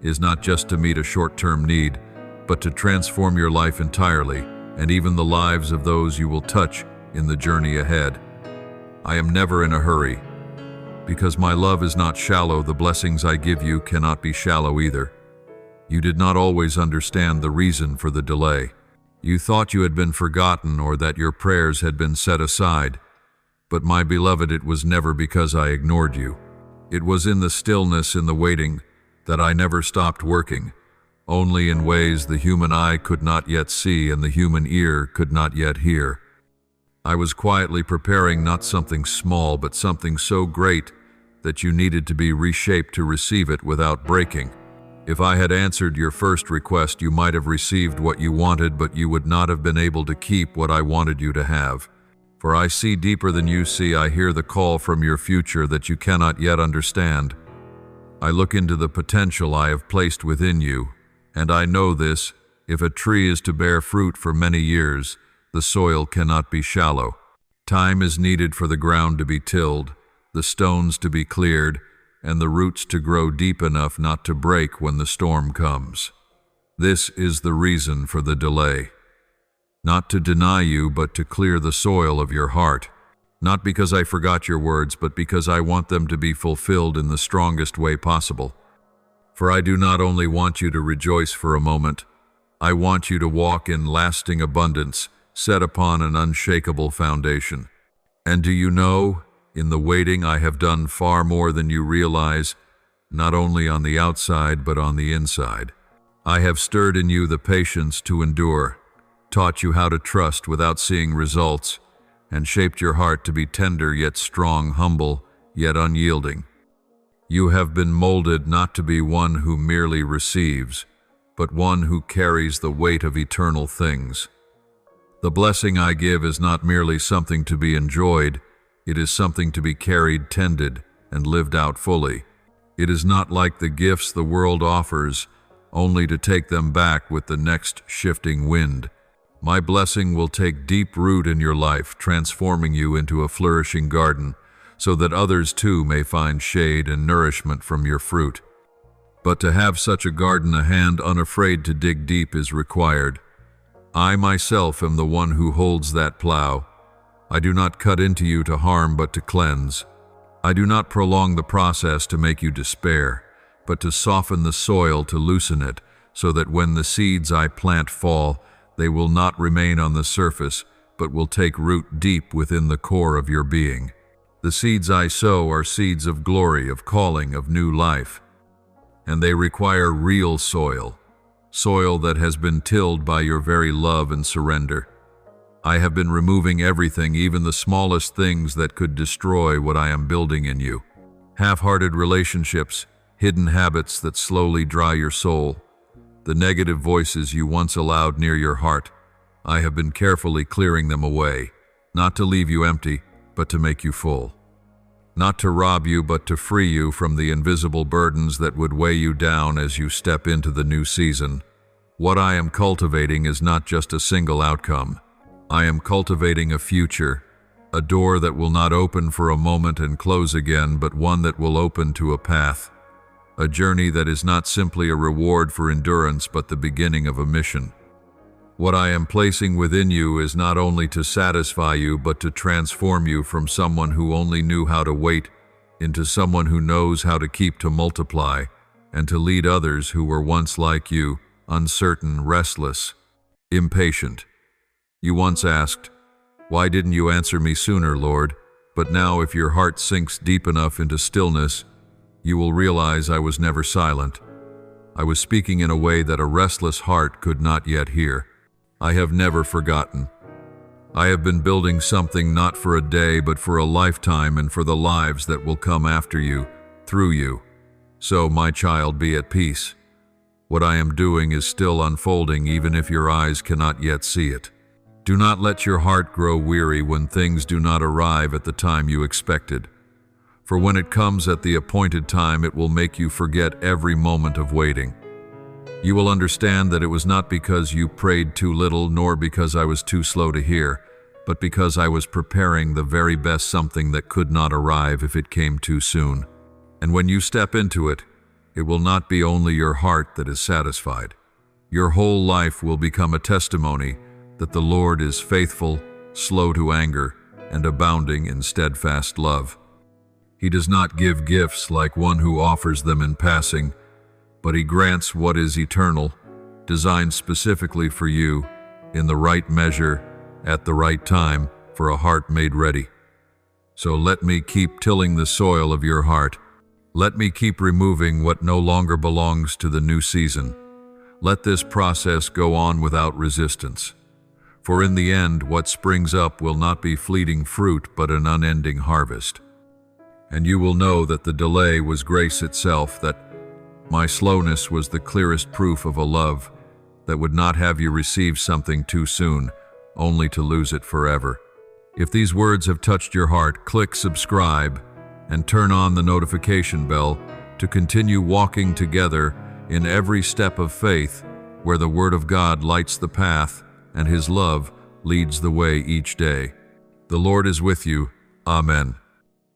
is not just to meet a short-term need, but to transform your life entirely, and even the lives of those you will touch in the journey ahead. I am never in a hurry. Because my love is not shallow, the blessings I give you cannot be shallow either. You did not always understand the reason for the delay. You thought you had been forgotten or that your prayers had been set aside. But my beloved, it was never because I ignored you. It was in the stillness, in the waiting, that I never stopped working, only in ways the human eye could not yet see and the human ear could not yet hear. I was quietly preparing not something small, but something so great that you needed to be reshaped to receive it without breaking. If I had answered your first request, you might have received what you wanted, but you would not have been able to keep what I wanted you to have. For I see deeper than you see. I hear the call from your future that you cannot yet understand. I look into the potential I have placed within you, and I know this: if a tree is to bear fruit for many years, the soil cannot be shallow. Time is needed for the ground to be tilled, the stones to be cleared, and the roots to grow deep enough not to break when the storm comes. This is the reason for the delay. Not to deny you, but to clear the soil of your heart. Not because I forgot your words, but because I want them to be fulfilled in the strongest way possible. For I do not only want you to rejoice for a moment, I want you to walk in lasting abundance, set upon an unshakable foundation. And do you know, in the waiting I have done far more than you realize. not only on the outside but on the inside. I have stirred in you the patience to endure, taught you how to trust without seeing results, and shaped your heart to be tender yet strong, humble yet unyielding. You have been molded not to be one who merely receives, but one who carries the weight of eternal things. The blessing I give is not merely something to be enjoyed, it is something to be carried, tended, and lived out fully. It is not like the gifts the world offers, only to take them back with the next shifting wind. My blessing will take deep root in your life, transforming you into a flourishing garden, so that others too may find shade and nourishment from your fruit. But to have such a garden, a hand unafraid to dig deep is required. I myself am the one who holds that plow. I do not cut into you to harm but to cleanse. I do not prolong the process to make you despair, but to soften the soil, to loosen it, so that when the seeds I plant fall, they will not remain on the surface, but will take root deep within the core of your being. The seeds I sow are seeds of glory, of calling, of new life. And they require real soil, soil that has been tilled by your very love and surrender. I have been removing everything, even the smallest things that could destroy what I am building in you. Half-hearted relationships, hidden habits that slowly dry your soul, the negative voices you once allowed near your heart. I have been carefully clearing them away, not to leave you empty, but to make you full. Not to rob you, but to free you from the invisible burdens that would weigh you down as you step into the new season. What I am cultivating is not just a single outcome. I am cultivating a future, a door that will not open for a moment and close again, but one that will open to a path, a journey that is not simply a reward for endurance, but the beginning of a mission. What I am placing within you is not only to satisfy you, but to transform you from someone who only knew how to wait into someone who knows how to keep, to multiply, and to lead others who were once like you, uncertain, restless, impatient. You once asked, "Why didn't you answer me sooner, Lord?" But now, if your heart sinks deep enough into stillness, you will realize I was never silent. I was speaking in a way that a restless heart could not yet hear. I have never forgotten. I have been building something not for a day, but for a lifetime, and for the lives that will come after you, through you. So, my child, be at peace. What I am doing is still unfolding, even if your eyes cannot yet see it. Do not let your heart grow weary when things do not arrive at the time you expected. For when it comes at the appointed time, it will make you forget every moment of waiting. You will understand that it was not because you prayed too little, nor because I was too slow to hear, but because I was preparing the very best, something that could not arrive if it came too soon. And when you step into it, it will not be only your heart that is satisfied. Your whole life will become a testimony that the Lord is faithful, slow to anger, and abounding in steadfast love. He does not give gifts like one who offers them in passing, but He grants what is eternal, designed specifically for you, in the right measure, at the right time, for a heart made ready. So let me keep tilling the soil of your heart. Let me keep removing what no longer belongs to the new season. Let this process go on without resistance. For in the end, what springs up will not be fleeting fruit, but an unending harvest. And you will know that the delay was grace itself, that my slowness was the clearest proof of a love that would not have you receive something too soon, only to lose it forever. If these words have touched your heart, click subscribe and turn on the notification bell to continue walking together in every step of faith, where the Word of God lights the path and His love leads the way each day. The Lord is with you. Amen.